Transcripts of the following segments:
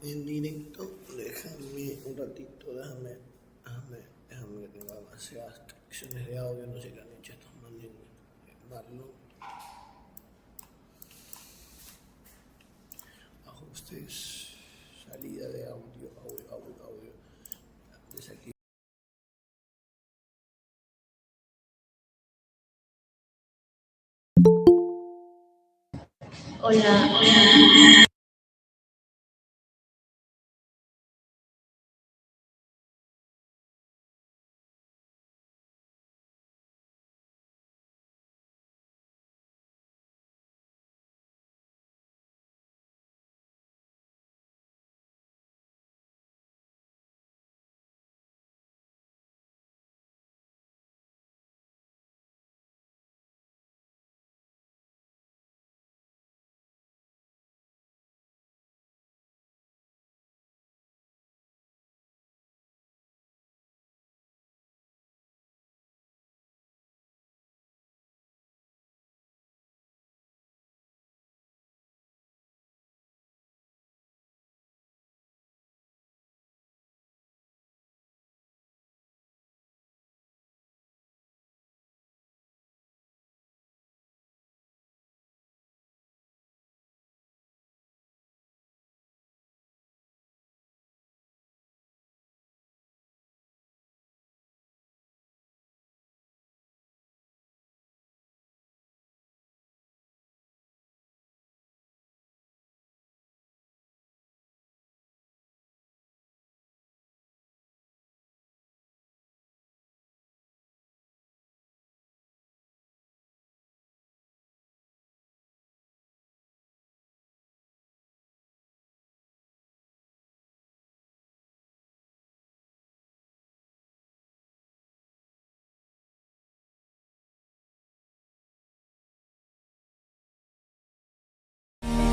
en directo. Déjame un ratito, déjame que tengo demasiadas secciones de audio, no sé qué han hecho estos manes. Marlon. Ajustes, salida de audio. Desde aquí. Hola.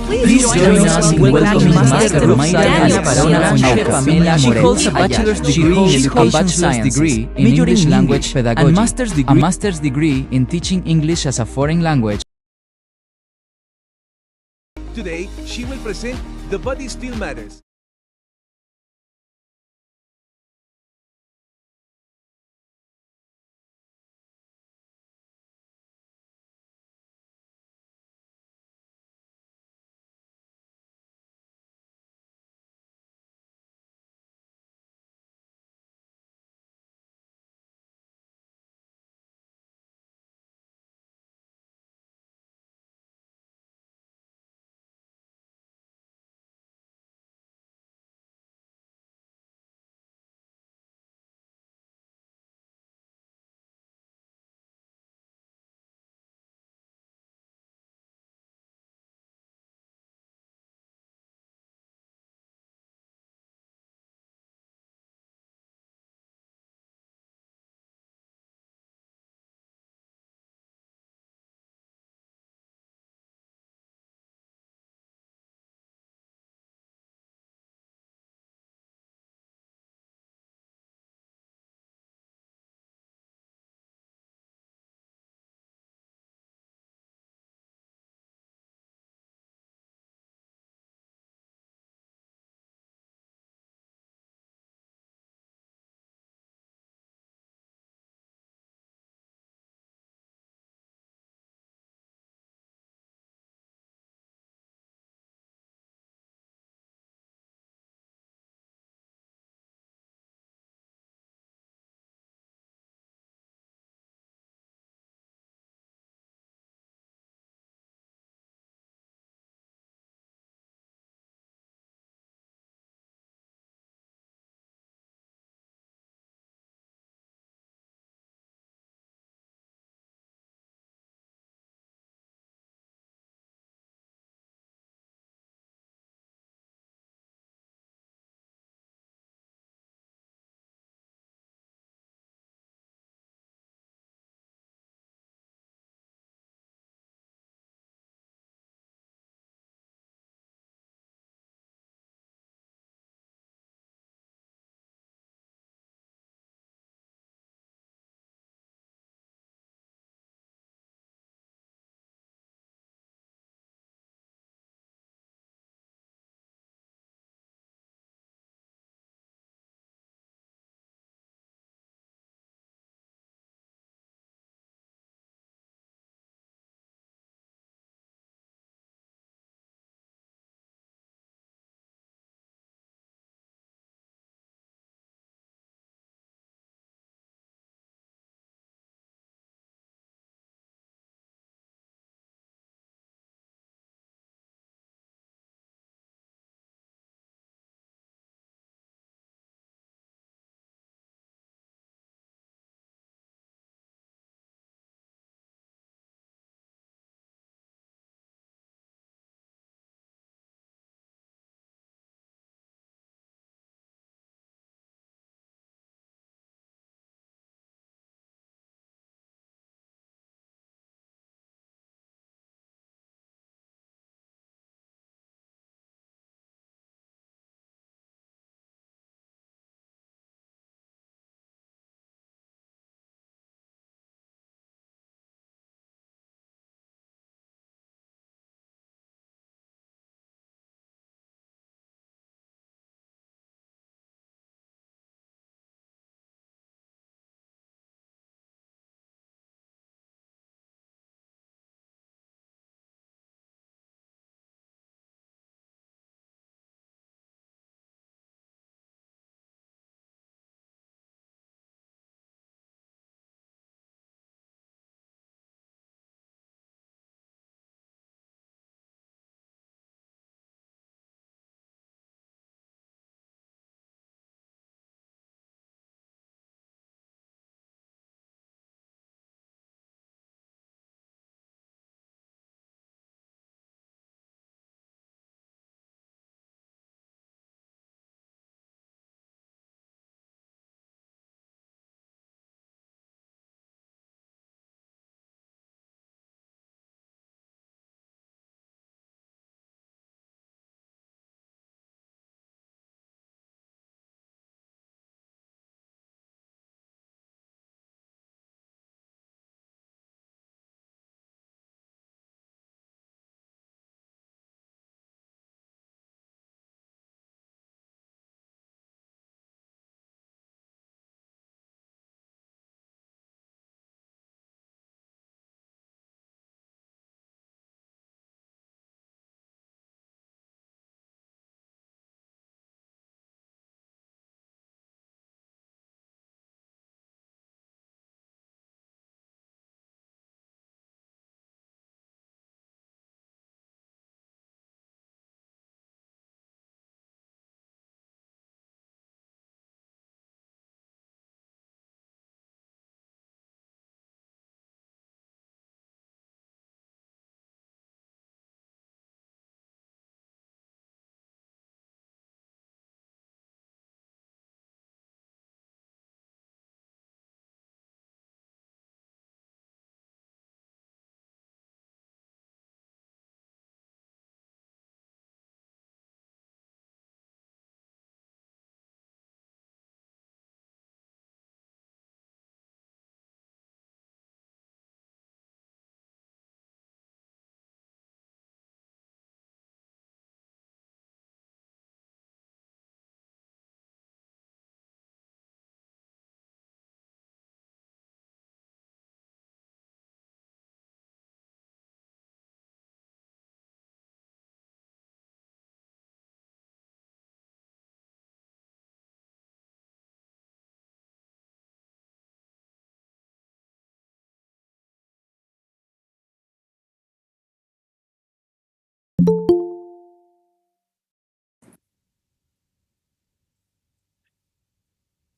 Please join us in welcoming Master Mayra Barona Pamela. She holds a bachelor's degree in English language pedagogy, a master's degree in teaching English as a foreign language. Today, she will present The Body Still Matters.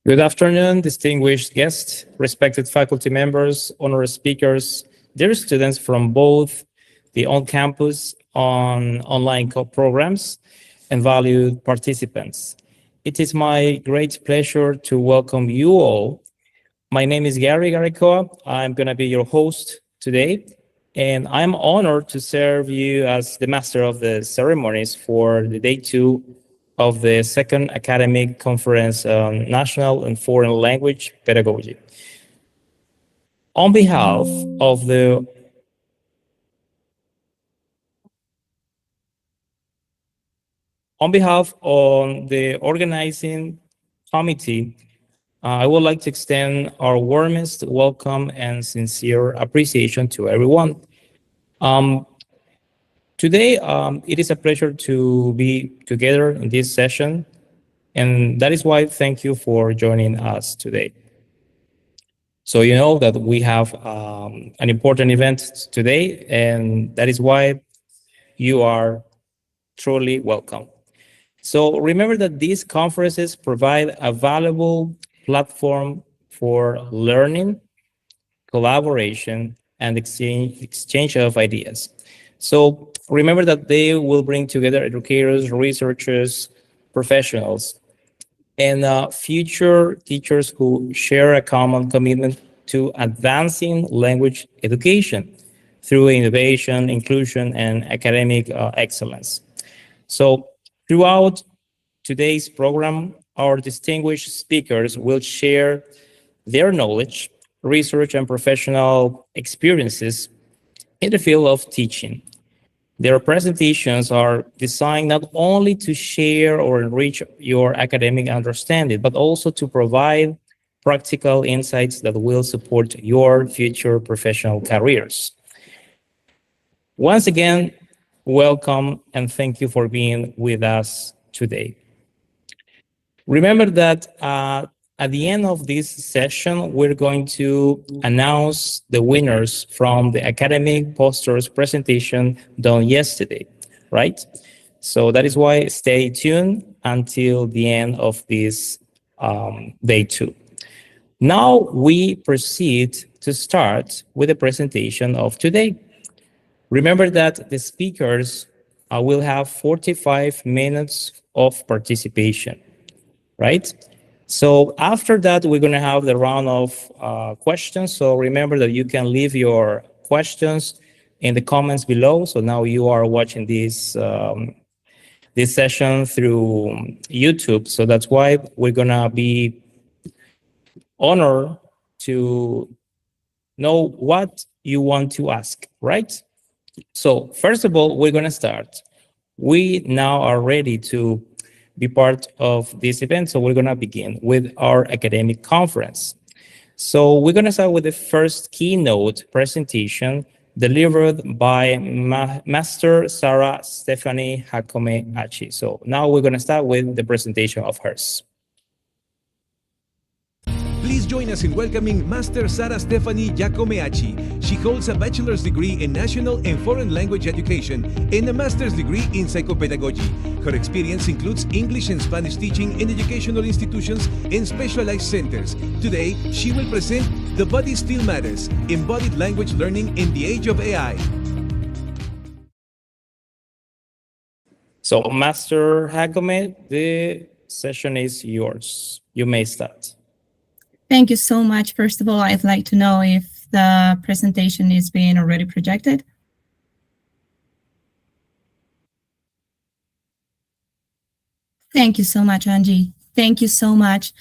Good afternoon, distinguished guests, respected faculty members, honorary speakers, dear students from both the on-campus online programs and valued participants. It is my great pleasure to welcome you all. My name is Gary Garicoa. I'm going to be your host today, and I'm honored to serve you as the master of the ceremonies for the day 2 of the second academic conference on national and foreign language pedagogy. On behalf of the organizing committee, I would like to extend our warmest welcome and sincere appreciation to everyone. Today, it is a pleasure to be together in this session, and that is why thank you for joining us today. So you know that we have an important event today, and that is why you are truly welcome. So remember that these conferences provide a valuable platform for learning, collaboration, and exchange of ideas. So remember that they will bring together educators, researchers, professionals, and future teachers who share a common commitment to advancing language education through innovation, inclusion, and academic excellence. So throughout today's program, our distinguished speakers will share their knowledge, research, and professional experiences in the field of teaching. Their presentations are designed not only to share or enrich your academic understanding, but also to provide practical insights that will support your future professional careers. Once again, welcome and thank you for being with us today. Remember that at the end of this session, we're going to announce the winners from the academic posters presentation done yesterday, right? So that is why stay tuned until the end of this day 2. Now we proceed to start with the presentation of today. Remember that the speakers will have 45 minutes of participation, right? So after that, we're going to have the round of questions. So remember that you can leave your questions in the comments below. So now you are watching this session through YouTube. So that's why we're going to be honored to know what you want to ask, right? So first of all, we're going to start. We now are ready to be part of this event. So we're going to begin with our academic conference. So we're going to start with the first keynote presentation delivered by Master Sarah Stephanie Hakome Achi. So now we're going to start with the presentation of hers. Please join us in welcoming Master Sarah Stephanie Giacomeacci. She holds a bachelor's degree in national and foreign language education and a master's degree in psychopedagogy. Her experience includes English and Spanish teaching in educational institutions and specialized centers. Today, she will present The Body Still Matters, Embodied Language Learning in the Age of AI. So, Master Hakome, the session is yours. You may start. Thank you so much. First of all, I'd like to know if the presentation is being already projected. Thank you so much, Angie. Thank you so much.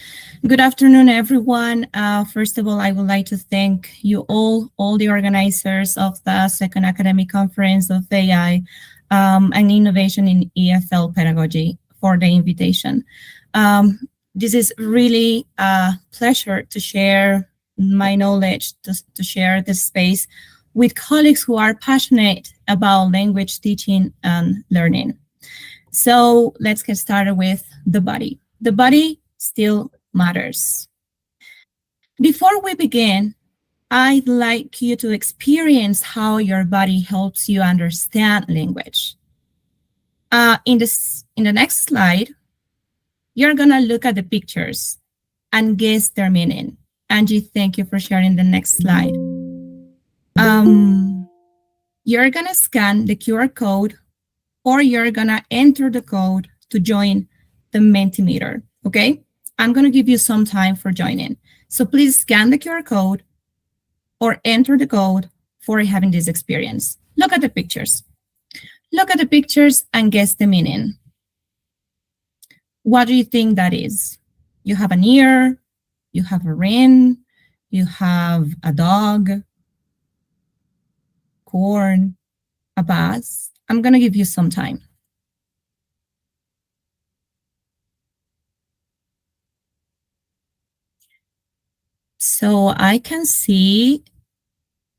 Good afternoon, everyone. First of all, I would like to thank you all the organizers of the second academic conference of AI and innovation in EFL pedagogy for the invitation. This is really a pleasure to share my knowledge, to share this space with colleagues who are passionate about language teaching and learning. So let's get started with the body. The body still matters. Before we begin, I'd like you to experience how your body helps you understand language. In the next slide, you're gonna look at the pictures. and guess their meaning. Angie, thank you for sharing the next slide. You're gonna scan the QR code, or you're gonna enter the code to join the Mentimeter, okay? I'm gonna give you some time for joining. So please scan the QR code or enter the code for having this experience. Look at the pictures. Look at the pictures and guess the meaning. What do you think that is? You have an ear, you have a ring, you have a dog, corn, a bus. I'm gonna give you some time. So I can see,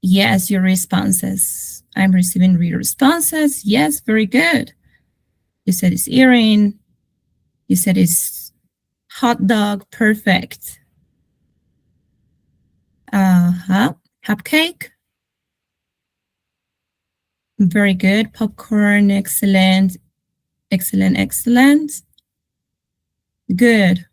yes, your responses. I'm receiving your responses. Yes, very good. You said it's earring. You said it's hot dog. Perfect. Cupcake. Very good. Popcorn. Excellent. Excellent, excellent. Good.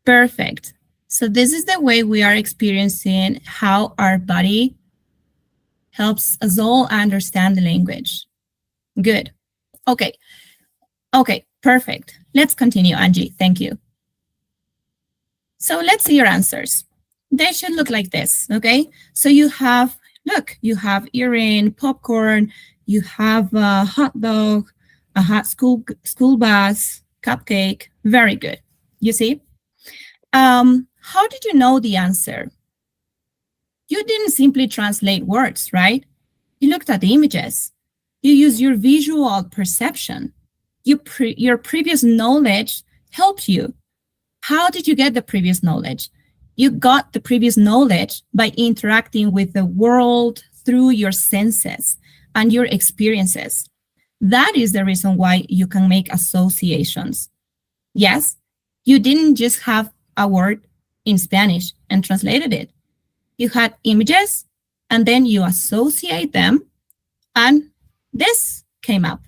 Perfect. So this is the way we are experiencing how our body helps us all understand the language. Good. Okay. Okay, perfect. Let's continue, Angie. Thank you. So let's see your answers. They should look like this, okay? So you have, look, you have earring, popcorn, you have a hot dog, a hot school bus, cupcake. Very good. You see? How did you know the answer? You didn't simply translate words, right? You looked at the images. You used your visual perception. Your previous knowledge helped you. How did you get the previous knowledge? You got the previous knowledge by interacting with the world through your senses and your experiences. That is the reason why you can make associations. Yes, you didn't just have a word in Spanish and translated it. You had images and then you associate them and this came up.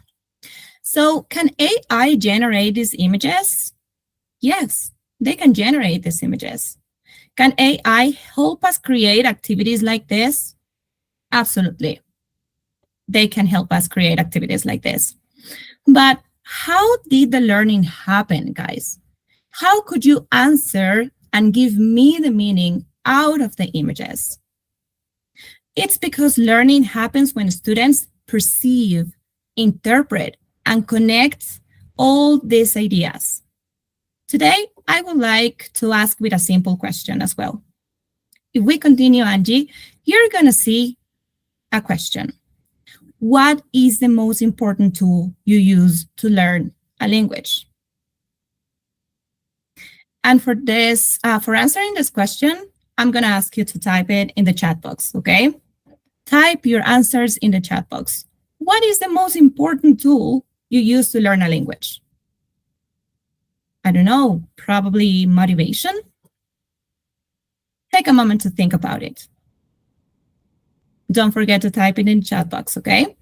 So can AI generate these images? Yes, they can generate these images. Can AI help us create activities like this? Absolutely. They can help us create activities like this. But how did the learning happen, guys? How could you answer and give me the meaning out of the images? It's because learning happens when students perceive, interpret, and connect all these ideas. Today, I would like to ask with a simple question as well. If we continue, Angie, you're going to see a question. What is the most important tool you use to learn a language? And for this, for answering this question, I'm going to ask you to type it in the chat box, okay? Type your answers in the chat box. What is the most important tool you use to learn a language? I don't know, probably motivation? Take a moment to think about it. Don't forget to type it in the chat box, okay?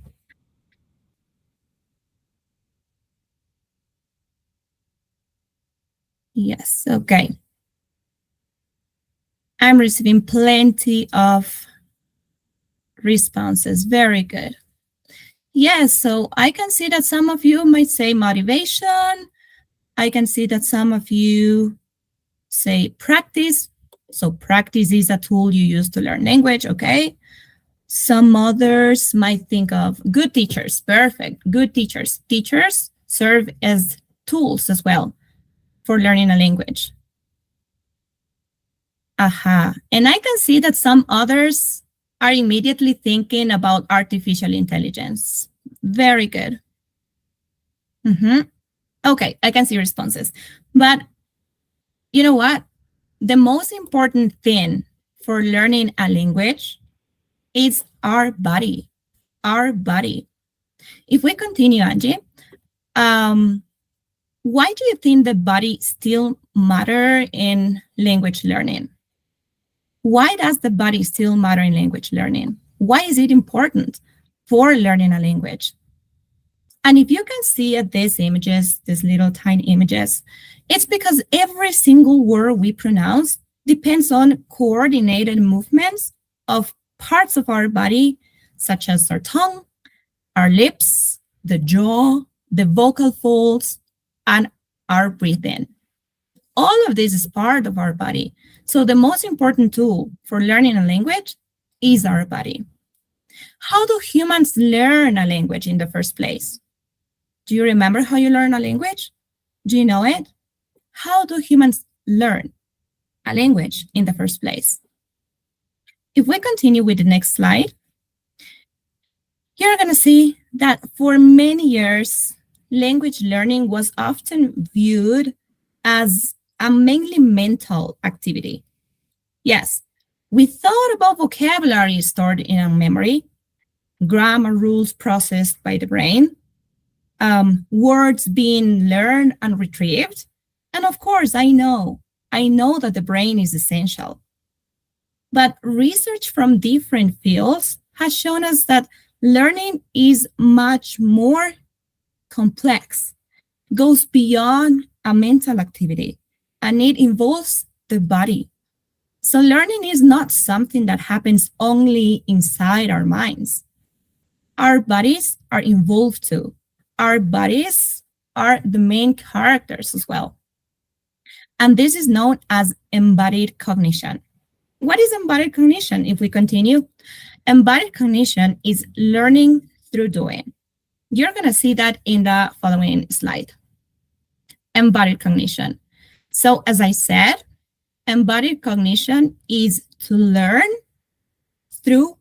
Yes, okay. I'm receiving plenty of responses. Very good. Yes, so I can see that some of you might say motivation. I can see that some of you say practice. So practice is a tool you use to learn language, okay? Some others might think of good teachers. Perfect, good teachers. Teachers serve as tools as well for learning a language. And I can see that some others are immediately thinking about artificial intelligence. Very good. Okay, I can see responses. But you know what? The most important thing for learning a language is our body. Our body. If we continue, Angie, why do you think the body still matter in language learning? Why does the body still matter in language learning? Why is it important for learning a language? And if you can see at these images, these little tiny images, it's because every single word we pronounce depends on coordinated movements of parts of our body, such as our tongue, our lips, the jaw, the vocal folds, and our breathing. All of this is part of our body. So the most important tool for learning a language is our body. How do humans learn a language in the first place? Do you remember how you learn a language? Do you know it? How do humans learn a language in the first place? If we continue with the next slide, you're going to see that for many years, language learning was often viewed as a mainly mental activity. Yes, we thought about vocabulary stored in our memory, grammar rules processed by the brain, words being learned and retrieved. And of course, I know that the brain is essential. But research from different fields has shown us that learning is much more complex, goes beyond a mental activity, and it involves the body. So learning is not something that happens only inside our minds. Our bodies are involved too. Our bodies are the main characters as well. And this is known as embodied cognition. What is embodied cognition? If we continue, embodied cognition is learning through doing. You're going to see that in the following slide. Embodied cognition. So as I said, embodied cognition is to learn through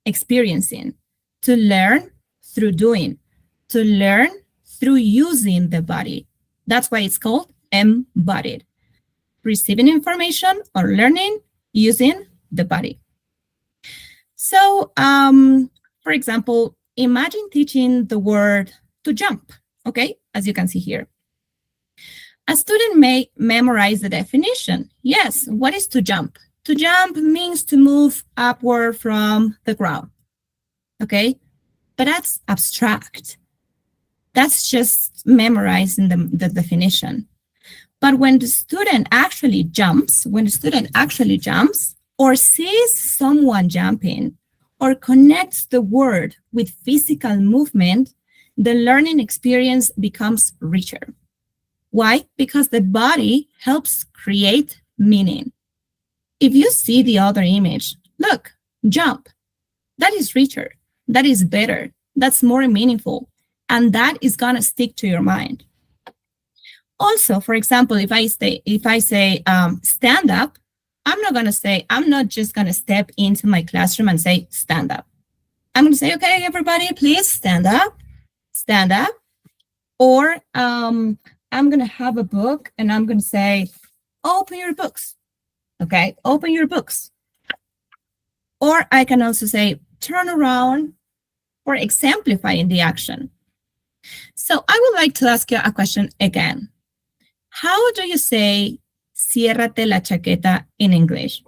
experiencing, to learn through doing, to learn through using the body. That's why it's called embodied. Receiving information or learning using the body. So, for example, imagine teaching the word to jump, okay? As you can see here. A student may memorize the definition. Yes, what is to jump? To jump means to move upward from the ground, okay? But that's abstract. That's just memorizing the definition. But when the student actually jumps, or sees someone jumping, or connects the word with physical movement, the learning experience becomes richer. Why? Because the body helps create meaning. If you see the other image, look, jump. That is richer. That is better. That's more meaningful. And that is going to stick to your mind. Also, for example, if I say stand up, I'm not just going to step into my classroom and say stand up. I'm going to say, okay, everybody, please stand up. Or I'm going to have a book and I'm going to say, open your books. Okay, open your books. Or I can also say, turn around, or exemplifying the action. So I would like to ask you a question again. How do you say, ciérrate la chaqueta in English?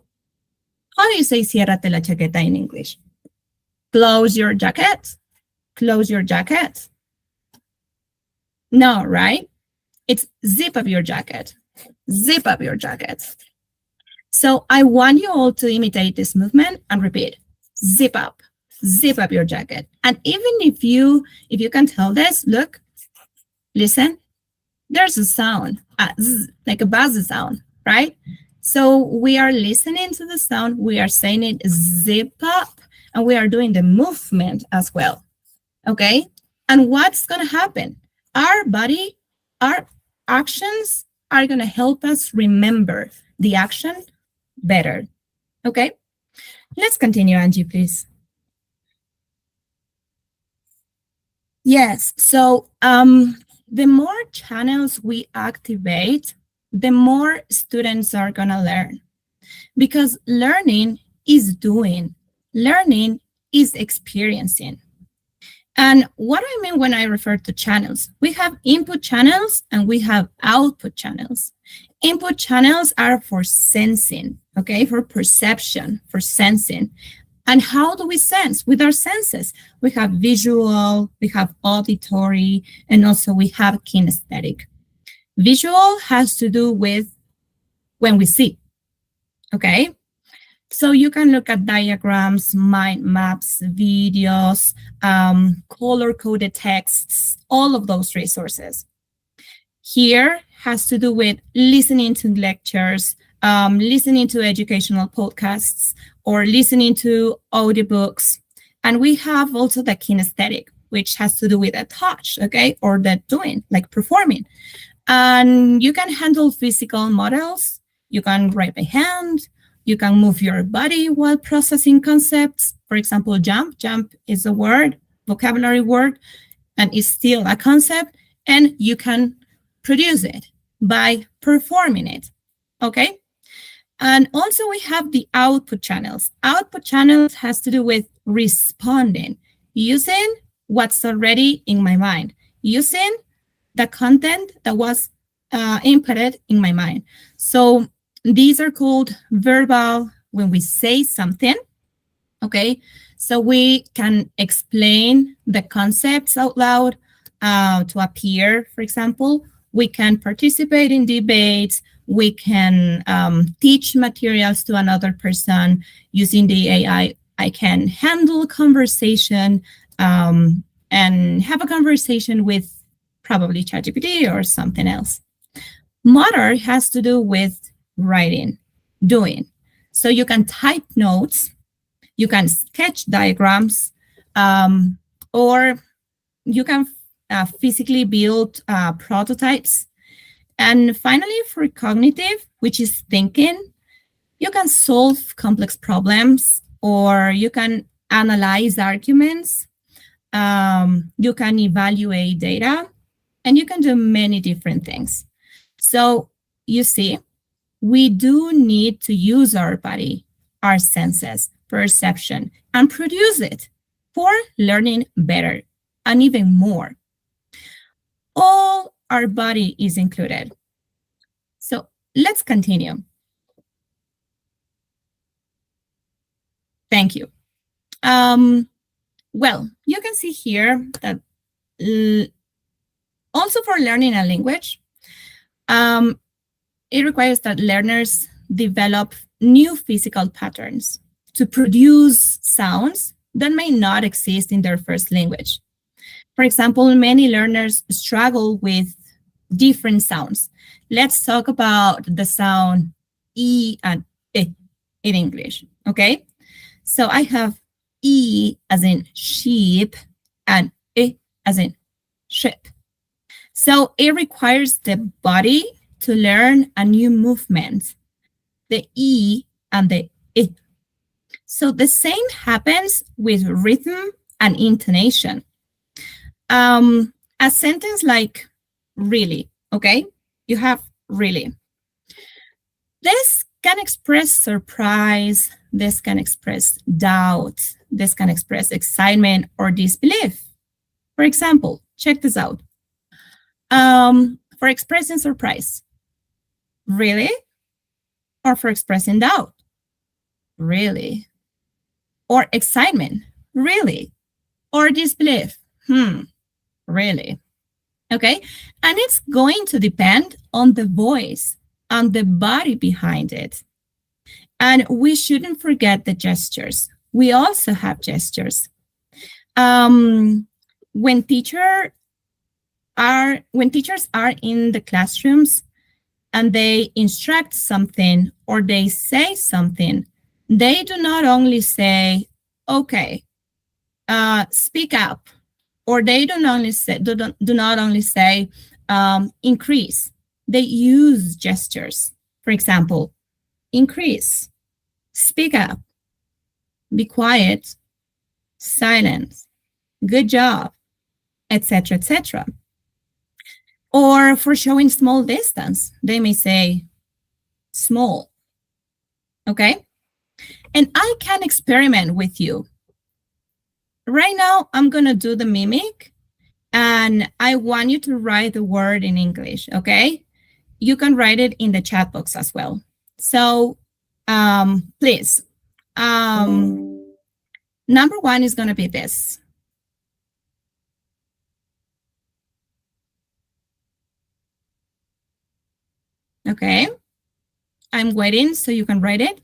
How do you say, ciérrate la chaqueta in English? Close your jacket. Close your jacket. No, right? It's zip up your jacket. Zip up your jacket. So I want you all to imitate this movement and repeat. Zip up your jacket. And even if you can tell this, look, listen, there's a sound, like a buzz sound, right? So we are listening to the sound, we are saying it zip up, and we are doing the movement as well, okay? And what's gonna happen? Our body, our actions are gonna help us remember the action better, okay? Let's continue, Angie, please. Yes, so the more channels we activate, the more students are gonna learn. Because learning is doing, learning is experiencing. And what I mean when I refer to channels, we have input channels and we have output channels. Input channels are for sensing, okay, for perception, for sensing. And how do we sense? With our senses. We have visual, we have auditory, and also we have kinesthetic. Visual has to do with when we see, okay? So you can look at diagrams, mind maps, videos, color-coded texts, all of those resources. Here has to do with listening to lectures, listening to educational podcasts, or listening to audiobooks. And we have also the kinesthetic, which has to do with the touch, okay, or the doing, like performing. And you can handle physical models. You can write by hand. You can move your body while processing concepts. For example, jump. Jump is a word, vocabulary word, and it's still a concept. And you can produce it by performing it, okay? And also we have the output channels. Output channels has to do with responding, using what's already in my mind, using the content that was inputted in my mind. So these are called verbal when we say something, okay? So we can explain the concepts out loud to a peer, for example. We can participate in debates. We can teach materials to another person using the AI. I can handle conversation and have a conversation with probably ChatGPT or something else. Motor has to do with writing, doing. So you can type notes, you can sketch diagrams, or you can physically build prototypes. And finally, for cognitive, which is thinking, you can solve complex problems, or you can analyze arguments, you can evaluate data, and you can do many different things. So you see, we do need to use our body, our senses, perception, and produce it for learning better and even more. All our body is included. So let's continue. Thank you. Well, you can see here that also for learning a language, it requires that learners develop new physical patterns to produce sounds that may not exist in their first language. For example, many learners struggle with different sounds. Let's talk about the sound E and I in English, okay? So I have E as in sheep and I as in ship. So it requires the body to learn a new movement, the E and the I. So the same happens with rhythm and intonation. A sentence like really, okay? You have really. This can express surprise, this can express doubt, this can express excitement or disbelief. For example, check this out. For expressing surprise, really? Or for expressing doubt, really? Or excitement, really? Or disbelief, really? Okay, and it's going to depend on the voice and the body behind it. And we shouldn't forget the gestures. We also have gestures. When teachers are in the classrooms and they instruct something or they say something, they do not only say, okay, speak up, or they do not only say increase. They use gestures. For example, increase, speak up, be quiet, silence, good job, etc., etc. Or for showing small distance, they may say small, okay? And I can experiment with you. Right now, I'm gonna do the mimic, and I want you to write the word in English, okay? You can write it in the chat box as well. So please, Number one is going to be this. Okay. I'm waiting so you can write it.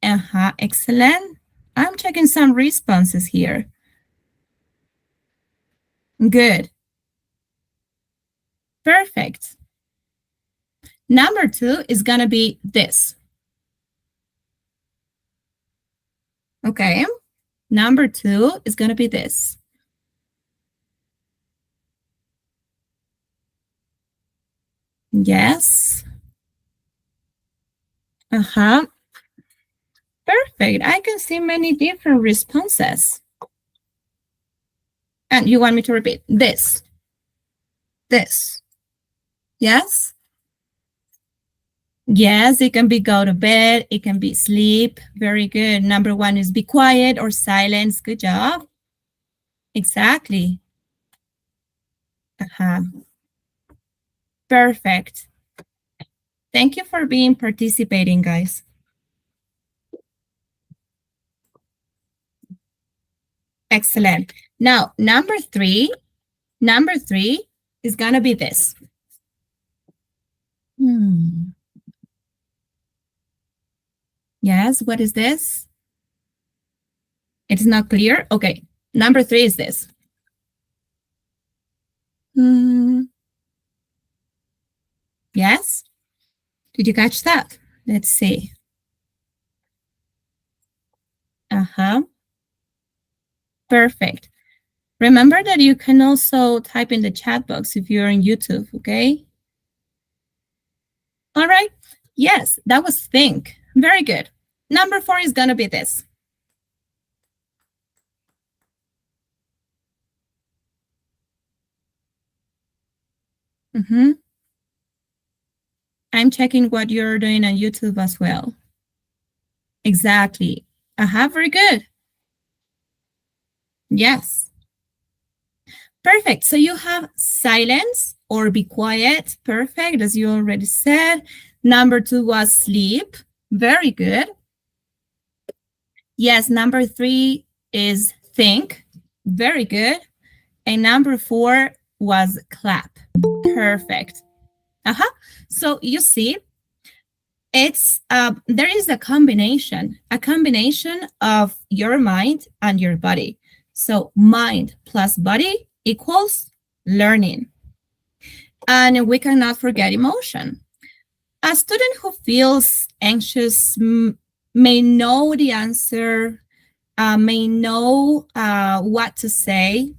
Excellent. I'm checking some responses here. Good. Perfect. Number two is going to be this. Okay. Number two is going to be this. Yes. Perfect. I can see many different responses. And you want me to repeat this? This. Yes? Yes, it can be go to bed. It can be sleep. Very good. Number one is be quiet or silence. Good job. Exactly. Perfect. Thank you for participating, guys. Excellent. Now, number three is gonna be this. Yes, what is this? It's not clear? Okay, number three is this. Yes? Did you catch that? Let's see. Perfect. Remember that you can also type in the chat box if you're on YouTube, okay? All right. Yes, that was think. Very good. Number four is going to be this. I'm checking what you're doing on YouTube as well. Exactly. Very good. Yes. Perfect. So you have silence or be quiet. Perfect, as you already said. Number two was sleep. Very good. Yes, number three is think. Very good. And number four was clap. Perfect. So you see, it's there is a combination of your mind and your body. So mind plus body equals learning. And we cannot forget emotion. A student who feels anxious may know the answer, may know what to say,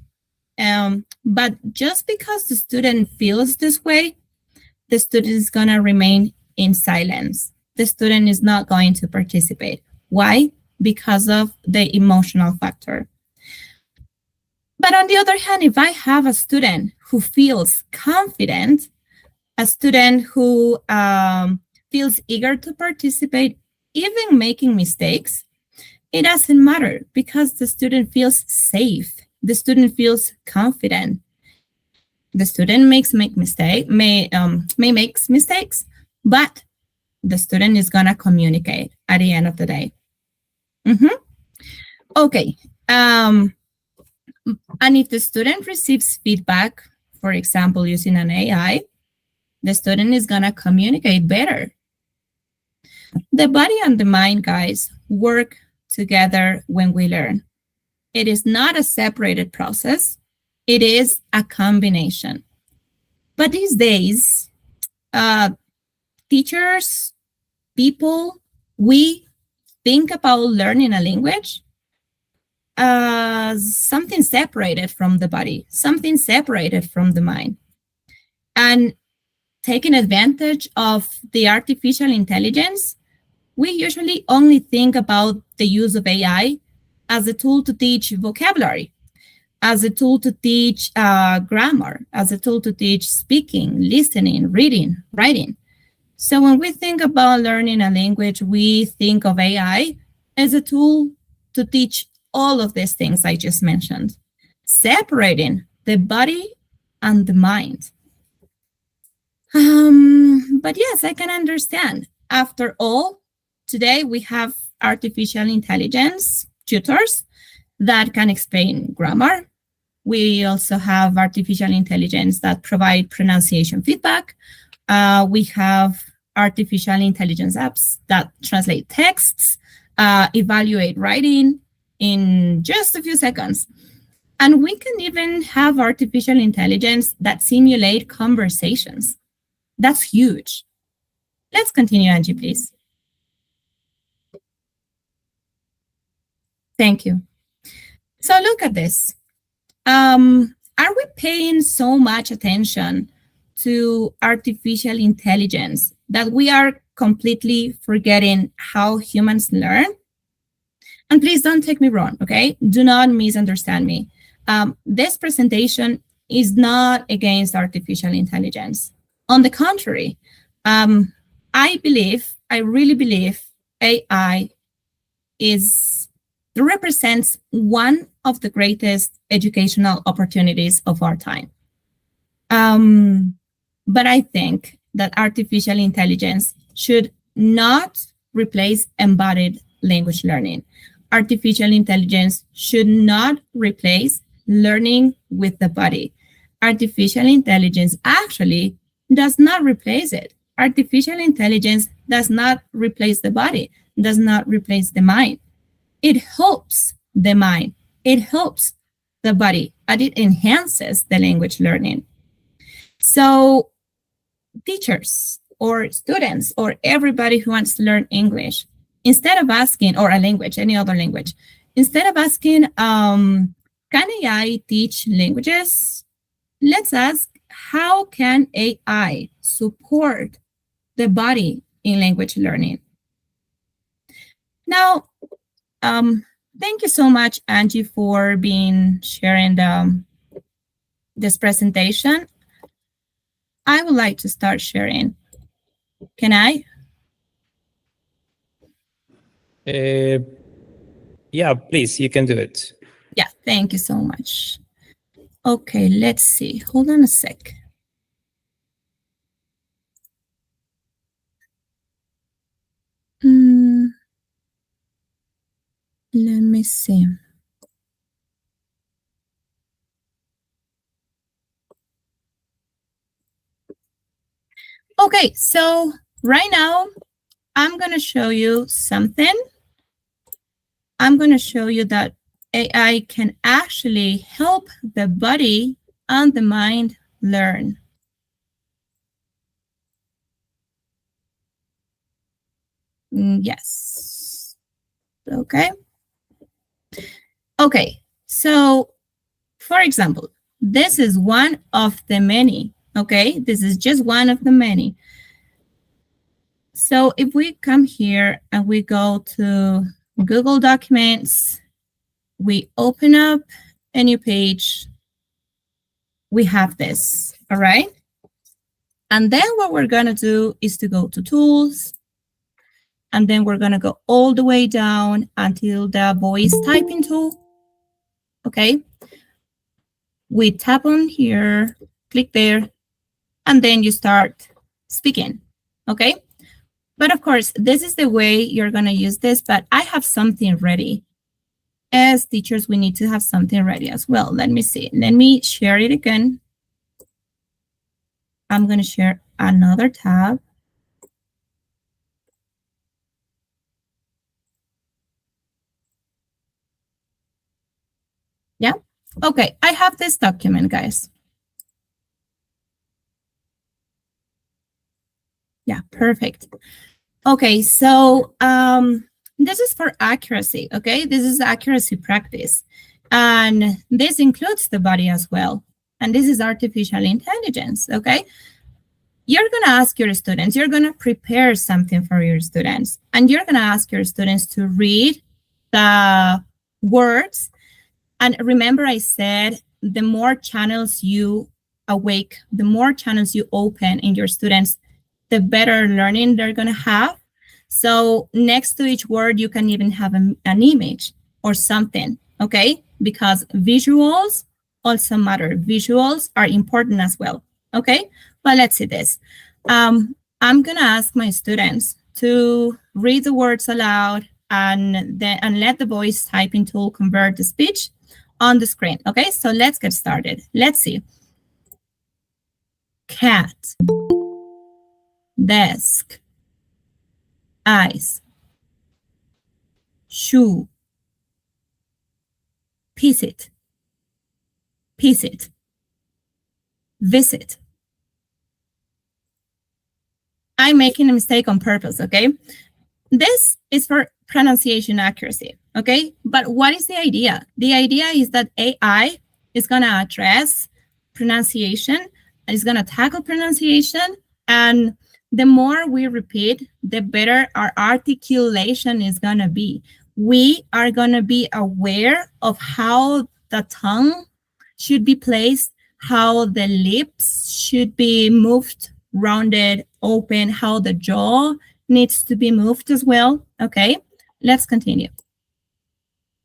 but just because the student feels this way, the student is going to remain in silence. The student is not going to participate. Why? Because of the emotional factor. But on the other hand, if I have a student who feels confident, a student who feels eager to participate, even making mistakes, it doesn't matter because the student feels safe. The student feels confident. The student may make mistakes, but the student is gonna communicate at the end of the day. Okay. And if the student receives feedback, for example, using an AI, the student is gonna communicate better. The body and the mind, guys, work together when we learn. It is not a separated process. It is a combination. But these days, teachers, people, we think about learning a language as something separated from the body, something separated from the mind. And taking advantage of the artificial intelligence, we usually only think about the use of AI as a tool to teach vocabulary, as a tool to teach grammar, as a tool to teach speaking, listening, reading, writing. So when we think about learning a language, we think of AI as a tool to teach all of these things I just mentioned, separating the body and the mind. But yes, I can understand. After all, today we have artificial intelligence tutors that can explain grammar. We also have artificial intelligence that provide pronunciation feedback. We have artificial intelligence apps that translate texts, evaluate writing in just a few seconds. And we can even have artificial intelligence that simulate conversations. That's huge. Let's continue, Angie, please. Thank you. So look at this. Are we paying so much attention to artificial intelligence that we are completely forgetting how humans learn? And please don't take me wrong, okay? Do not misunderstand me. This presentation is not against artificial intelligence. On the contrary, I really believe AI represents one of the greatest educational opportunities of our time. But I think that artificial intelligence should not replace embodied language learning. Artificial intelligence should not replace learning with the body. Artificial intelligence actually does not replace it. Artificial intelligence does not replace the body, does not replace the mind. It helps the mind, it helps the body, and it enhances the language learning. So teachers or students or everybody who wants to learn English, instead of asking, or a language, any other language, instead of asking, can AI teach languages? Let's ask, how can AI support the body in language learning? Now, thank you so much, Angie, for sharing this presentation. I would like to start sharing. Can I? Yeah, please, you can do it. Yeah, thank you so much. Okay, let's see. Hold on a sec. Let me see. Okay, so right now, I'm going to show you something. I'm going to show you that AI can actually help the body and the mind learn. Yes. Okay. Okay, so for example, this is one of the many, okay? This is just one of the many. So if we come here and we go to Google Documents, we open up a new page, we have this, all right? And then what we're gonna do is to go to Tools, and then we're gonna go all the way down until the voice typing tool, okay? We tap on here, click there, and then you start speaking, okay? But of course, this is the way you're gonna use this, but I have something ready. As teachers, we need to have something ready as well. Let me see, let me share it again. I'm gonna share another tab. Yeah, okay, I have this document, guys. Yeah, perfect. Okay, so this is for accuracy, okay? This is accuracy practice. And this includes the body as well. And this is artificial intelligence, okay? You're gonna ask your students, you're gonna prepare something for your students, and you're gonna ask your students to read the words. And remember I said, the more channels you awake, the more channels you open in your students, the better learning they're gonna have. So next to each word, you can even have an image or something, okay? Because visuals also matter. Visuals are important as well, okay? But let's see this. I'm gonna ask my students to read the words aloud, and let the voice typing tool convert the speech on the screen. Okay, so let's get started. Let's see. Cat, desk, eyes, shoe, piece it, visit. I'm making a mistake on purpose, okay? This is for pronunciation accuracy, okay? But what is the idea? The idea is that AI is gonna address pronunciation, is gonna tackle pronunciation, and the more we repeat, the better our articulation is gonna be. We are gonna be aware of how the tongue should be placed, how the lips should be moved, rounded, open, how the jaw needs to be moved as well. Okay, let's continue.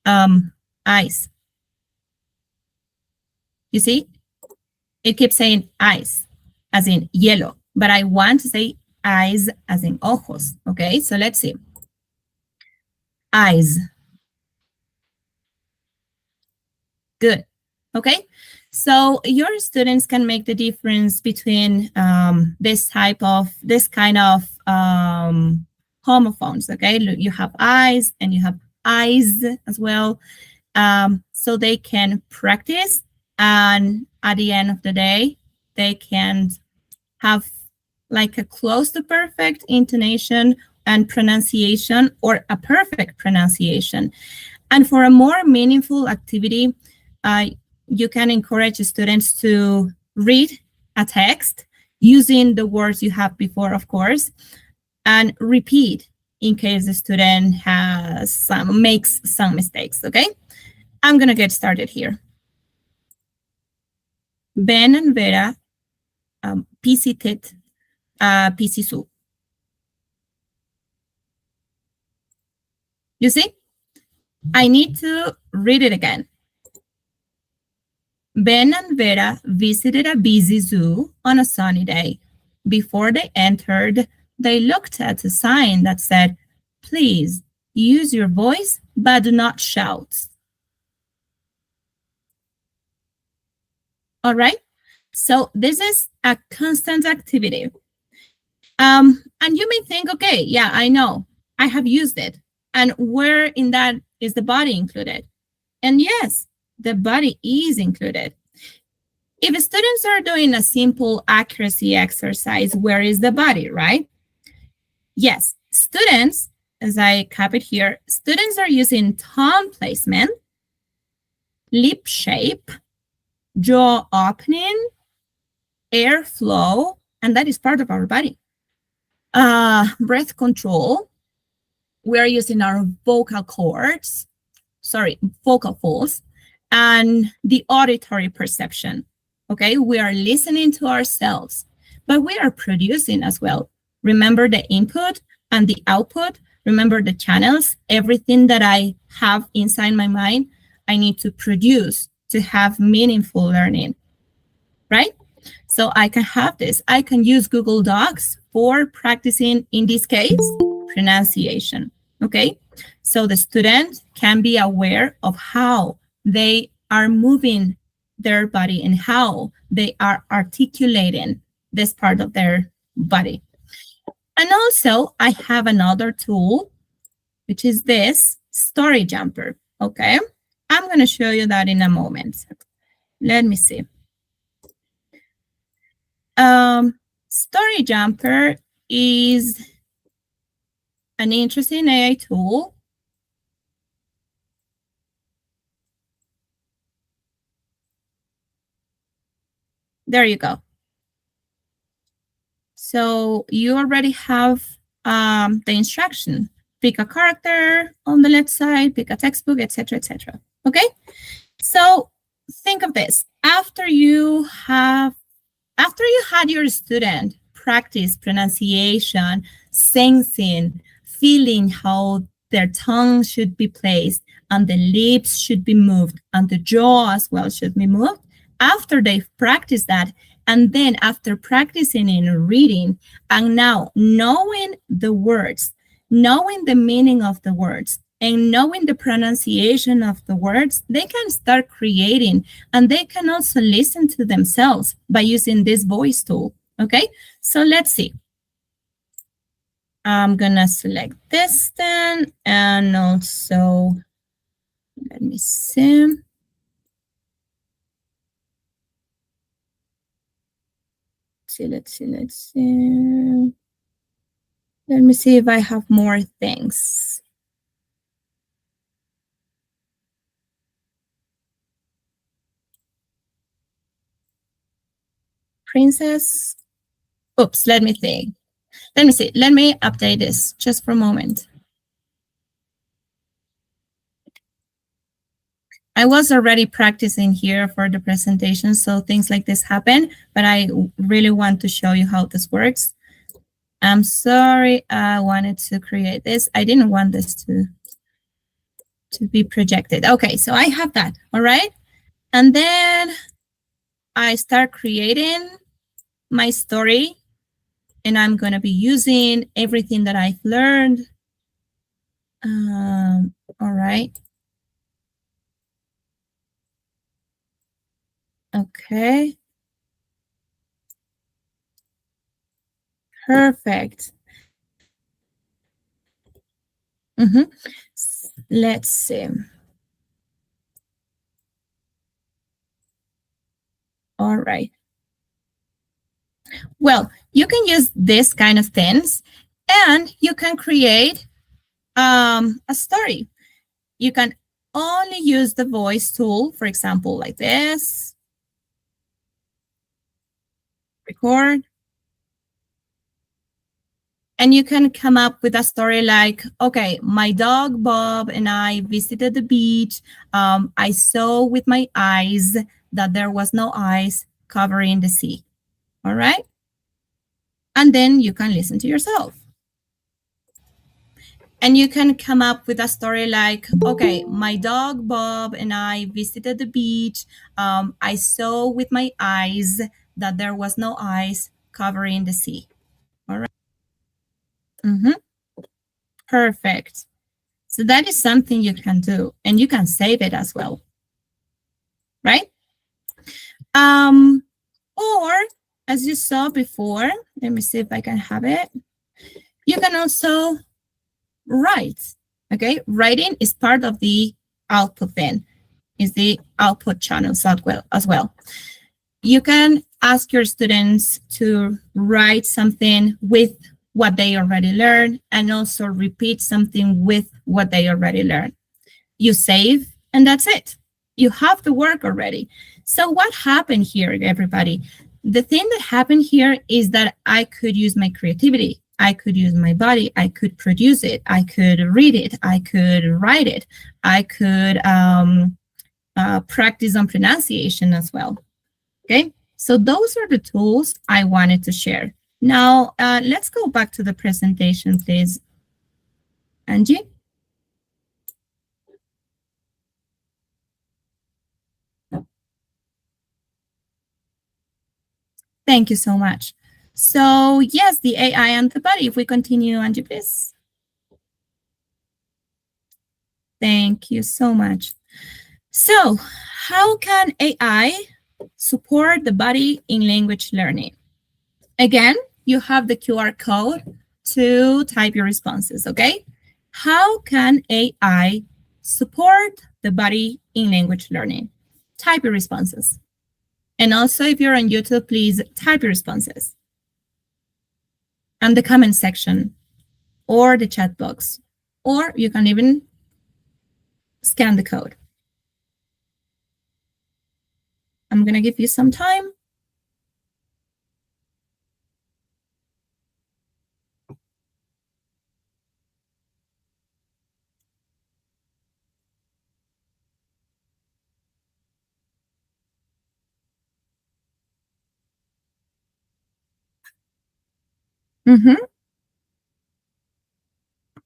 Eyes. You see, it keeps saying eyes, as in yellow, but I want to say eyes as in ojos. Okay, so let's see. Eyes. Good. Okay, so your students can make the difference between this kind of homophones. Okay, look, you have eyes and you have eyes as well, so they can practice, and at the end of the day, they can have like a close to perfect intonation and pronunciation, or a perfect pronunciation. And for a more meaningful activity, you can encourage students to read a text using the words you have before, of course, and repeat in case the student makes some mistakes, okay? I'm gonna get started here. Ben and Vera visited PC Zoo. You see? I need to read it again. Ben and Vera visited a busy zoo on a sunny day. Before they entered, they looked at a sign that said, "Please use your voice, but do not shout." All right, so this is a constant activity. And you may think, okay, yeah, I know, I have used it. And where in that is the body included? And yes, the body is included. If students are doing a simple accuracy exercise, where is the body, right? Yes, students, as I cap it here, students are using tongue placement, lip shape, jaw opening, airflow, and that is part of our body. Breath control. We are using our vocal folds, and the auditory perception. Okay, we are listening to ourselves, but we are producing as well. Remember the input and the output. Remember the channels. Everything that I have inside my mind, I need to produce to have meaningful learning, right? So I can have this. I can use Google Docs for practicing, in this case, pronunciation, okay? So the student can be aware of how they are moving their body and how they are articulating this part of their body. And also, I have another tool, which is this Story Jumper, okay? I'm going to show you that in a moment. Let me see. Story Jumper is an interesting AI tool. There you go. So you already have the instruction. Pick a character on the left side, pick a textbook, etc., etc. Okay? So think of this. After you had your student practice pronunciation, sensing, feeling how their tongue should be placed, and the lips should be moved, and the jaw as well should be moved, after they've practiced that, and then after practicing in reading, and now knowing the words, knowing the meaning of the words and knowing the pronunciation of the words, they can start creating, and they can also listen to themselves by using this voice tool. Okay, so let's see. I'm gonna select this then, and also, let me see. Let's see. Let me see if I have more things. Princess. Oops, let me think. Let me see. Let me update this just for a moment. I was already practicing here for the presentation, so things like this happen, but I really want to show you how this works. I'm sorry, I wanted to create this. I didn't want this to be projected. Okay, so I have that, all right? And then I start creating my story, and I'm gonna be using everything that I've learned. All right. Okay. Perfect. Let's see. All right. Well, you can use this kind of things, and you can create a story. You can only use the voice tool, for example, like this. Record. And you can come up with a story like, okay, my dog Bob and I visited the beach. I saw with my eyes that there was no ice covering the sea. All right? And then you can listen to yourself. And you can come up with a story like, okay, my dog Bob and I visited the beach. I saw with my eyes that there was no ice covering the sea. All right. Perfect. So that is something you can do, and you can save it as well, right? Or as you saw before, let me see if I can have it. You can also write, okay? Writing is part of the output then, is the output channels as well. You can ask your students to write something with what they already learned, and also repeat something with what they already learned. You save, and that's it. You have the work already. So what happened here, everybody? The thing that happened here is that I could use my creativity. I could use my body. I could produce it. I could read it. I could write it. I could practice on pronunciation as well. Okay, so those are the tools I wanted to share. Now, let's go back to the presentation, please. Angie? Thank you so much. So, yes, the AI and the body. If we continue, Angie, please. Thank you so much. So, how can AI support the body in language learning? Again, you have the QR code to type your responses, okay? How can AI support the body in language learning? Type your responses. And also, if you're on YouTube, please type your responses. And the comment section or the chat box, or you can even scan the code. I'm gonna give you some time.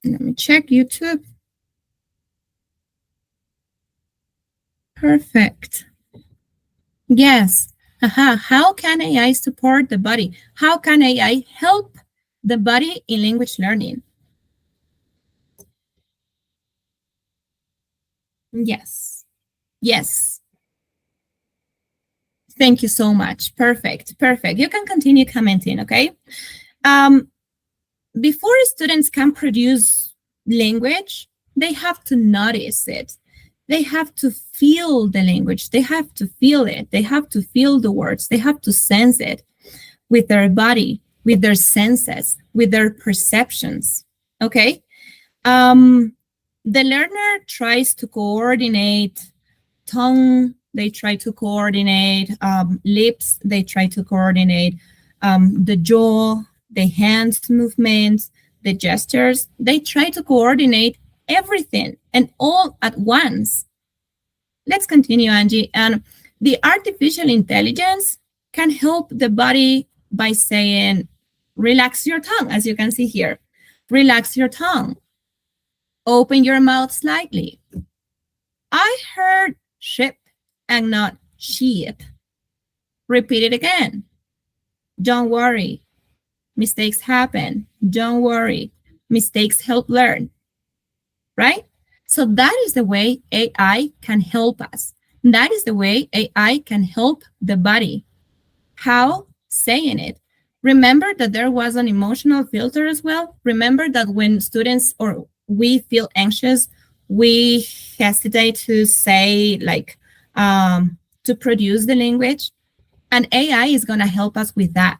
Let me check YouTube. Perfect. Yes. How can AI support the body? How can AI help the body in language learning? Yes. Yes. Thank you so much. Perfect. Perfect. You can continue commenting, okay? Before students can produce language, they have to notice it. They have to feel the language. They have to feel it. They have to feel the words. They have to sense it with their body, with their senses, with their perceptions, okay? The learner tries to coordinate tongue, they try to coordinate lips, they try to coordinate the jaw, the hand movements, the gestures. They try to coordinate everything and all at once. Let's continue, Angie. And the artificial intelligence can help the body by saying, relax your tongue, as you can see here. Relax your tongue. Open your mouth slightly. I heard ship and not sheep. Repeat it again. Don't worry. Mistakes happen. Don't worry. Mistakes help learn. Right? So that is the way AI can help us. That is the way AI can help the body. How? Saying it. Remember that there was an emotional filter as well. Remember that when students or we feel anxious, we hesitate to say, like, to produce the language. And AI is going to help us with that.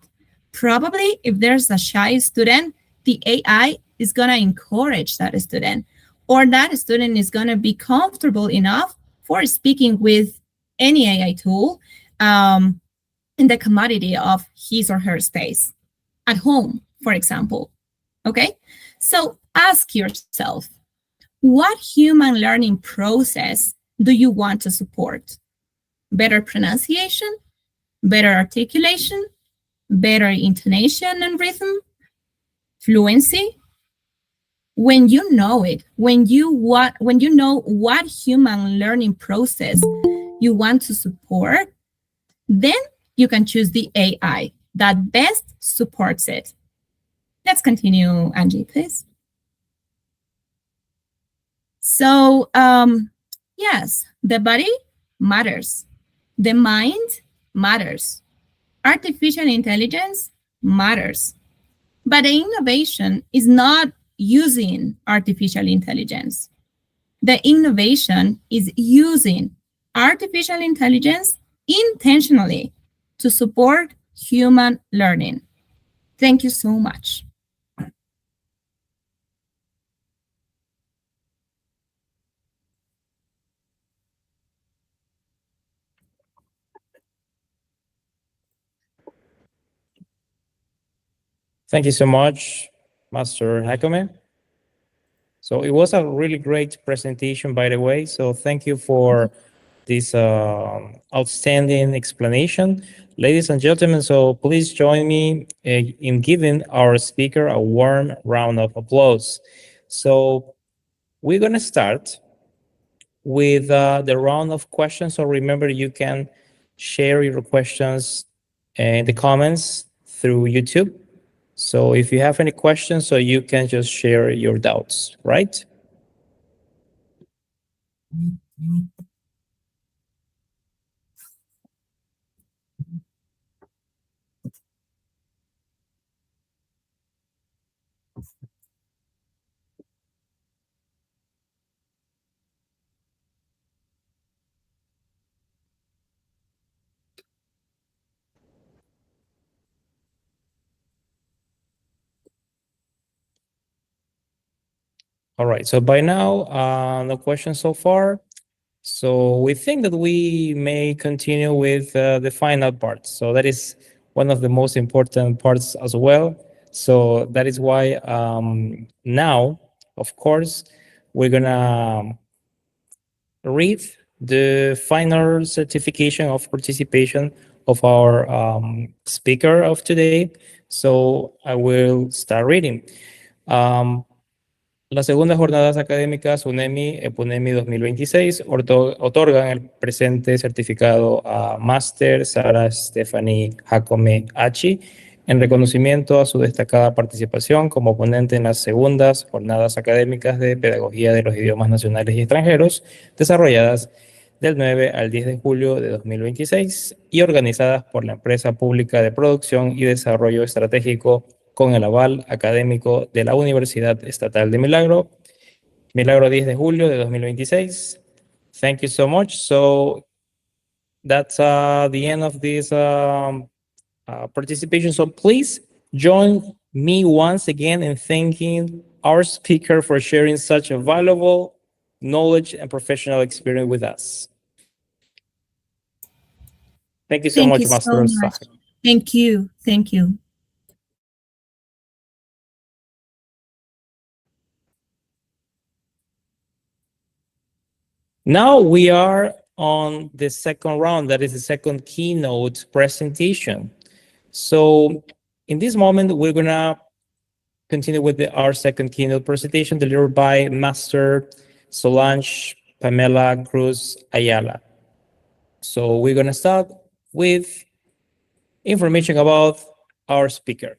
Probably if there's a shy student, the AI is going to encourage that student, or that student is going to be comfortable enough for speaking with any AI tool in the commodity of his or her space at home, for example. Okay, so ask yourself, what human learning process do you want to support? Better pronunciation, better articulation, better intonation and rhythm, fluency? When you know it, when you know what human learning process you want to support, then you can choose the AI that best supports it. Let's continue, Angie, please. So, yes, the body matters. The mind matters. Artificial intelligence matters. But the innovation is not using artificial intelligence. The innovation is using artificial intelligence intentionally to support human learning. Thank you so much. Thank you so much, Master Hakome. So it was a really great presentation, by the way. So thank you for this outstanding explanation. Ladies and gentlemen, so please join me in giving our speaker a warm round of applause. So we're going to start with the round of questions. So remember, you can share your questions in the comments through YouTube. So if you have any questions, so you can just share your doubts, right? All right, so by now, no questions so far. So we think that we may continue with the final part. So that is one of the most important parts as well. So that is why now, of course, we're gonna read the final certification of participation of our speaker of today. So I will start reading. Las segundas jornadas académicas UNEMI, EPUNEMI 2026 otorgan el presente certificado a Máster Sara Stephanie Hakome Achi en reconocimiento a su destacada participación como ponente en las segundas Jornadas Académicas de Pedagogía de los Idiomas Nacionales y Extranjeros, desarrolladas del 9 al 10 de julio de 2026 y organizadas por la Empresa Pública de Producción y Desarrollo Estratégico con el aval académico de la Universidad Estatal de Milagro, Milagro 10 de julio de 2026. Thank you so much. So that's the end of this participation. So please join me once again in thanking our speaker for sharing such a valuable knowledge and professional experience with us. Thank you so Thank much, you so Master much. Sahar. Thank you. Thank you. Now we are on the second round, that is the second keynote presentation. So in this moment, we're gonna continue with our second keynote presentation delivered by Master Solange Pamela Cruz Ayala. So we're gonna start with information about our speaker.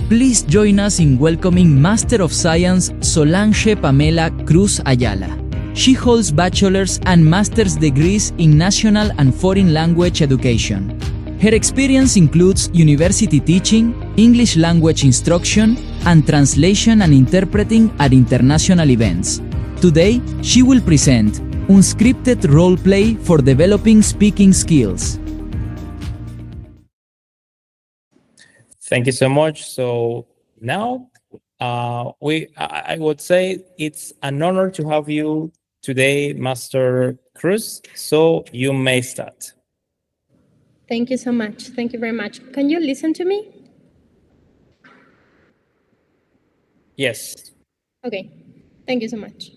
Please join us in welcoming Master of Science Solange Pamela Cruz Ayala. She holds bachelor's and master's degrees in national and foreign language education. Her experience includes university teaching, English language instruction, and translation and interpreting at international events. Today, she will present unscripted role play for developing speaking skills. Thank you so much. So now I would say it's an honor to have you today, Master Cruz. So you may start. Thank you so much. Thank you very much. Can you listen to me? Yes. Okay. Thank you so much.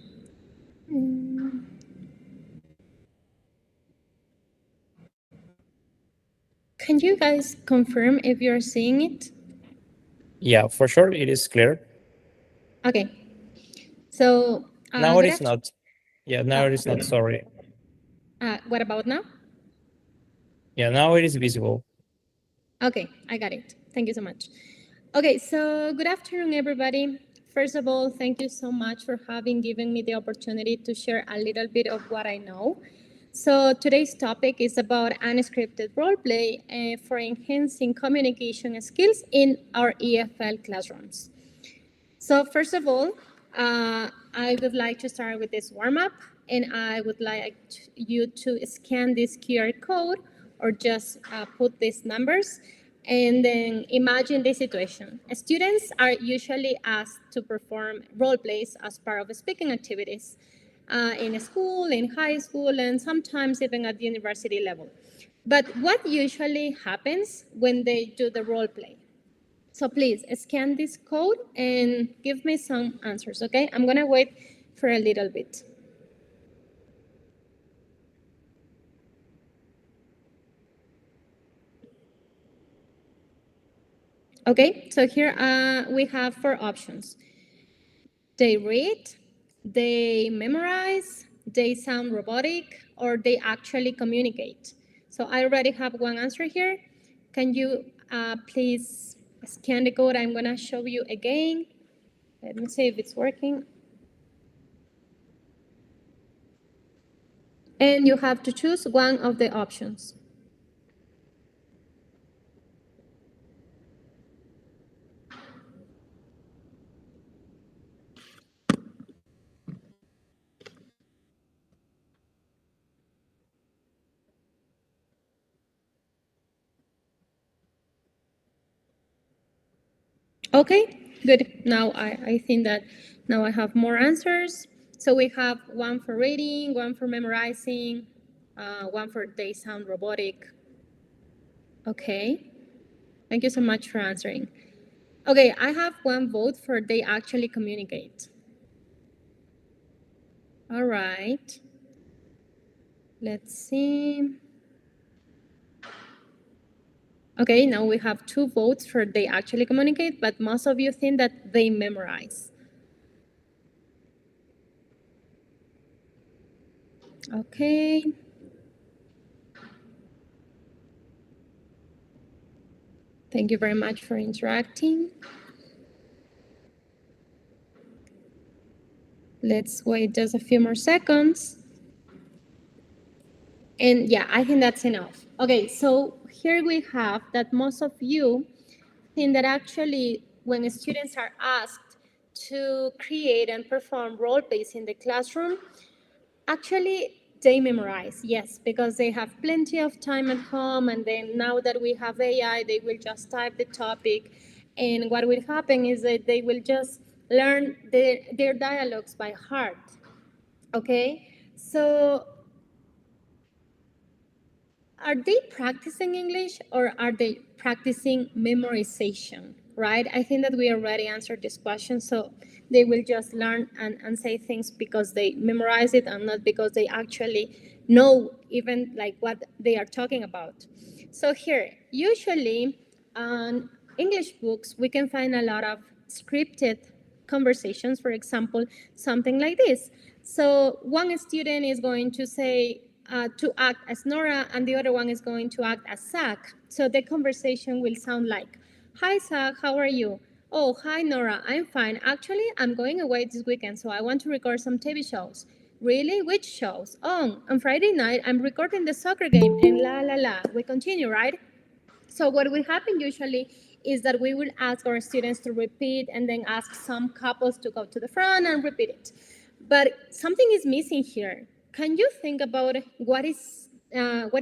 Can you guys confirm if you're seeing it? Yeah, for sure, it is clear. Okay. So Now it is not. Yeah, now it is not. Sorry. What about now? Yeah, now it is visible. Okay, I got it. Thank you so much. Okay, so good afternoon, everybody. First of all, thank you so much for having given me the opportunity to share a little bit of what I know. So today's topic is about unscripted roleplay for enhancing communication skills in our EFL classrooms. So first of all, I would like to start with this warm-up, and I would like you to scan this QR code or just put these numbers, and then imagine the situation. Students are usually asked to perform role plays as part of speaking activities in school, in high school, and sometimes even at the university level. But what usually happens when they do the role play? So please scan this code and give me some answers, okay? I'm gonna wait for a little bit. Okay, so here we have 4 options. They read, they memorize, they sound robotic, or they actually communicate. So I already have one answer here. Can you please scan the code? I'm gonna show you again. Let me see if it's working. And you have to choose one of the options. Okay, good. Now I think that now I have more answers. So we have one for reading, one for memorizing, one for they sound robotic. Okay, thank you so much for answering. Okay, I have one vote for they actually communicate. All right. Let's see. Okay, now we have 2 votes for they actually communicate, but most of you think that they memorize. Okay. Thank you very much for interacting. Let's wait just a few more seconds. And yeah, I think that's enough. Okay, so here we have that most of you think that actually when students are asked to create and perform role plays in the classroom, actually they memorize, yes, because they have plenty of time at home, and then now that we have AI, they will just type the topic, and what will happen is that they will just learn their dialogues by heart, okay? So are they practicing English or are they practicing memorization, right? I think that we already answered this question. So they will just learn and say things because they memorize it and not because they actually know even like what they are talking about. So here, usually on English books, we can find a lot of scripted conversations, for example, something like this. So one student is going to say, to act as Nora, and the other one is going to act as Zach. So the conversation will sound like, "Hi Zach, how are you? Oh, hi Nora, I'm fine. Actually, I'm going away this weekend, so I want to record some TV shows." "Really? Which shows?" "Oh, on Friday night, I'm recording the soccer game," and la la la. We continue, right? So what will happen usually is that we will ask our students to repeat and then ask some couples to go to the front and repeat it. But something is missing here. Can you think about what is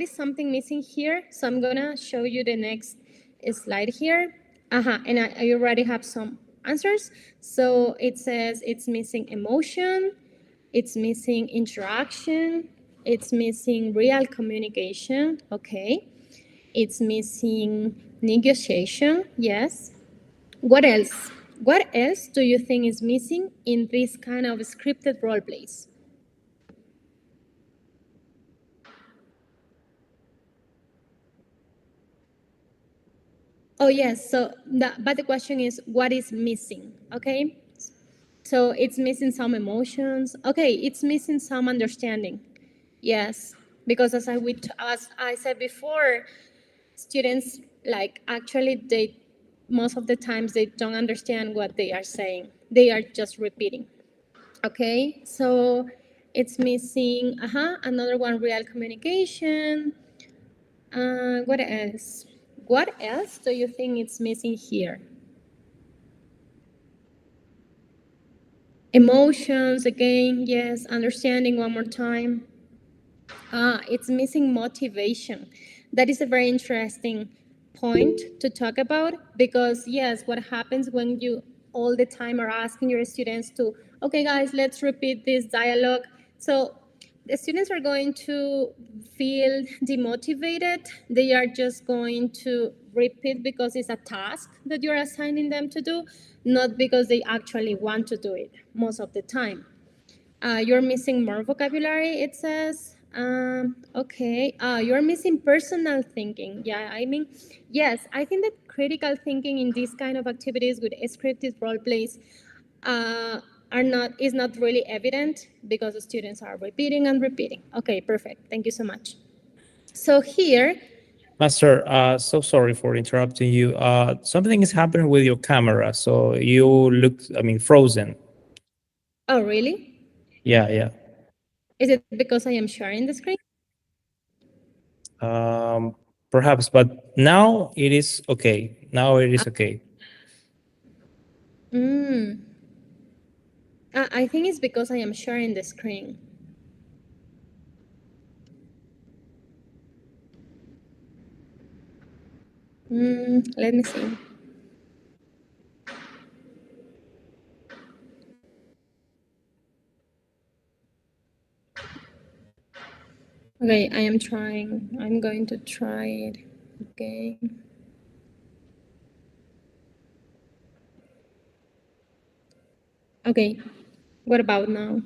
something missing here? So I'm gonna show you the next slide here. And I already have some answers. So it says it's missing emotion, it's missing interaction, it's missing real communication, okay. It's missing negotiation, yes. What else? What else do you think is missing in this kind of scripted role plays? Oh yes, so but the question is what is missing, okay? So it's missing some emotions. Okay, it's missing some understanding. Yes, because as I said before, students like actually they most of the times they don't understand what they are saying. They are just repeating. Okay, so it's missing another one, real communication. What else? What else do you think it's missing here? Emotions again, yes. Understanding one more time. It's missing motivation. That is a very interesting point to talk about because, yes, what happens when you all the time are asking your students to, okay, guys, let's repeat this dialogue. So the students are going to feel demotivated. They are just going to repeat because it's a task that you're assigning them to do, not because they actually want to do it most of the time. You're missing more vocabulary, it says. Okay. You're missing personal thinking. Yeah, I mean, yes, I think that critical thinking in these kind of activities with scripted role plays is not really evident because the students are repeating and repeating. Okay, perfect. Thank you so much. So here, Master, so sorry for interrupting you. Something is happening with your camera, so you look, frozen. oh really? Yeah. Is it because I am sharing the screen? Perhaps, but now it is okay. Now it is okay. I think it's because I am sharing the screen. Let me see. Okay, I am trying. I'm going to try it again. Okay, what about now?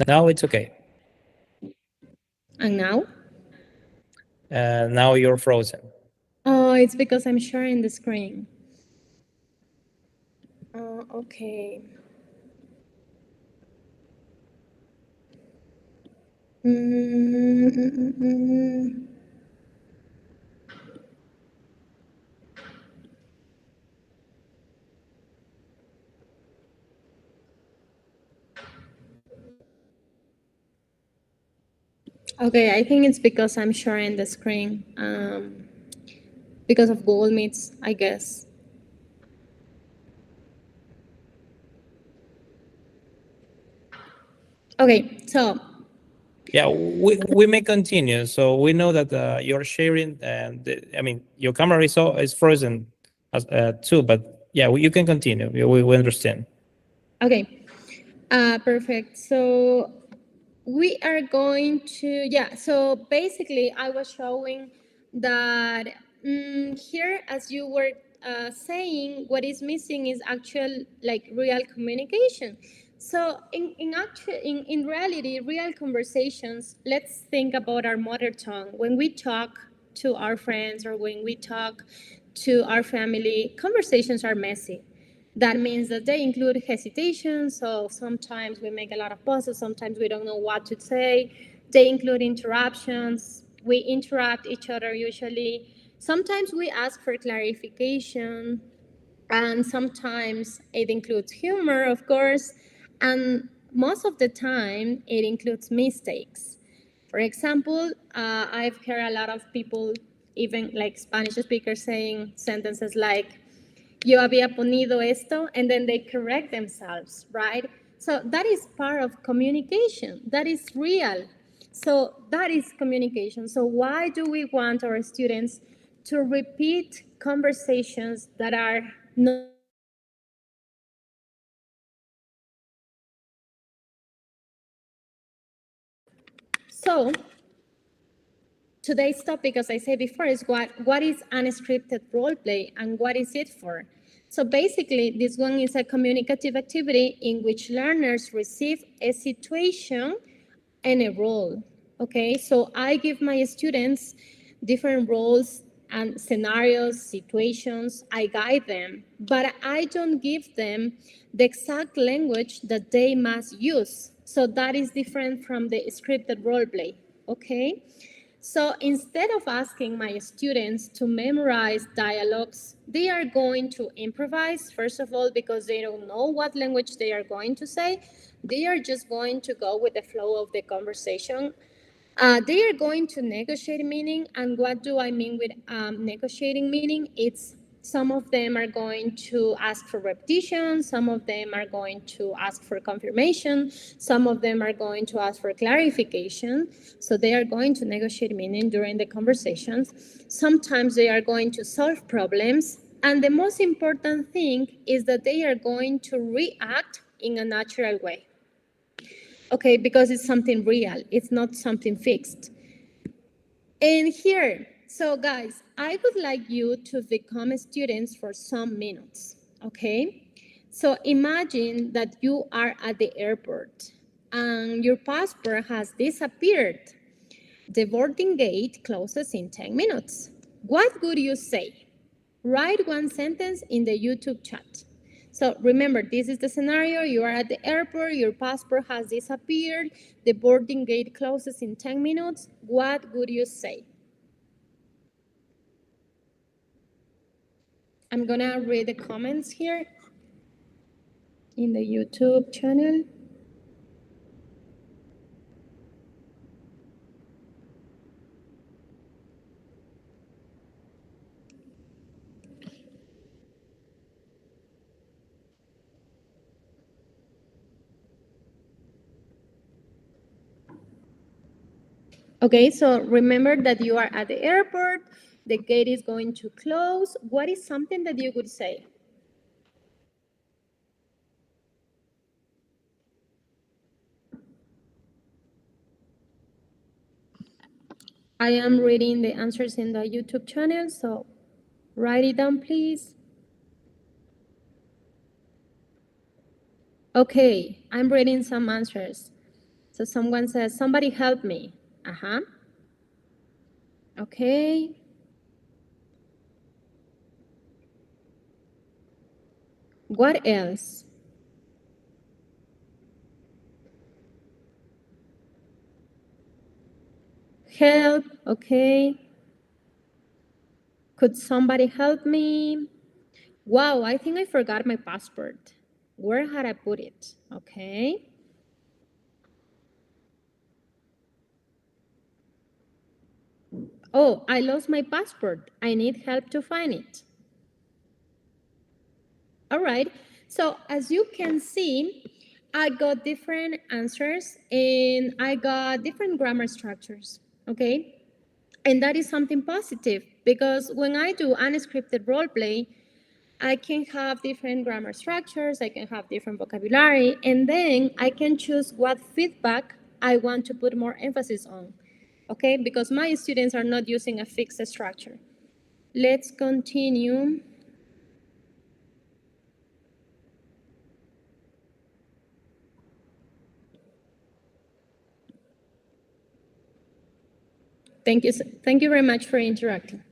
Now it's okay. And now? Now you're frozen. Oh, it's because I'm sharing the screen. Okay. Okay, I think it's because I'm sharing the screen. Because of Google Meets, I guess. Okay, so Yeah, we may continue. So we know that you're sharing, and I mean your camera is frozen as, too. But yeah, you can continue. We understand. okay, perfect. So we are going to, yeah, so basically I was showing that here, as you were saying, what is missing is actual, like, real communication. So in reality, real conversations, let's think about our mother tongue. When we talk to our friends or when we talk to our family, conversations are messy. That means that they include hesitation. So sometimes we make a lot of pauses. Sometimes we don't know what to say. They include interruptions. We interrupt each other usually. Sometimes we ask for clarification. And sometimes it includes humor, of course. And most of the time, it includes mistakes. For example, I've heard a lot of people, even like Spanish speakers, saying sentences like, yo había ponido esto, and then they correct themselves, right? So that is part of communication. That is real. So that is communication. So why do we want our students to repeat conversations that are not so? Today's topic, as I said before, is what is unscripted role play and what is it for? So basically, this one is a communicative activity in which learners receive a situation and a role. Okay, so I give my students different roles and scenarios, situations. I guide them, but I don't give them the exact language that they must use. So that is different from the scripted role play. Okay. So instead of asking my students to memorize dialogues, they are going to improvise, first of all, because they don't know what language they are going to say. They are just going to go with the flow of the conversation. They are going to negotiate meaning. And what do I mean with negotiating meaning? It's some of them are going to ask for repetition. Some of them are going to ask for confirmation. Some of them are going to ask for clarification. So they are going to negotiate meaning during the conversations. Sometimes they are going to solve problems. And the most important thing is that they are going to react in a natural way. Okay, because it's something real. It's not something fixed. And here, so guys, I would like you to become students for some minutes, okay? So imagine that you are at the airport and your passport has disappeared. The boarding gate closes in 10 minutes. What would you say? Write one sentence in the YouTube chat. So remember, this is the scenario. You are at the airport, your passport has disappeared, the boarding gate closes in 10 minutes. What would you say? I'm gonna read the comments here in the YouTube channel. Okay, so remember that you are at the airport, the gate is going to close. What is something that you would say? I am reading the answers in the YouTube channel, so write it down, please. Okay, I'm reading some answers. So someone says, somebody help me. Uh-huh. Okay. What else? Help, okay. Could somebody help me? Wow, I think I forgot my passport. Where had I put it? Okay. Oh, I lost my passport. I need help to find it. All right, so as you can see, I got different answers and I got different grammar structures, okay? And that is something positive because when I do unscripted role play, I can have different grammar structures, I can have different vocabulary, and then I can choose what feedback I want to put more emphasis on, okay? Because my students are not using a fixed structure. Let's continue. Thank you very much for interacting.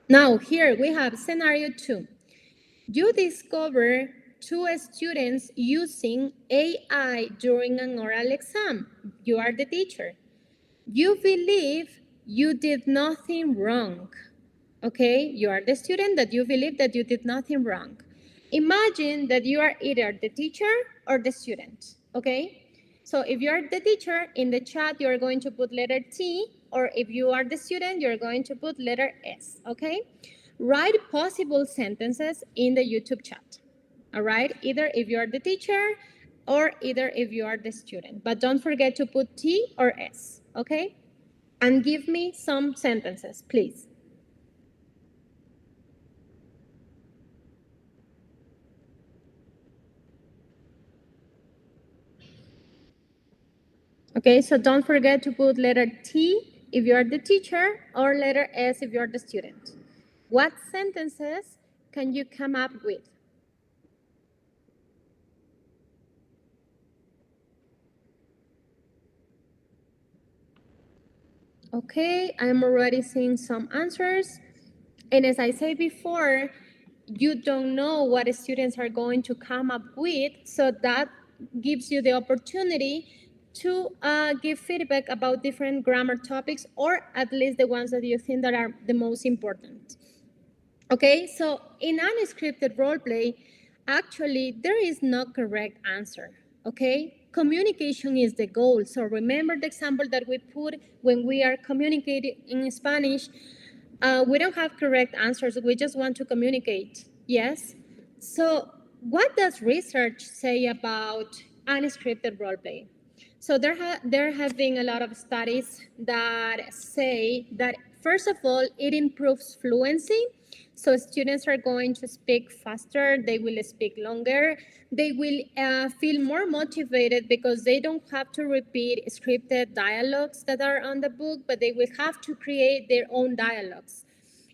Now here we have scenario 2. You discover 2 students using AI during an oral exam. You are the teacher. You believe you did nothing wrong. Okay, you are the student that you believe that you did nothing wrong. Imagine that you are either the teacher or the student, okay? So if you are the teacher, in the chat, you are going to put letter T, or if you are the student, you're going to put letter S, okay? Write possible sentences in the YouTube chat, all right? Either if you are the teacher or either if you are the student. But don't forget to put T or S, okay? And give me some sentences, please. Okay, so don't forget to put letter T if you're the teacher or letter S if you're the student. What sentences can you come up with? Okay, I'm already seeing some answers. And as I said before, you don't know what students are going to come up with, so that gives you the opportunity to give feedback about different grammar topics, or at least the ones that you think that are the most important. Okay, so in unscripted role play, actually there is no correct answer, okay? Communication is the goal. So remember the example that we put when we are communicating in Spanish. We don't have correct answers, we just want to communicate, yes? So what does research say about unscripted role play? So there have been a lot of studies that say that, first of all, it improves fluency. So students are going to speak faster, they will speak longer, they will feel more motivated because they don't have to repeat scripted dialogues that are on the book, but they will have to create their own dialogues.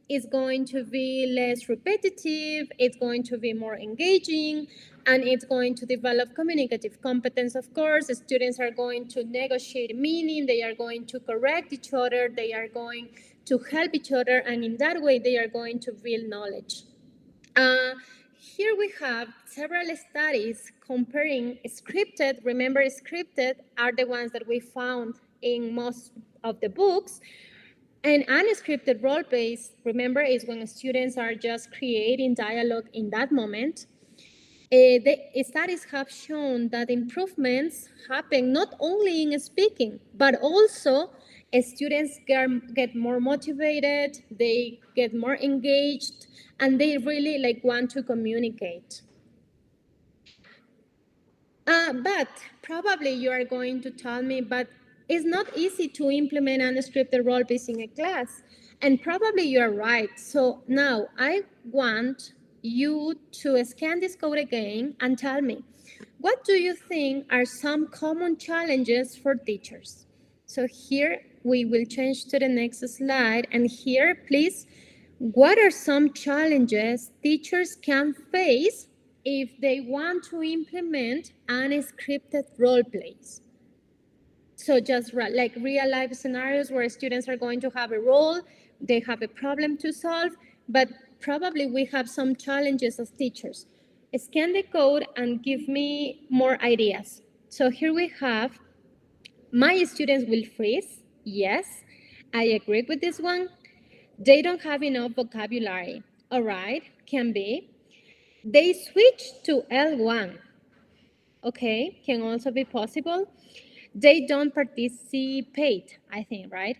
It's going to be less repetitive, it's going to be more engaging, and it's going to develop communicative competence, of course. The students are going to negotiate meaning, they are going to correct each other, they are going to help each other, and in that way, they are going to build knowledge. Here we have several studies comparing scripted. Remember, scripted are the ones that we found in most of the books. And unscripted role plays, remember, is when students are just creating dialogue in that moment. The studies have shown that improvements happen not only in speaking, but also students get more motivated, they get more engaged, and they really want to communicate. But probably you are going to tell me, but it's not easy to implement unscripted role plays in a class. And probably you're right. So now I want you to scan this code again and tell me, what do you think are some common challenges for teachers? So here we will change to the next slide. And here, please, what are some challenges teachers can face if they want to implement unscripted role plays? So just like real life scenarios where students are going to have a role, they have a problem to solve, but probably we have some challenges as teachers. Scan the code and give me more ideas. So here we have, my students will freeze. Yes, I agree with this one. They don't have enough vocabulary. All right, can be. They switch to L1. okay, can also be possible. They don't participate, I think, right?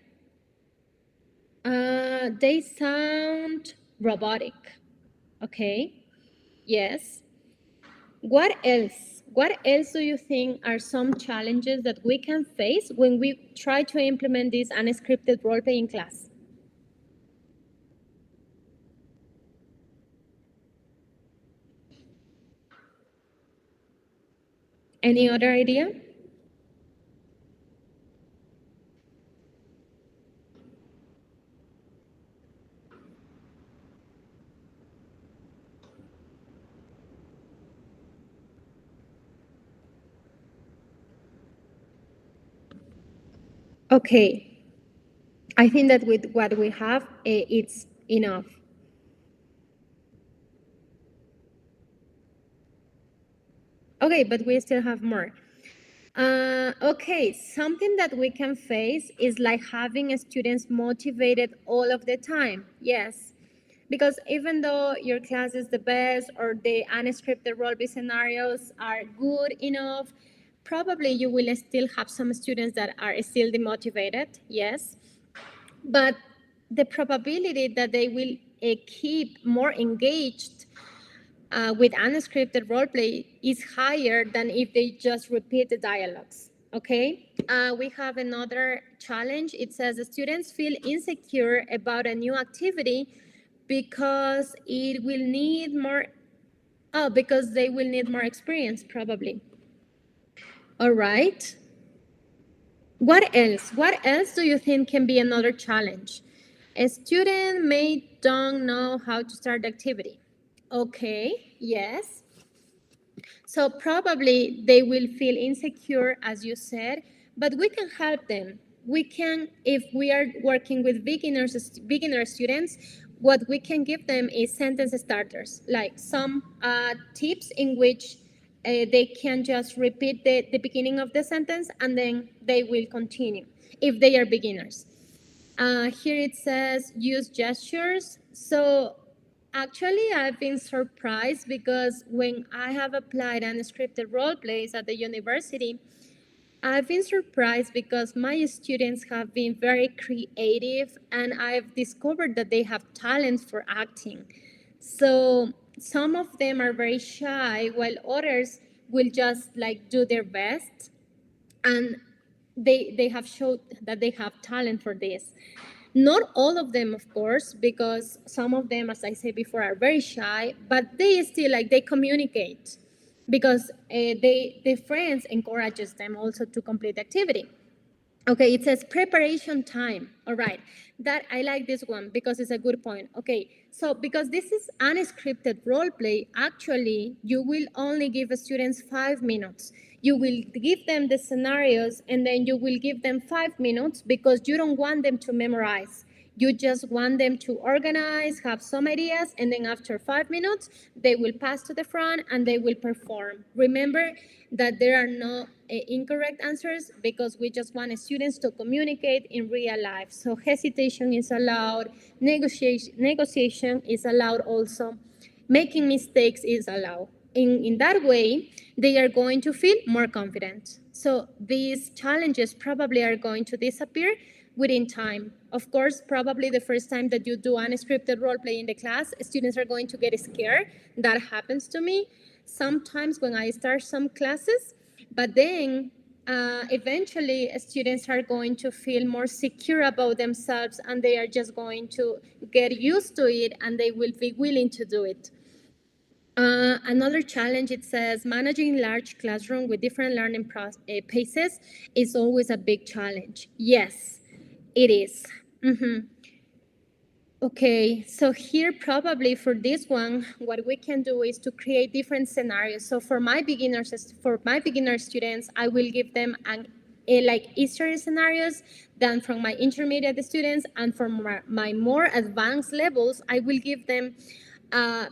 They sound robotic, okay, yes. What else? What else do you think are some challenges that we can face when we try to implement this unscripted role-playing class? Any other idea? Okay, I think that with what we have, it's enough. Okay, but we still have more. Okay, something that we can face is like having students motivated all of the time. Yes, because even though your class is the best or the unscripted role-play scenarios are good enough, probably you will still have some students that are still demotivated. Yes, but the probability that they will keep more engaged with unscripted roleplay is higher than if they just repeat the dialogues. Okay, we have another challenge. It says the students feel insecure about a new activity because it will need more, because they will need more experience, probably. All right. What else? What else do you think can be another challenge? A student may don't know how to start the activity. Okay, yes. So probably they will feel insecure, as you said, but we can help them. We can, if we are working with beginner students, what we can give them is sentence starters, like some tips in which they can just repeat the beginning of the sentence and then they will continue if they are beginners. Here it says use gestures. So actually, I've been surprised because when I have applied unscripted role plays at the university, I've been surprised because my students have been very creative and I've discovered that they have talent for acting. So some of them are very shy while others will just like do their best, and they have showed that they have talent for this. Not all of them, of course, because some of them, as I said before, are very shy, but they still like they communicate because their friends encourages them also to complete the activity. Okay, it says preparation time. All right, that I like this one because it's a good point. Okay, so because this is unscripted role play, actually you will only give students 5 minutes. You will give them the scenarios and then you will give them 5 minutes because you don't want them to memorize. You just want them to organize, have some ideas, and then after 5 minutes, they will pass to the front and they will perform. Remember that there are no incorrect answers because we just want students to communicate in real life. So hesitation is allowed, negotiation is allowed also, making mistakes is allowed. In that way, they are going to feel more confident. So these challenges probably are going to disappear within time. Of course, probably the first time that you do unscripted role play in the class, students are going to get scared. That happens to me sometimes when I start some classes, but then eventually students are going to feel more secure about themselves and they are just going to get used to it and they will be willing to do it. Another challenge, it says, managing large classroom with different learning paces is always a big challenge. Yes, it is. Okay, so here probably for this one, what we can do is to create different scenarios. So for my beginner students, I will give them like easier scenarios than from my intermediate students, and for my more advanced levels, I will give them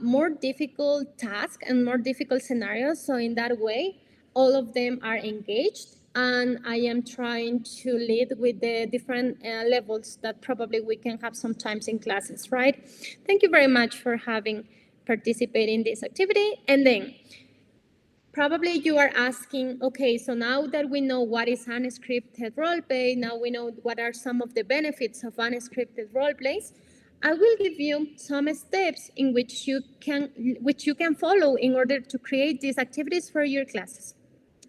more difficult tasks and more difficult scenarios. So in that way, all of them are engaged, and I am trying to lead with the different levels that probably we can have sometimes in classes, right? Thank you very much for having participated in this activity. And then Probably you are asking, okay, so now that we know what is unscripted role play, now we know what are some of the benefits of unscripted role plays, I will give you some steps in which you can follow in order to create these activities for your classes.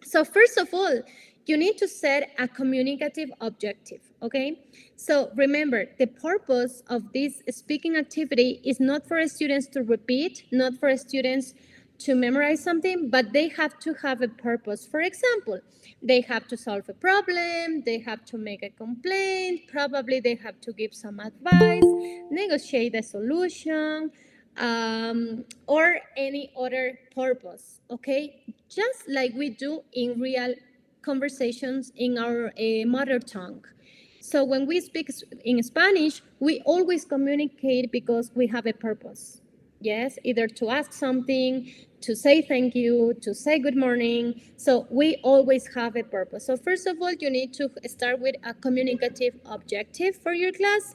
So first of all, you need to set a communicative objective, okay? So remember, the purpose of this speaking activity is not for students to repeat, not for students to memorize something, but they have to have a purpose. For example, they have to solve a problem, they have to make a complaint, probably they have to give some advice, negotiate a solution, or any other purpose, okay? Just like we do in real conversations in our mother tongue. So when we speak in Spanish, we always communicate because we have a purpose. Yes, either to ask something, to say thank you, to say good morning. So we always have a purpose. So first of all, you need to start with a communicative objective for your class.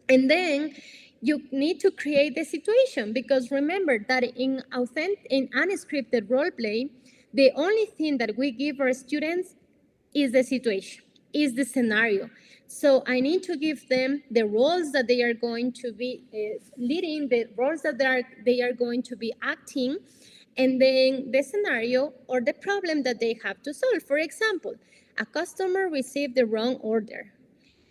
And then you need to create the situation, because remember that in unscripted role play, the only thing that we give our students is the situation, is the scenario. So I need to give them the roles that they are going to be leading, the roles that they are going to be acting, and then the scenario or the problem that they have to solve. For example, a customer received the wrong order.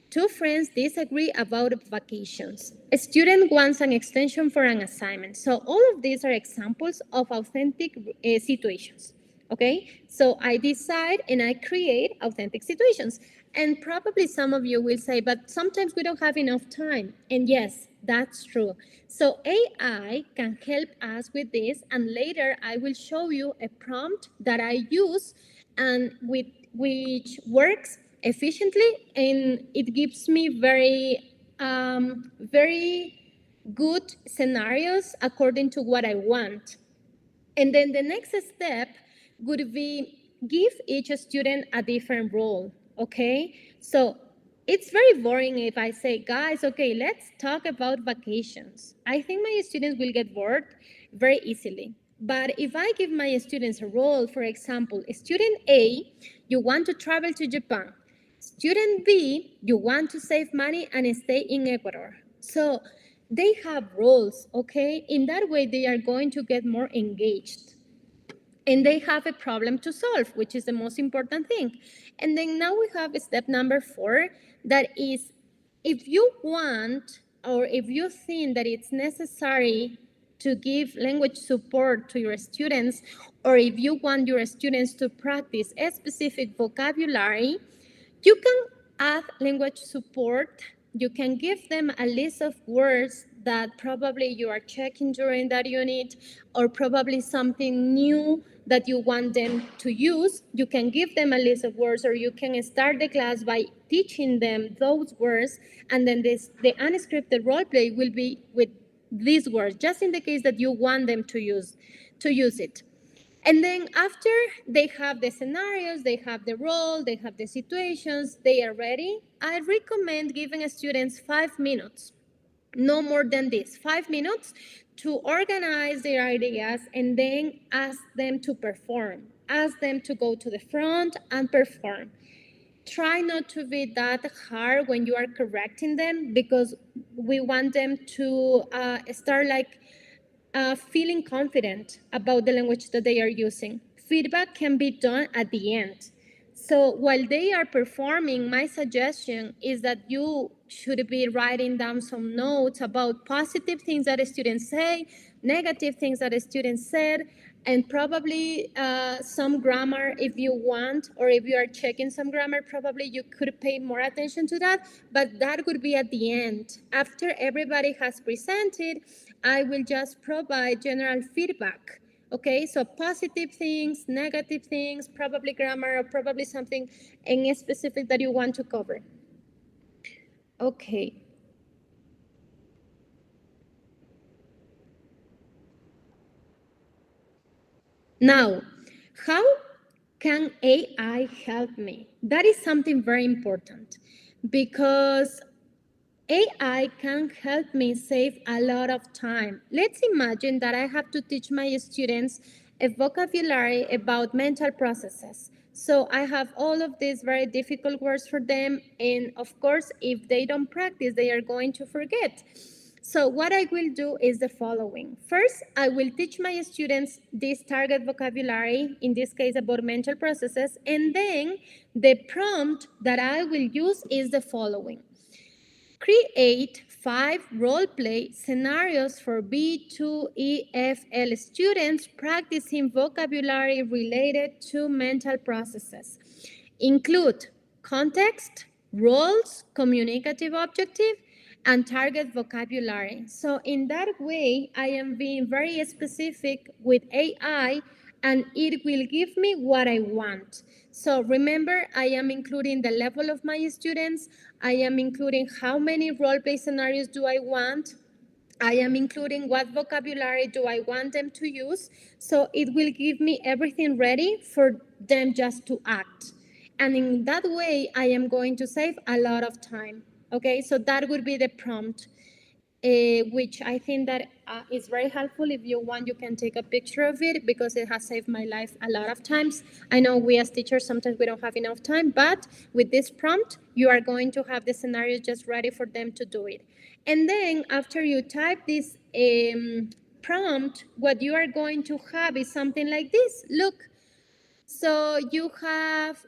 Two friends disagree about vacations. A student wants an extension for an assignment. So all of these are examples of authentic situations. Okay, so I decide and I create authentic situations. And probably some of you will say, but sometimes we don't have enough time. And yes, that's true. So AI can help us with this. And later I will show you a prompt that I use and which works efficiently. And it gives me very good scenarios according to what I want. And then the next step would be give each student a different role, okay? So it's very boring if I say, guys, okay, let's talk about vacations. I think my students will get bored very easily. But if I give my students a role, for example, student A, you want to travel to Japan. Student B, you want to save money and stay in Ecuador. So they have roles, okay? In that way, they are going to get more engaged. And they have a problem to solve, which is the most important thing. And then now we have step number 4, that is, if you want or if you think that it's necessary to give language support to your students, or if you want your students to practice a specific vocabulary, you can add language support. You can give them a list of words that probably you are checking during that unit, or probably something new that you want them to use. You can give them a list of words, or you can start the class by teaching them those words, and then the unscripted role play will be with these words, just in the case that you want them to use it. And then after they have the scenarios, they have the role, they have the situations, they are ready, I recommend giving students 5 minutes, no more than this, 5 minutes to organize their ideas, and then ask them to perform. Ask them to go to the front and perform. Try not to be that hard when you are correcting them, because we want them to start feeling confident about the language that they are using. Feedback can be done at the end. So while they are performing, my suggestion is that you should be writing down some notes about positive things that the students say, negative things that the students said, and probably some grammar if you want, or if you are checking some grammar, probably you could pay more attention to that, but that would be at the end. After everybody has presented, I will just provide general feedback. Okay, so positive things, negative things, probably grammar, or probably something in specific that you want to cover. Okay. Now, how can AI help me? That is something very important, because AI can help me save a lot of time. Let's imagine that I have to teach my students a vocabulary about mental processes. So I have all of these very difficult words for them, and of course, if they don't practice, they are going to forget. So what I will do is the following. First, I will teach my students this target vocabulary, in this case about mental processes, and then the prompt that I will use is the following. Create 5 role-play scenarios for B2EFL students practicing vocabulary related to mental processes. Include context, roles, communicative objective, and target vocabulary. So in that way, I am being very specific with AI, and it will give me what I want. So remember, I am including the level of my students. I am including how many role-play scenarios do I want. I am including what vocabulary do I want them to use. So it will give me everything ready for them just to act. And in that way, I am going to save a lot of time. Okay, so that would be the prompt. Which I think that is very helpful. If you want, you can take a picture of it because it has saved my life a lot of times. I know we as teachers, sometimes we don't have enough time, but with this prompt, you are going to have the scenarios just ready for them to do it. And then after you type this prompt, what you are going to have is something like this. Look, so you have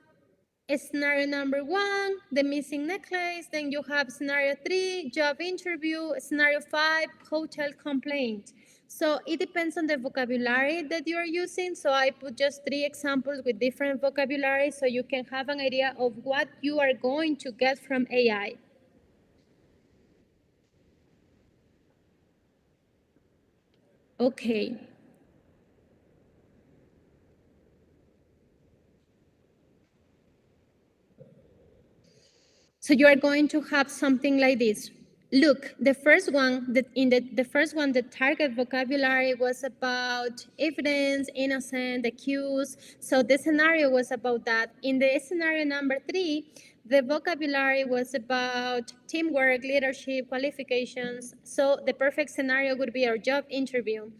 scenario number 1, the missing necklace. Then you have scenario 3, job interview. Scenario 5, hotel complaint. So it depends on the vocabulary that you are using. So I put just 3 examples with different vocabulary so you can have an idea of what you are going to get from AI. Okay. So you are going to have something like this. Look, the first one, the target vocabulary was about evidence, innocent, accused. So the scenario was about that. In the scenario number 3, the vocabulary was about teamwork, leadership, qualifications. So the perfect scenario would be our job interview.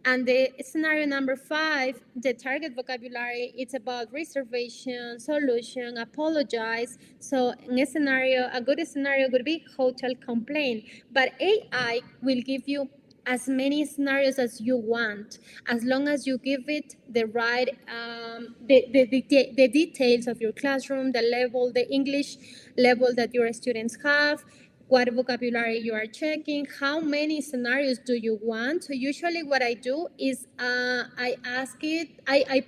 And the scenario number 5, the target vocabulary, it's about reservation, solution, apologize. So in a good scenario would be hotel complaint. But AI will give you as many scenarios as you want, as long as you give it the right, the details of your classroom, the level, the English level that your students have, what vocabulary you are checking, how many scenarios do you want. So usually what I do is I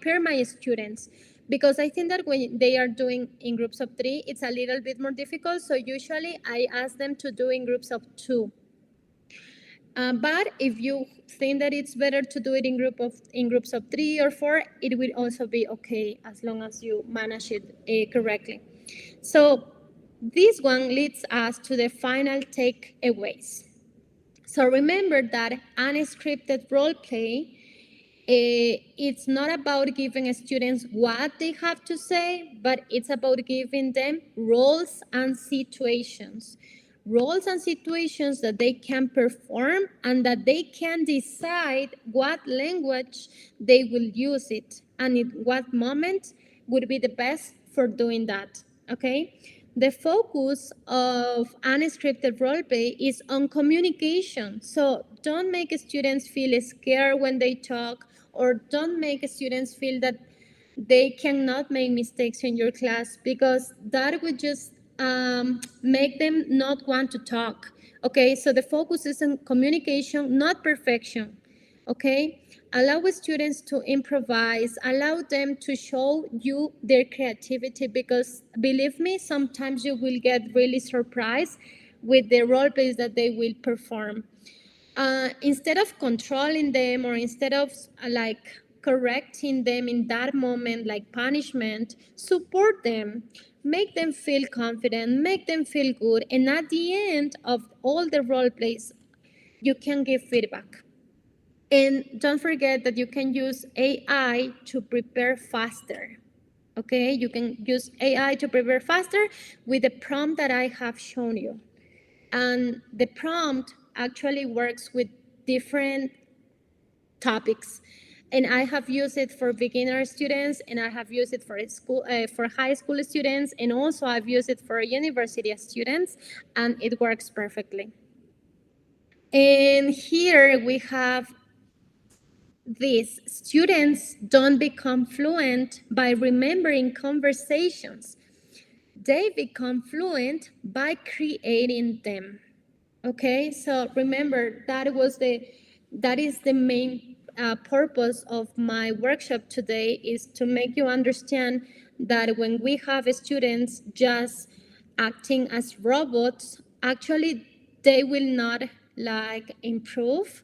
pair my students, because I think that when they are doing in groups of 3, it's a little bit more difficult. So usually I ask them to do in groups of 2. But if you think that it's better to do it in groups of 3 or 4, it will also be okay, as long as you manage it correctly. So this one leads us to the final takeaways. So remember that unscripted role play, it's not about giving students what they have to say, but it's about giving them roles and situations. Roles and situations that they can perform and that they can decide what language they will use it and at what moment would be the best for doing that, okay? The focus of unscripted roleplay is on communication. So don't make students feel scared when they talk, or don't make students feel that they cannot make mistakes in your class, because that would just make them not want to talk. Okay, so the focus is on communication, not perfection. Okay, allow students to improvise, allow them to show you their creativity, because believe me, sometimes you will get really surprised with the role plays that they will perform. Instead of controlling them, or instead of correcting them in that moment, like punishment, support them, make them feel confident, make them feel good, and at the end of all the role plays, you can give feedback. And don't forget that you can use AI to prepare faster. Okay, you can use AI to prepare faster with the prompt that I have shown you. And the prompt actually works with different topics. And I have used it for beginner students, and I have used it for school, for high school students, and also I've used it for university students, and it works perfectly. And here we have this: students don't become fluent by remembering conversations. They become fluent by creating them. Okay, so remember that is the main purpose of my workshop today, is to make you understand that when we have students just acting as robots, actually they will not like improve.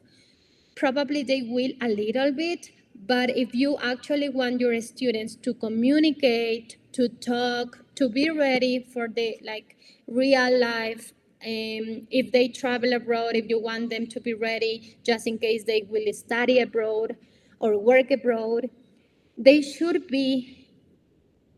Probably they will a little bit, but if you actually want your students to communicate, to talk, to be ready for the like real life, if they travel abroad, if you want them to be ready just in case they will study abroad or work abroad, they should be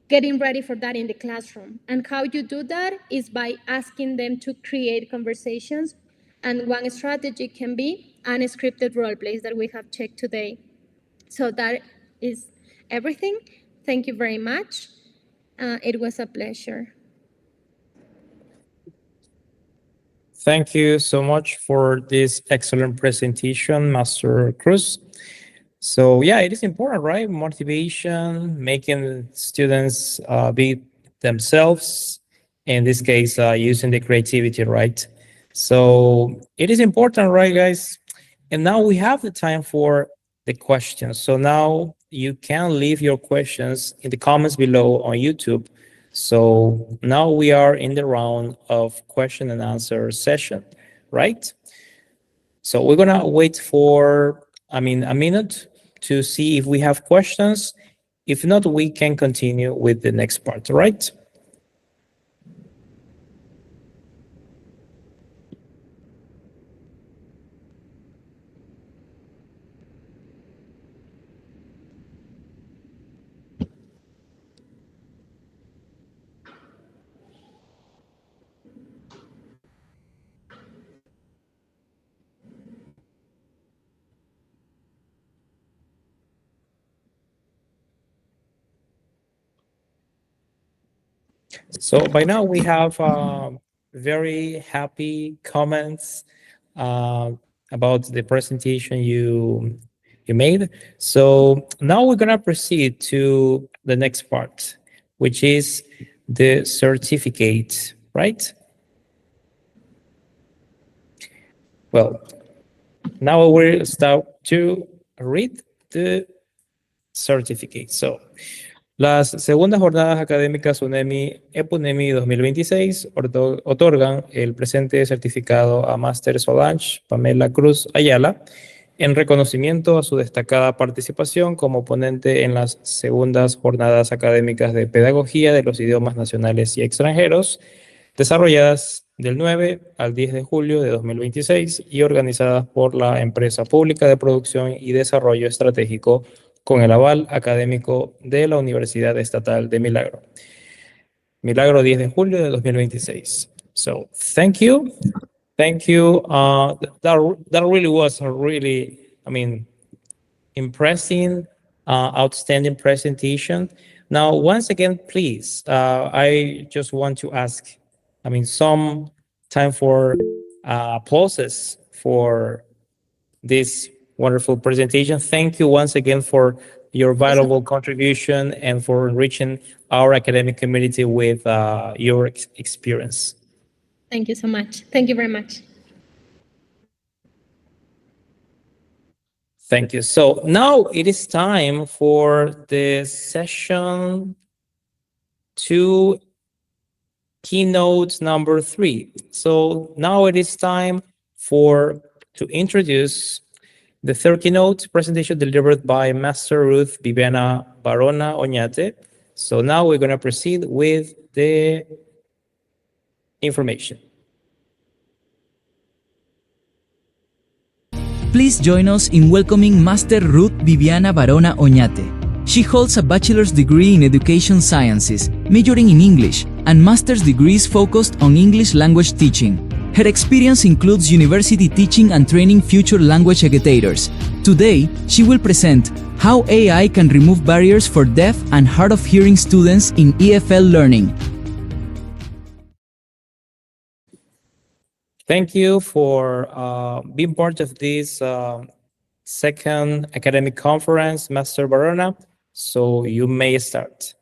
getting ready for that in the classroom. And how you do that is by asking them to create conversations. And one strategy can be unscripted role plays that we have checked today. So that is everything. Thank you very much. It was a pleasure. Thank you so much for this excellent presentation, Master Cruz. So yeah, it is important, right? Motivation, making students be themselves, in this case, using the creativity, right? So it is important, right, guys? And now we have the time for the questions. So now you can leave your questions in the comments below on YouTube. So now we are in the round of question and answer session, right? So we're gonna wait for, a minute to see if we have questions. If not, we can continue with the next part, right? So by now we have very happy comments about the presentation you made. So now we're gonna proceed to the next part, which is the certificate, right? Well, now we'll start to read the certificate. So, las segundas jornadas académicas UNEMI EPUNEMI 2026 otorgan el presente certificado a Máster Solange Pamela Cruz Ayala en reconocimiento a su destacada participación como ponente en las segundas jornadas académicas de pedagogía de los idiomas nacionales y extranjeros, desarrolladas del 9 al 10 de julio de 2026 y organizadas por la empresa pública de producción y desarrollo estratégico con el aval académico de la Universidad Estatal de Milagro. Milagro 10 de julio de 2026. So, thank you. Thank you. That really was a really, impressive, outstanding presentation. Now, once again, please, I just want to ask, some time for applauses for this wonderful presentation. Thank you once again for your valuable contribution and for enriching our academic community with your experience. Thank you so much. Thank you very much. Thank you. So now it is time for the session 2, keynote number 3. So now it is time to introduce the third keynote presentation delivered by Master Ruth Viviana Barona Oñate. So now we're going to proceed with the information. Please join us in welcoming Master Ruth Viviana Barona Oñate. She holds a bachelor's degree in education sciences, majoring in English, and master's degrees focused on English language teaching. Her experience includes university teaching and training future language educators. Today, she will present how AI can remove barriers for deaf and hard of hearing students in EFL learning. Thank you for being part of this second academic conference, Master Barona. So you may start.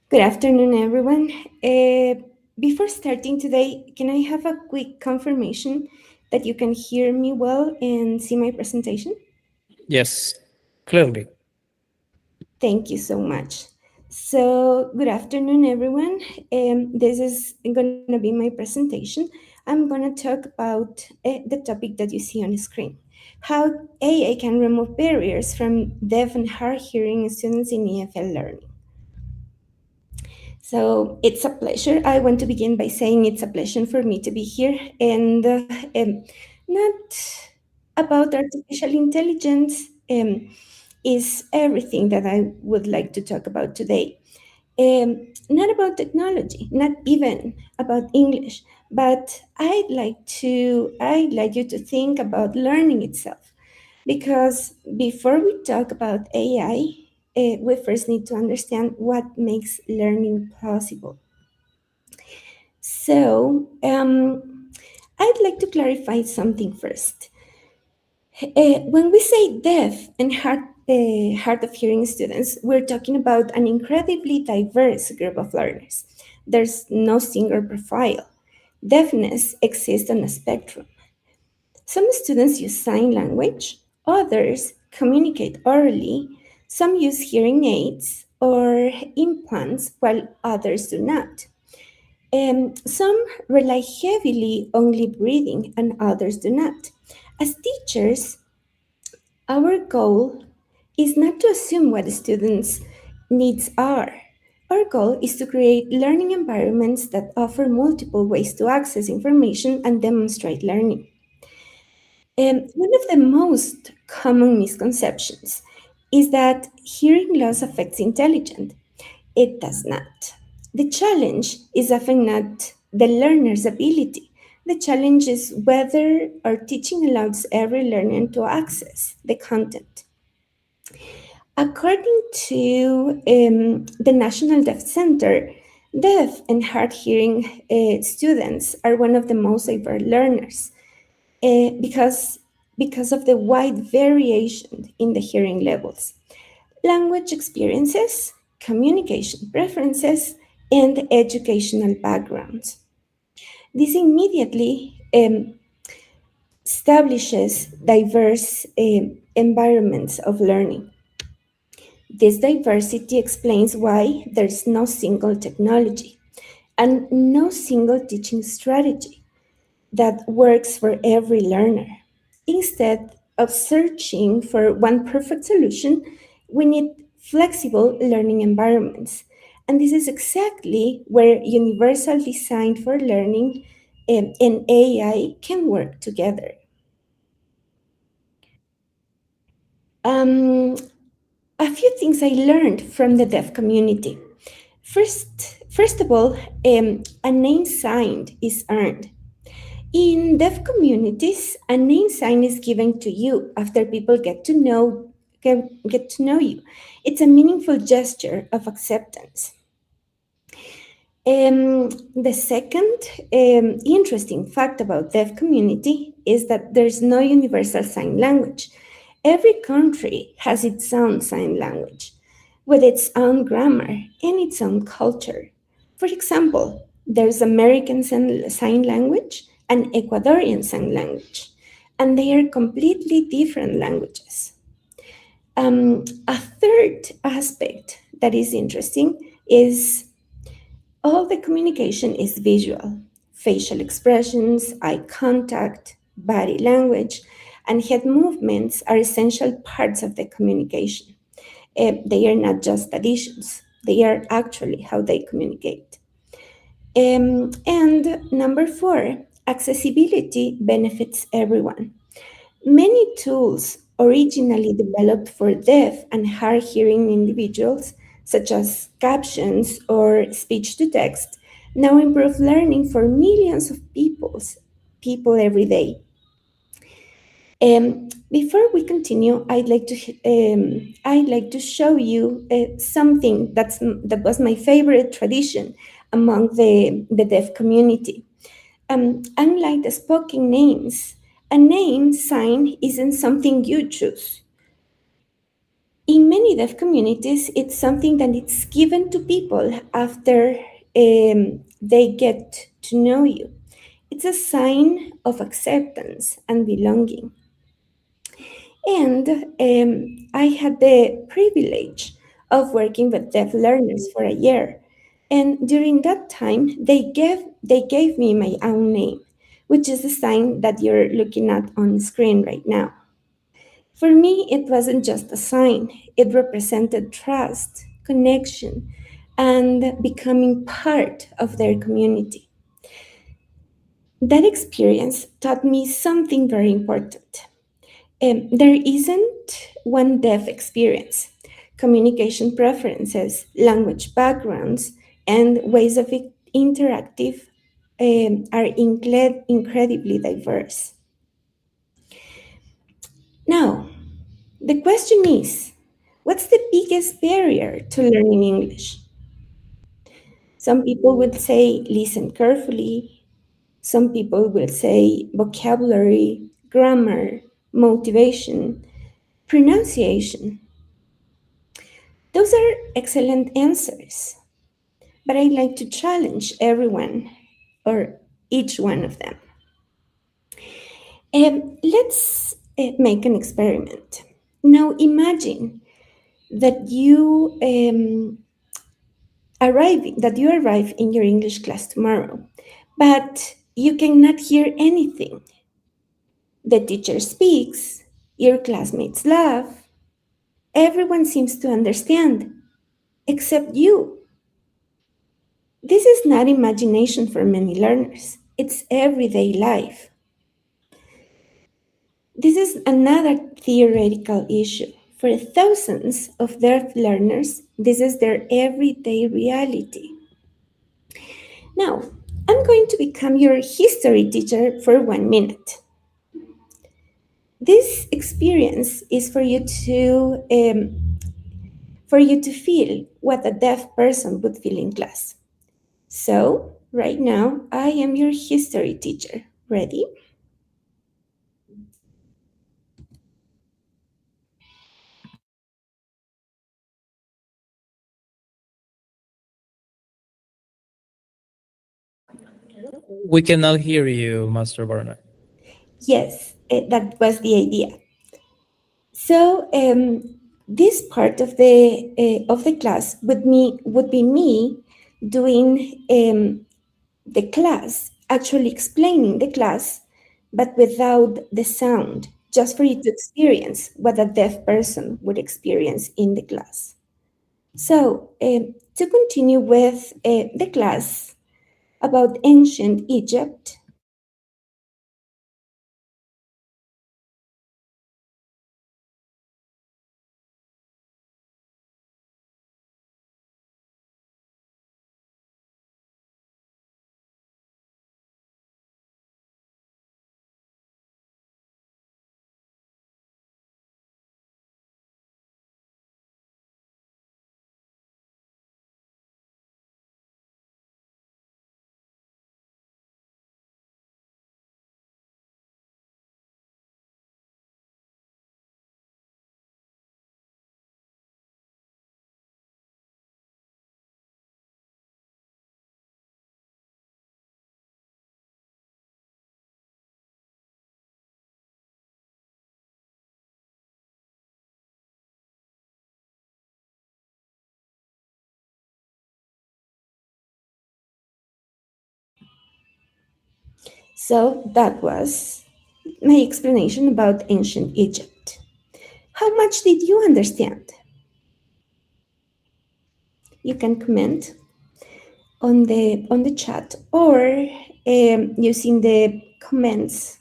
Good afternoon, everyone. Before starting today, can I have a quick confirmation that you can hear me well and see my presentation? Yes, clearly. Thank you so much. So, good afternoon, everyone. This is going to be my presentation. I'm going to talk about the topic that you see on the screen, how AI can remove barriers from deaf and hard hearing students in EFL learning. So it's a pleasure. I want to begin by saying it's a pleasure for me to be here and not about artificial intelligence is everything that I would like to talk about today. Not about technology, not even about English, but I'd like you to think about learning itself. Because before we talk about AI, we first need to understand what makes learning possible. So, I'd like to clarify something first. When we say deaf and hard of hearing students, we're talking about an incredibly diverse group of learners. There's no single profile. Deafness exists on a spectrum. Some students use sign language, others communicate orally, some use hearing aids or implants, while others do not. Some rely heavily on lip reading and others do not. As teachers, our goal is not to assume what the students' needs are. Our goal is to create learning environments that offer multiple ways to access information and demonstrate learning. One of the most common misconceptions is that hearing loss affects intelligence. It does not. The challenge is often not the learner's ability. The challenge is whether our teaching allows every learner to access the content. According to the National Deaf Center, deaf and hard hearing students are one of the most diverse learners. Because of the wide variation in the hearing levels, language experiences, communication preferences, and educational backgrounds. This immediately establishes diverse environments of learning. This diversity explains why there's no single technology and no single teaching strategy that works for every learner. Instead of searching for one perfect solution, we need flexible learning environments. And this is exactly where universal design for learning and AI can work together. A few things I learned from the deaf community. First of all, a name sign is earned. In deaf communities, a name sign is given to you after people get to know you. It's a meaningful gesture of acceptance. The second interesting fact about deaf community is that there's no universal sign language. Every country has its own sign language with its own grammar and its own culture. For example, there's American Sign Language and Ecuadorian Sign Language, and they are completely different languages. A third aspect that is interesting is all the communication is visual. Facial expressions, eye contact, body language, and head movements are essential parts of the communication. They are not just additions, they are actually how they communicate. And number 4, accessibility benefits everyone. Many tools originally developed for deaf and hard hearing individuals, such as captions or speech to text, now improve learning for millions of people every day. Before we continue, I'd like to show you something that was my favorite tradition among the deaf community. Unlike the spoken names, a name sign isn't something you choose. In many deaf communities, it's something that it's given to people after they get to know you. It's a sign of acceptance and belonging. And I had the privilege of working with deaf learners for a year. And during that time, they gave me my own name, which is the sign that you're looking at on screen right now. For me, it wasn't just a sign, it represented trust, connection, and becoming part of their community. That experience taught me something very important. There isn't one deaf experience. Communication preferences, language backgrounds, and ways of interactive are incredibly diverse. Now, the question is, what's the biggest barrier to learning English? Some people would say listen carefully. Some people will say vocabulary, grammar, motivation, pronunciation. Those are excellent answers, but I'd like to challenge everyone or each one of them. Let's make an experiment. Now imagine that you arrive in your English class tomorrow, but you cannot hear anything. The teacher speaks, your classmates laugh, everyone seems to understand, except you. This is not imagination for many learners, it's everyday life. This is another theoretical issue. For thousands of deaf learners, this is their everyday reality. Now, I'm going to become your history teacher for 1 minute. This experience is for you to feel what a deaf person would feel in class. So, right now, I am your history teacher. Ready? We cannot hear you, Master Bernard. Yes, that was the idea. So, this part of the class would be me doing the class, actually explaining the class, but without the sound, just for you to experience what a deaf person would experience in the class. So, to continue with the class about ancient Egypt, so that was my explanation about ancient Egypt. How much did you understand? You can comment on the chat or using the comments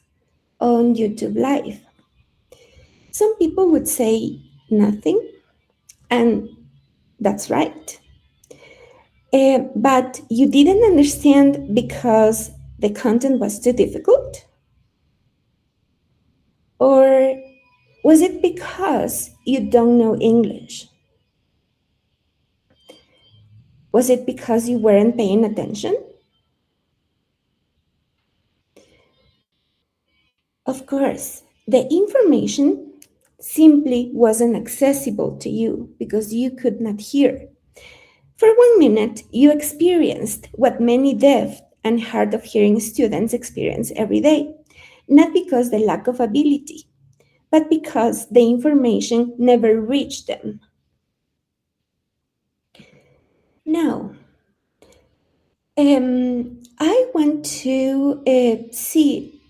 on YouTube Live. Some people would say nothing, and that's right. But you didn't understand because the content was too difficult? Or was it because you don't know English? Was it because you weren't paying attention? Of course, the information simply wasn't accessible to you because you could not hear. For 1 minute, you experienced what many deaf and hard of hearing students experience every day, not because the lack of ability, but because the information never reached them. Now, I want to see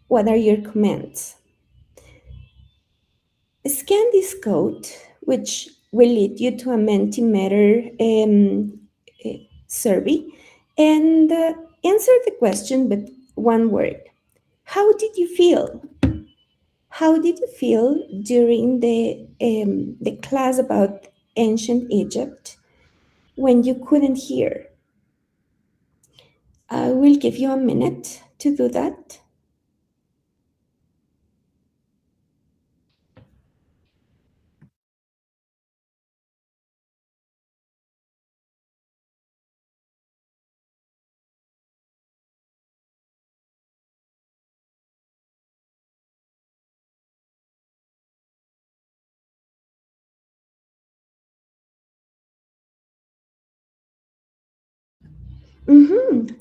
what are your comments. Scan this code, which will lead you to a Mentimeter survey, and answer the question with one word. How did you feel? How did you feel during the class about ancient Egypt when you couldn't hear? I will give you a minute to do that.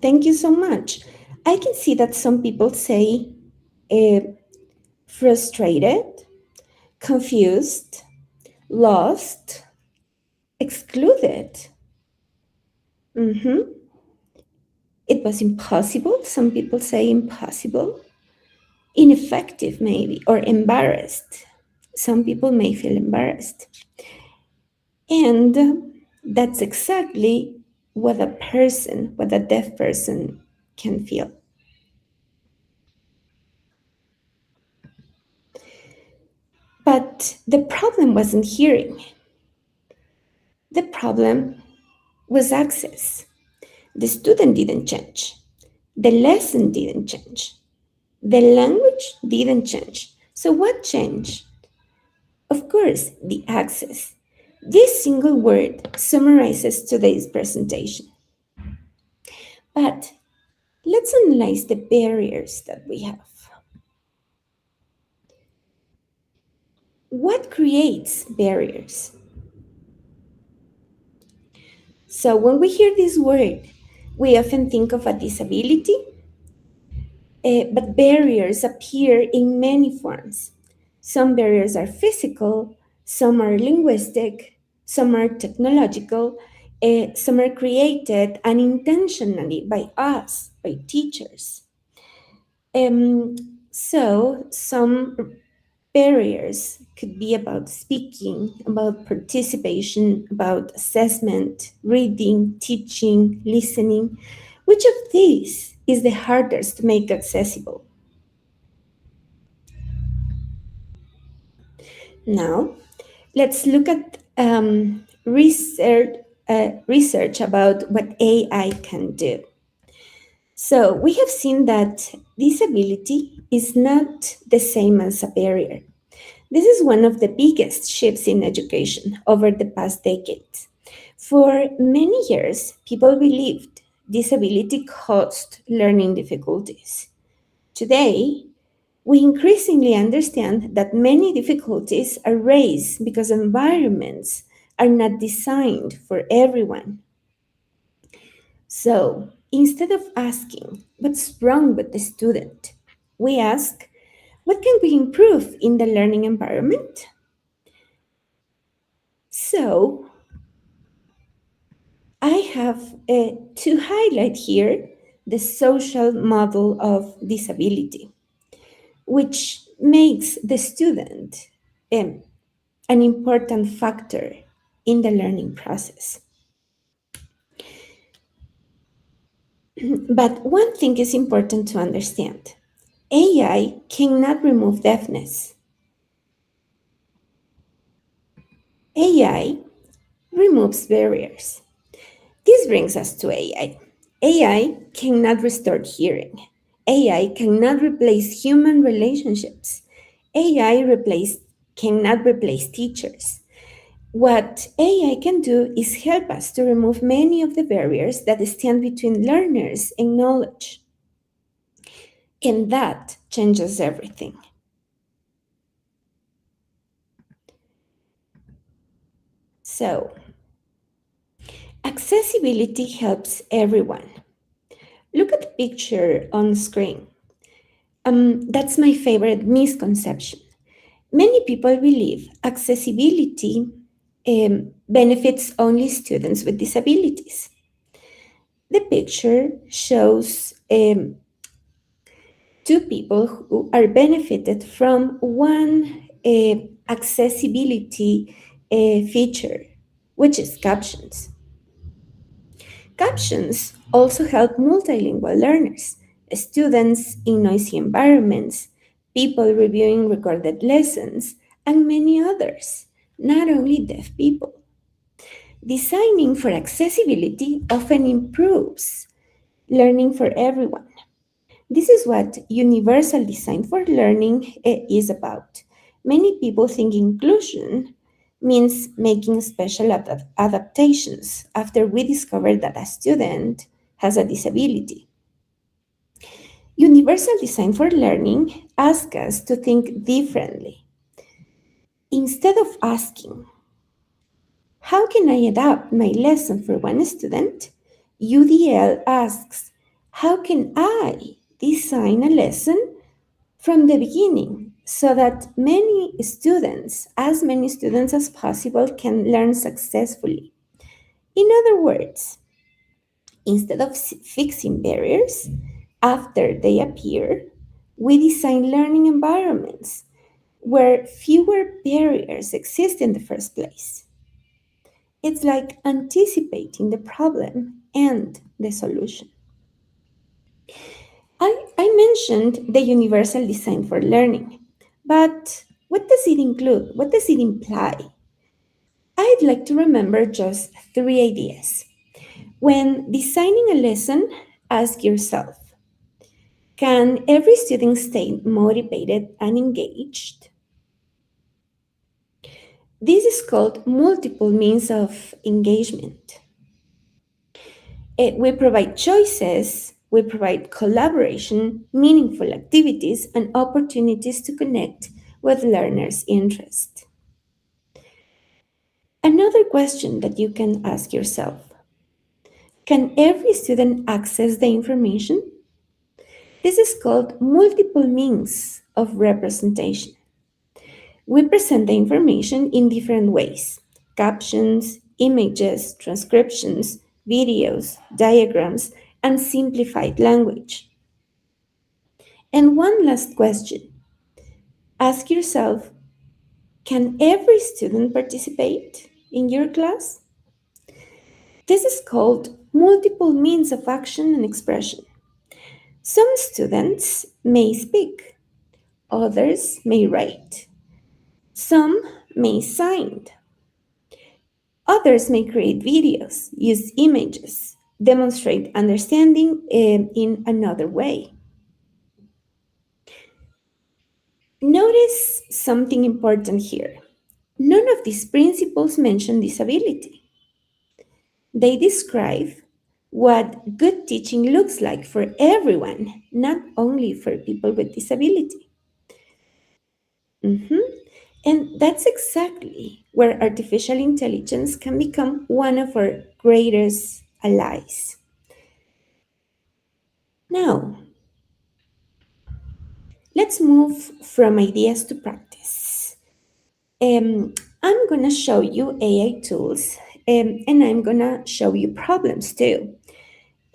Thank you so much. I can see that some people say frustrated, confused, lost, excluded. It was impossible. Some people say impossible. Ineffective, maybe, or embarrassed. Some people may feel embarrassed. And that's exactly what a deaf person can feel. But the problem wasn't hearing. The problem was access. The student didn't change. The lesson didn't change. The language didn't change. So what changed? Of course, the access. This single word summarizes today's presentation. But let's analyze the barriers that we have. What creates barriers? So when we hear this word, we often think of a disability, but barriers appear in many forms. Some barriers are physical, some are linguistic, some are technological, some are created unintentionally by us, by teachers. So some barriers could be about speaking, about participation, about assessment, reading, teaching, listening. Which of these is the hardest to make accessible? Now, let's look at research about what AI can do. So we have seen that disability is not the same as a barrier. This is one of the biggest shifts in education over the past decades. For many years, people believed disability caused learning difficulties. Today, we increasingly understand that many difficulties arise because environments are not designed for everyone. So, instead of asking what's wrong with the student, we ask, what can we improve in the learning environment? So, I have to highlight here the social model of disability, which makes the student an important factor in the learning process. But one thing is important to understand. AI cannot remove deafness. AI removes barriers. These This brings us to AI. AI cannot restore hearing. AI cannot replace human relationships. AI cannot replace teachers. What AI can do is help us to remove many of the barriers that stand between learners and knowledge. And that changes everything. So, accessibility helps everyone. Look at the picture on screen. That's my favorite misconception. Many people believe accessibility benefits only students with disabilities. The picture shows two people who are benefited from one accessibility feature, which is captions. Captions also help multilingual learners, students in noisy environments, people reviewing recorded lessons, and many others, not only deaf people. Designing for accessibility often improves learning for everyone. This is what universal design for learning is about. Many people think inclusion means making special adaptations after we discover that a student has a disability. Universal design for learning asks us to think differently. Instead of asking, how can I adapt my lesson for one student? UDL asks, how can I design a lesson from the beginning so that as many students as possible can learn successfully? In other words, instead of fixing barriers after they appear, we design learning environments where fewer barriers exist in the first place. It's like anticipating the problem and the solution. I mentioned the universal design for learning, but what does it include? What does it imply? I'd like to remember just 3 ideas. When designing a lesson, ask yourself, can every student stay motivated and engaged? This is called multiple means of engagement. We provide choices, we provide collaboration, meaningful activities, and opportunities to connect with learners' interest. Another question that you can ask yourself, can every student access the information? This is called multiple means of representation. We present the information in different ways: captions, images, transcriptions, videos, diagrams, and simplified language. And one last question. Ask yourself, can every student participate in your class? This is called multiple means of action and expression. Some students may speak, others may write, some may sign, others may create videos, use images, demonstrate understanding in another way. Notice something important here. None of these principles mention disability. They describe what good teaching looks like for everyone, not only for people with disability. And that's exactly where artificial intelligence can become one of our greatest allies. Now, let's move from ideas to practice. I'm going to show you AI tools, and I'm going to show you problems too,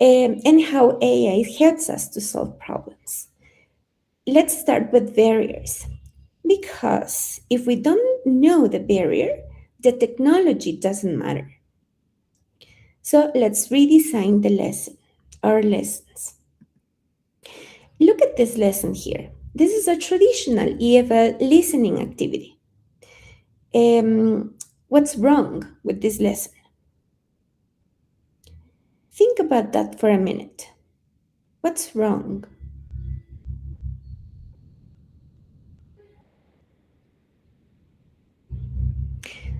and how AI helps us to solve problems. Let's start with barriers, because if we don't know the barrier, the technology doesn't matter. So let's redesign the lesson, our lessons. Look at this lesson here. This is a traditional EFL listening activity. What's wrong with this lesson? Think about that for a minute. What's wrong?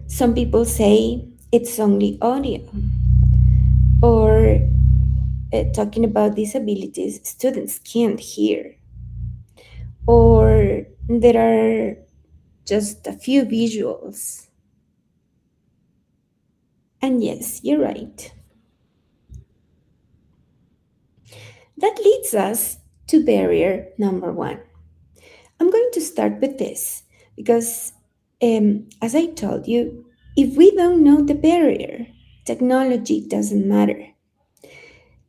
Some people say it's only audio. Or talking about disabilities, students can't hear. Or there are just a few visuals. And yes, you're right. That leads us to barrier number 1. I'm going to start with this because, as I told you, if we don't know the barrier, technology doesn't matter.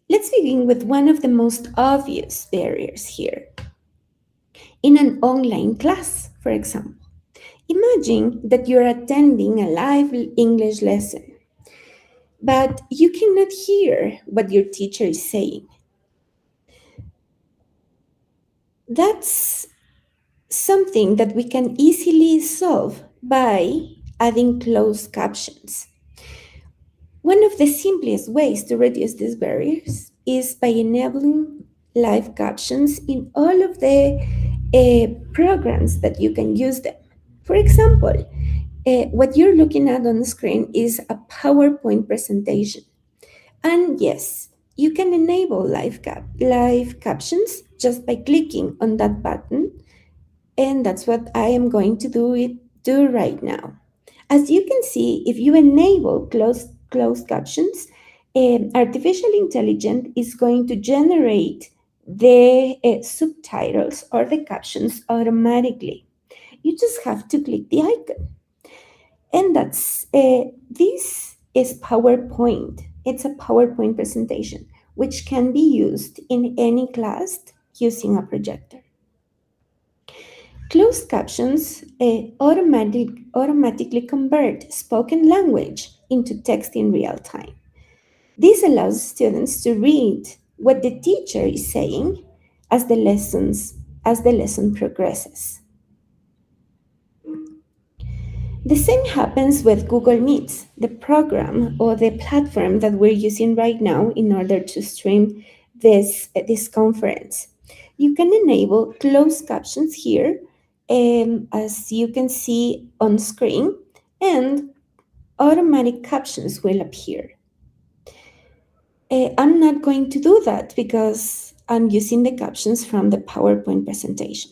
Let's begin with one of the most obvious barriers here. In an online class, for example, imagine that you're attending a live English lesson, but you cannot hear what your teacher is saying. That's something that we can easily solve by adding closed captions. One of the simplest ways to reduce these barriers is by enabling live captions in all of the programs that you can use them. For example, what you're looking at on the screen is a PowerPoint presentation. And yes, you can enable live captions just by clicking on that button. And that's what I am going to do right now. As you can see, if you enable closed captions, artificial intelligence is going to generate the subtitles or the captions automatically. You just have to click the icon. And that's this is PowerPoint. It's a PowerPoint presentation, which can be used in any class using a projector. Closed captions automatically convert spoken language into text in real time. This allows students to read what the teacher is saying as the lesson progresses. The same happens with Google Meet, the program or the platform that we're using right now in order to stream this conference. You can enable closed captions here, as you can see on screen, and automatic captions will appear. I'm not going to do that because I'm using the captions from the PowerPoint presentation.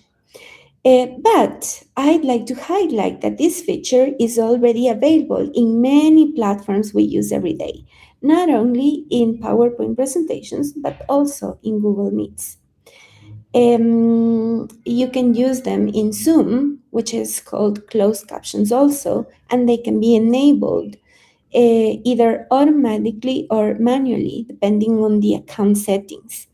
But I'd like to highlight that this feature is already available in many platforms we use every day, not only in PowerPoint presentations, but also in Google Meets. You can use them in Zoom, which is called closed captions also, and they can be enabled either automatically or manually, depending on the account settings.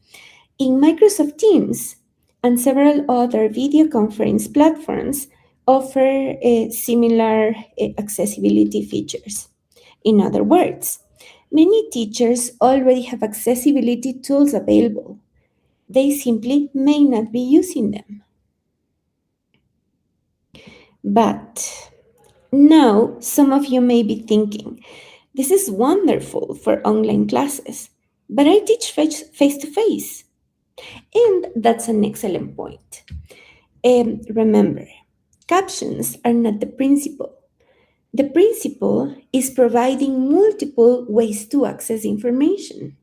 In Microsoft Teams and several other video conference platforms offer similar accessibility features. In other words, many teachers already have accessibility tools available. They simply may not be using them. But now some of you may be thinking, this is wonderful for online classes, but I teach face-to-face. And that's an excellent point. Remember, captions are not the principle. The principle is providing multiple ways to access information.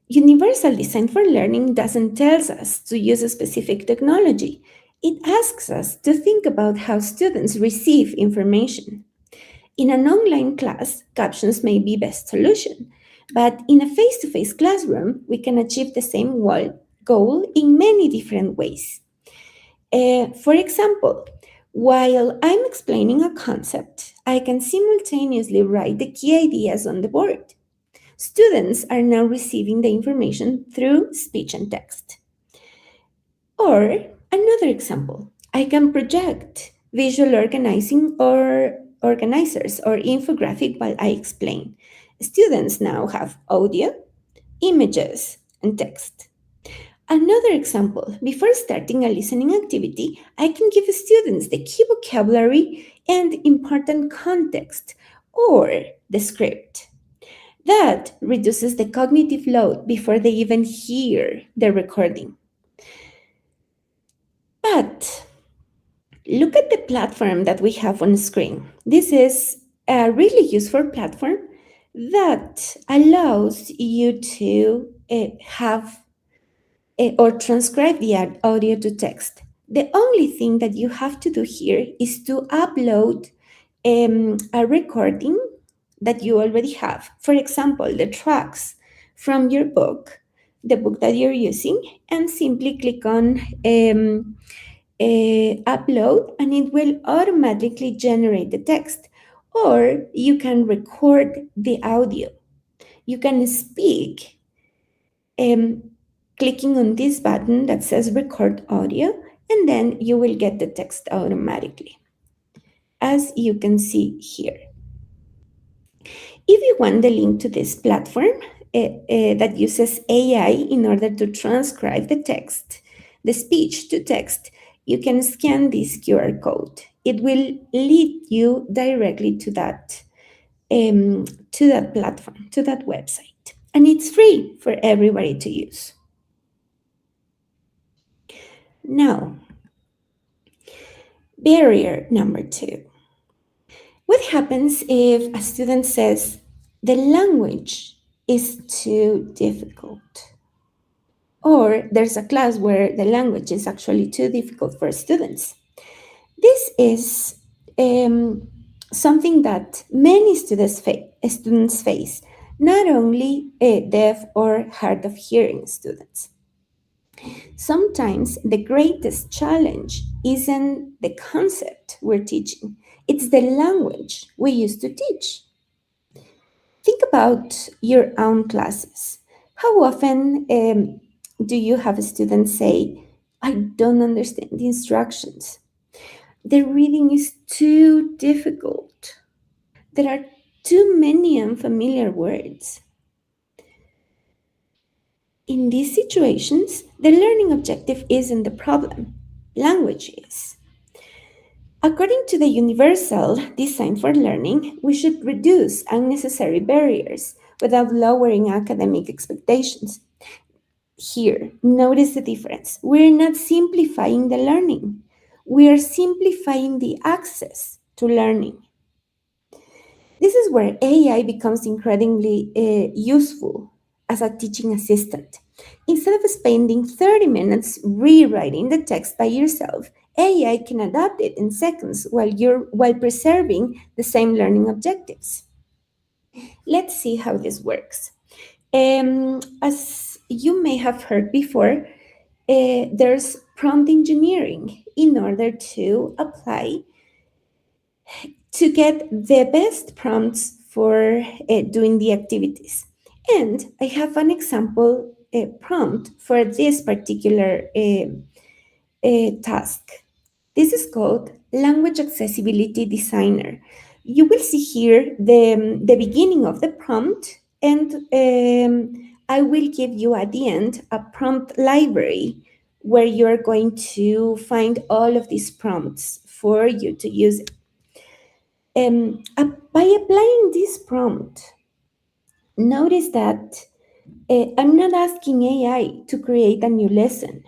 Universal design for learning doesn't tell us to use a specific technology. It asks us to think about how students receive information. In an online class, captions may be best solution, but in a face-to-face classroom, we can achieve the same goal in many different ways. For example, while I'm explaining a concept, I can simultaneously write the key ideas on the board. Students are now receiving the information through speech and text. Or another example, I can project visual organizers or infographic while I explain. Students now have audio, images, and text. Another example, before starting a listening activity, I can give students the key vocabulary and important context or the script. That reduces the cognitive load before they even hear the recording. But look at the platform that we have on the screen. This is a really useful platform that allows you to have or transcribe the audio to text. The only thing that you have to do here is to upload a recording that you already have. For example, the tracks from your book, the book that you're using, and simply click on upload, and it will automatically generate the text. Or you can record the audio. You can speak clicking on this button that says record audio, and then you will get the text automatically, as you can see here. If you want the link to this platform that uses AI in order to transcribe the text, the speech to text, you can scan this QR code. It will lead you directly to that platform, to that website. And it's free for everybody to use. Now, barrier number 2. What happens if a student says the language is too difficult? Or there's a class where the language is actually too difficult for students. This is something that many students face, not only deaf or hard of hearing students. Sometimes the greatest challenge isn't the concept we're teaching, it's the language we use to teach. Think about your own classes. How often do you have students say, I don't understand the instructions? The reading is too difficult. There are too many unfamiliar words. In these situations, the learning objective isn't the problem. Language is. According to the Universal Design for Learning, we should reduce unnecessary barriers without lowering academic expectations. Here, notice the difference. We're not simplifying the learning. We are simplifying the access to learning. This is where AI becomes incredibly useful as a teaching assistant. Instead of spending 30 minutes rewriting the text by yourself, AI can adapt it in seconds while preserving the same learning objectives. Let's see how this works. As you may have heard before, there's prompt engineering in order to get the best prompts for doing the activities. And I have an example prompt for this particular task. This is called Language Accessibility Designer. You will see here the beginning of the prompt, and I will give you at the end a prompt library where you're going to find all of these prompts for you to use. By applying this prompt, notice that I'm not asking AI to create a new lesson.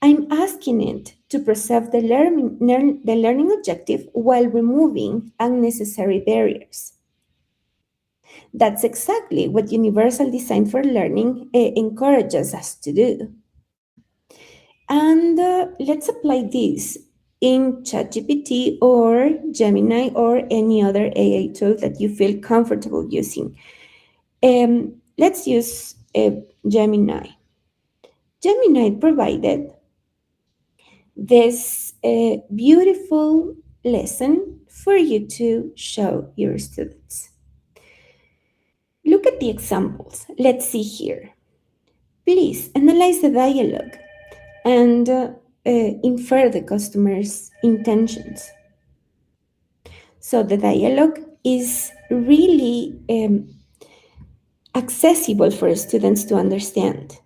I'm asking it to preserve the learning objective while removing unnecessary barriers. That's exactly what Universal Design for Learning encourages us to do. And let's apply this in ChatGPT or Gemini or any other AI tool that you feel comfortable using. Let's use Gemini. Gemini provided this beautiful lesson for you to show your students. Look at the examples. Let's see here. Please analyze the dialogue and infer the customer's intentions. So the dialogue is really accessible for students to understand.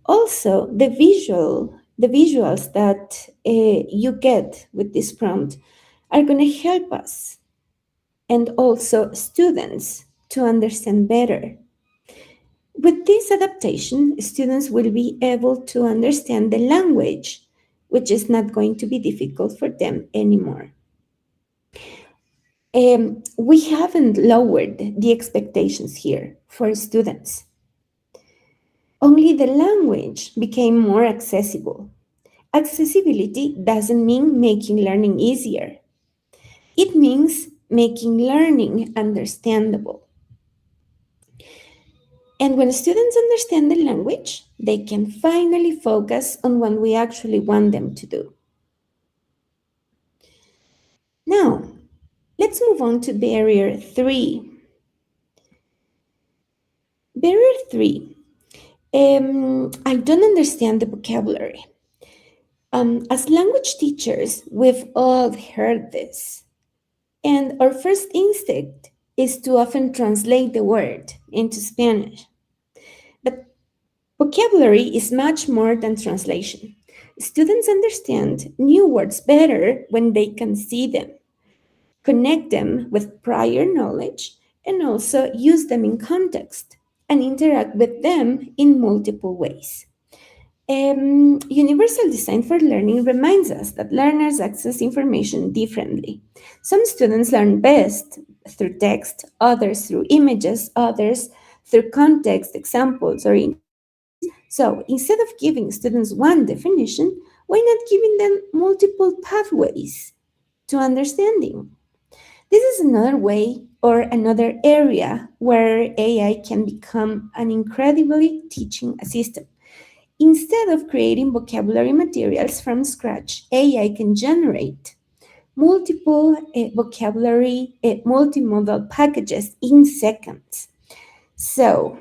Also, the visuals that you get with this prompt are going to help us and also students to understand better With this adaptation, students will be able to understand the language, which is not going to be difficult for them anymore. We haven't lowered the expectations here for students. Only the language became more accessible. Accessibility doesn't mean making learning easier. It means making learning understandable. And when students understand the language, they can finally focus on what we actually want them to do. Now, let's move on to barrier 3. Barrier 3. I don't understand the vocabulary. As language teachers, we've all heard this. And our first instinct is to often translate the word into Spanish. But vocabulary is much more than translation. Students understand new words better when they can see them, connect them with prior knowledge, and also use them in context and interact with them in multiple ways. Universal design for learning reminds us that learners access information differently. Some students learn best through text, others through images, others through context, examples, or so instead of giving students one definition, why not giving them multiple pathways to understanding? This is another way or another area where AI can become an incredibly teaching assistant. Instead of creating vocabulary materials from scratch, AI can generate multiple vocabulary multimodal packages in seconds. So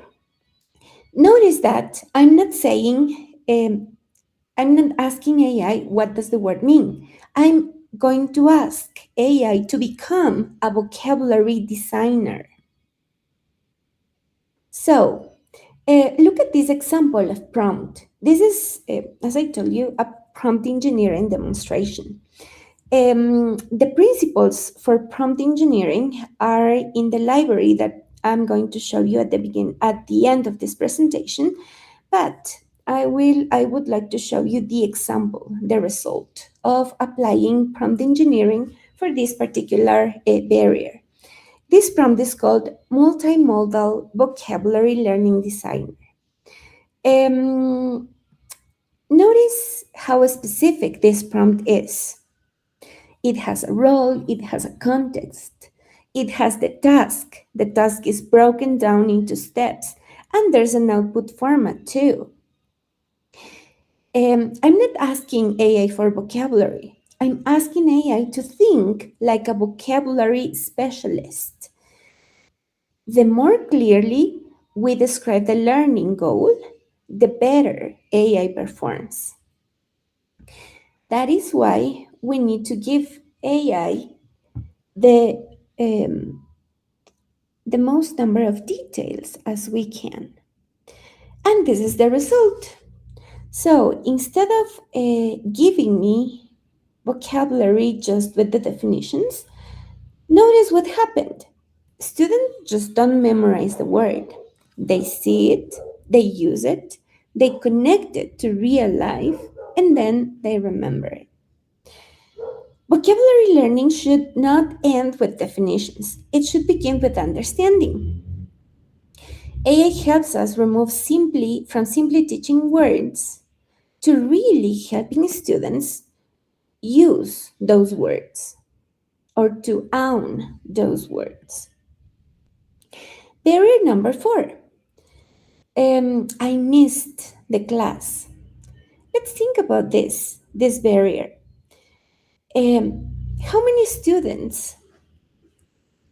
notice that I'm not saying, I'm not asking AI, what does the word mean? I'm going to ask AI to become a vocabulary designer. So look at this example of prompt. This is, as I told you, a prompt engineering demonstration. The principles for prompt engineering are in the library that I'm going to show you at the end of this presentation, but I would like to show you the example, the result of applying prompt engineering for this particular barrier. This prompt is called Multimodal Vocabulary Learning Designer. Notice how specific this prompt is. It has a role, it has a context, it has the task. The task is broken down into steps, and there's an output format too. I'm not asking AI for vocabulary. I'm asking AI to think like a vocabulary specialist. The more clearly we describe the learning goal, the better AI performs. That is why we need to give AI the most number of details as we can. And this is the result. So instead of giving me vocabulary just with the definitions, notice what happened. Students just don't memorize the word. They see it, they use it, they connect it to real life, and then they remember it. Vocabulary learning should not end with definitions. It should begin with understanding. AI helps us remove from simply teaching words to really helping students use those words or to own those words. Barrier number 4. I missed the class. Let's think about this barrier. How many students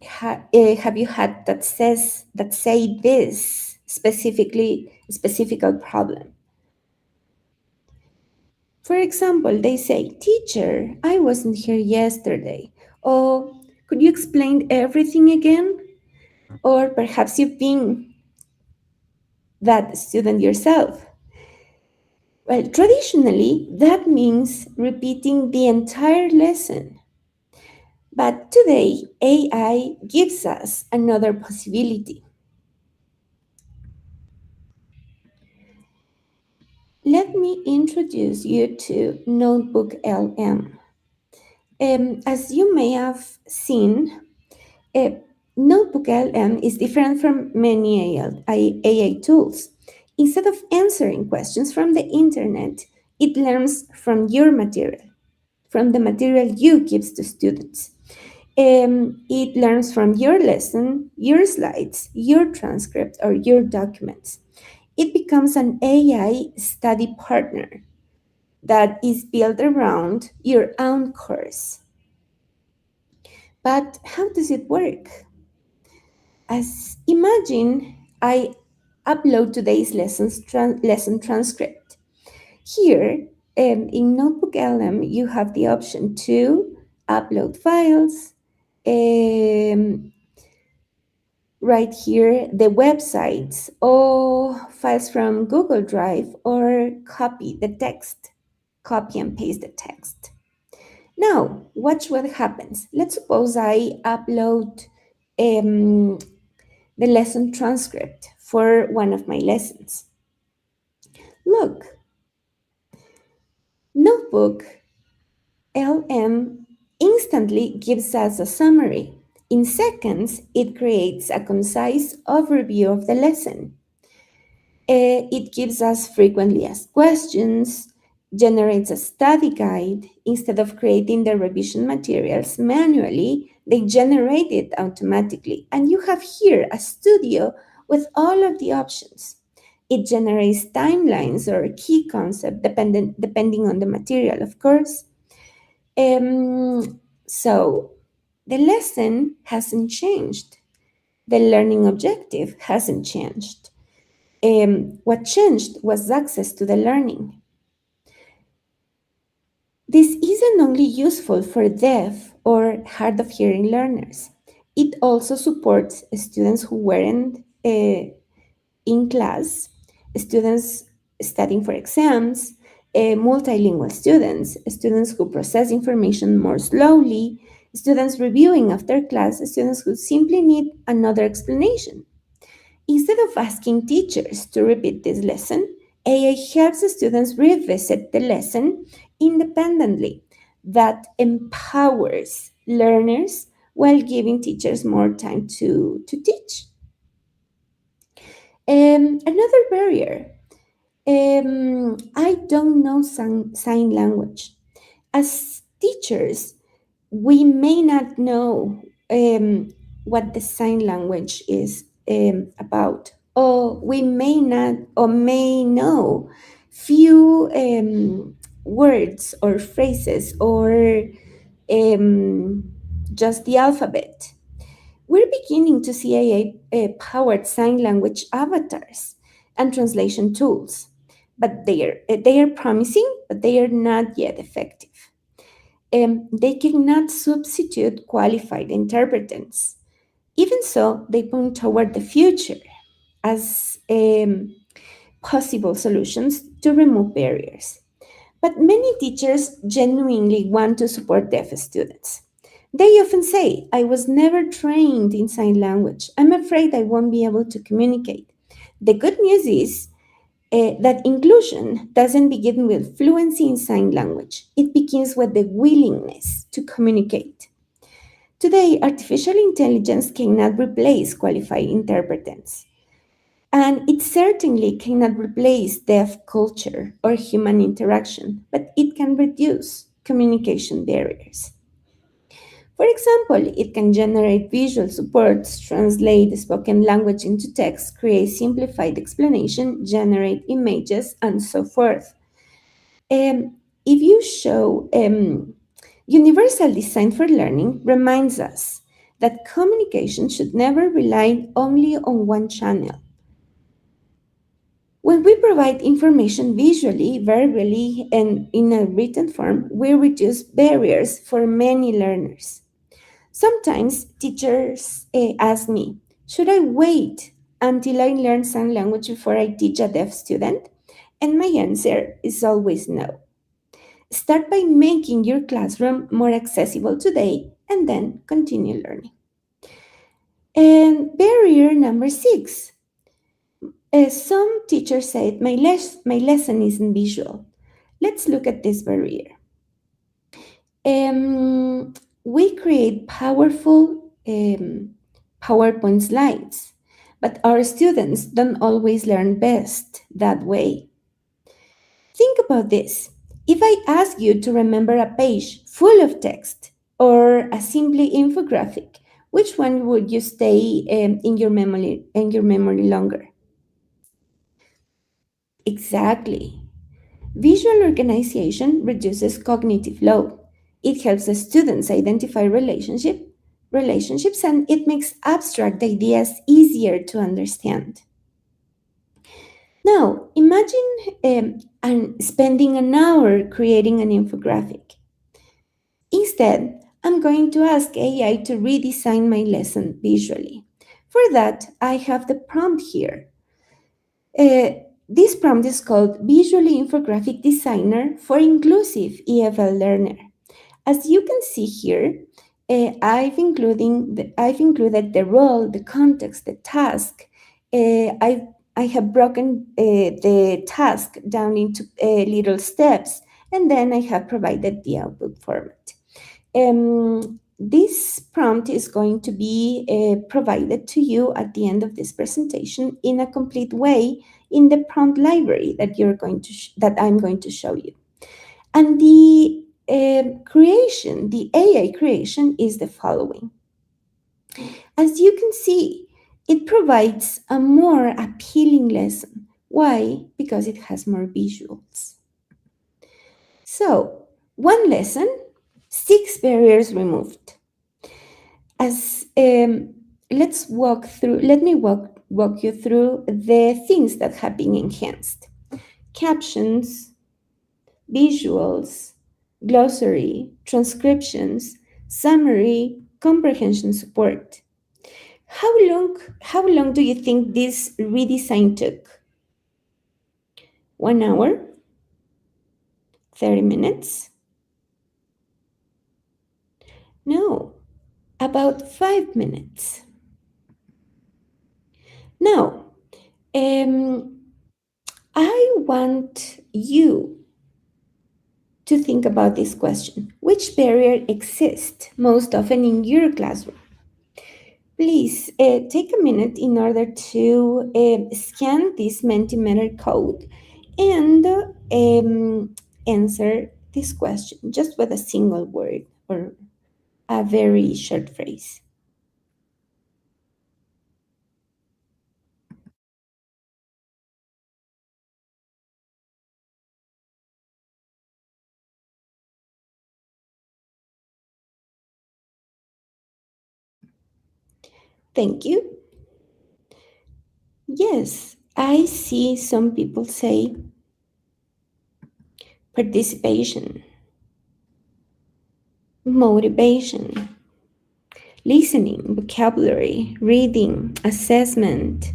have you had that say this specific problem? For example, they say, "Teacher, I wasn't here yesterday." Or, "Could you explain everything again?" Or perhaps you've been that student yourself. Well, traditionally, that means repeating the entire lesson. But today, AI gives us another possibility. let me introduce you to Notebook LM. As you may have seen, Notebook LM is different from many AI tools. Instead of answering questions from the internet, it learns from your material, from the material you give to students. It learns from your lesson, your slides, your transcript, or your documents. It becomes an AI study partner that is built around your own course. But how does it work? As imagine I upload today's lesson transcript. Here in Notebook LM, you have the option to upload files. Right here, the websites or files from Google Drive, or copy the text, copy and paste the text. Now, watch what happens. Let's suppose I upload the lesson transcript for one of my lessons. Look, Notebook LM instantly gives us a summary. In seconds, it creates a concise overview of the lesson. It gives us frequently asked questions, generates a study guide. Instead of creating the revision materials manually, they generate it automatically. And you have here a studio with all of the options. It generates timelines or key concept depending on the material, of course. So the lesson hasn't changed. The learning objective hasn't changed. What changed was access to the learning. This isn't only useful for deaf or hard of hearing learners. It also supports students who weren't in class, students studying for exams, multilingual students, students who process information more slowly, students reviewing after class, students who simply need another explanation. Instead of asking teachers to repeat this lesson, AI helps the students revisit the lesson independently. That empowers learners while giving teachers more time to teach. Another barrier, I don't know sign language. As teachers, we may not know what the sign language is about, or we may not or may know few words or phrases or just the alphabet. We're beginning to see AI-powered sign language avatars and translation tools, but they are promising, but they are not yet effective. They cannot substitute qualified interpreters. Even so, they point toward the future as possible solutions to remove barriers. But many teachers genuinely want to support deaf students. They often say, I was never trained in sign language. I'm afraid I won't be able to communicate. The good news is that inclusion doesn't begin with fluency in sign language. It begins with the willingness to communicate. Today, artificial intelligence cannot replace qualified interpreters. And it certainly cannot replace deaf culture or human interaction, but it can reduce communication barriers. For example, it can generate visual supports, translate spoken language into text, create simplified explanation, generate images, and so forth. If you show universal design for learning reminds us that communication should never rely only on one channel. When we provide information visually, verbally, and in a written form, we reduce barriers for many learners. Sometimes teachers ask me, should I wait until I learn sign language before I teach a deaf student? And my answer is always no. Start by making your classroom more accessible today and then continue learning. And barrier number 6. Some teachers said, my lesson isn't visual. Let's look at this barrier. We create powerful PowerPoint slides, but our students don't always learn best that way. Think about this. If I ask you to remember a page full of text or a simply infographic, which one would you stay in your memory longer? Exactly. Visual organization reduces cognitive load. It helps the students identify relationships, and it makes abstract ideas easier to understand. Now, imagine spending an hour creating an infographic. Instead, I'm going to ask AI to redesign my lesson visually. For that, I have the prompt here. This prompt is called Visually Infographic Designer for Inclusive EFL Learner. As you can see here, I've included the role, the context, the task. I have broken the task down into little steps, and then I have provided the output format. This prompt is going to be provided to you at the end of this presentation in a complete way in the prompt library that I'm going to show you. And the AI creation is the following. As you can see, it provides a more appealing lesson. Why? Because it has more visuals. So, one lesson, 6 barriers removed. Let me walk you through the things that have been enhanced. Captions, visuals, glossary, transcriptions, summary, comprehension support. How long do you think this redesign took? 1 hour? 30 minutes? No, about 5 minutes. Now, I want you to think about this question. Which barrier exists most often in your classroom? Please take a minute in order to scan this Mentimeter code and answer this question just with a single word or a very short phrase. Thank you. Yes, I see some people say participation, motivation, listening, vocabulary, reading, assessment.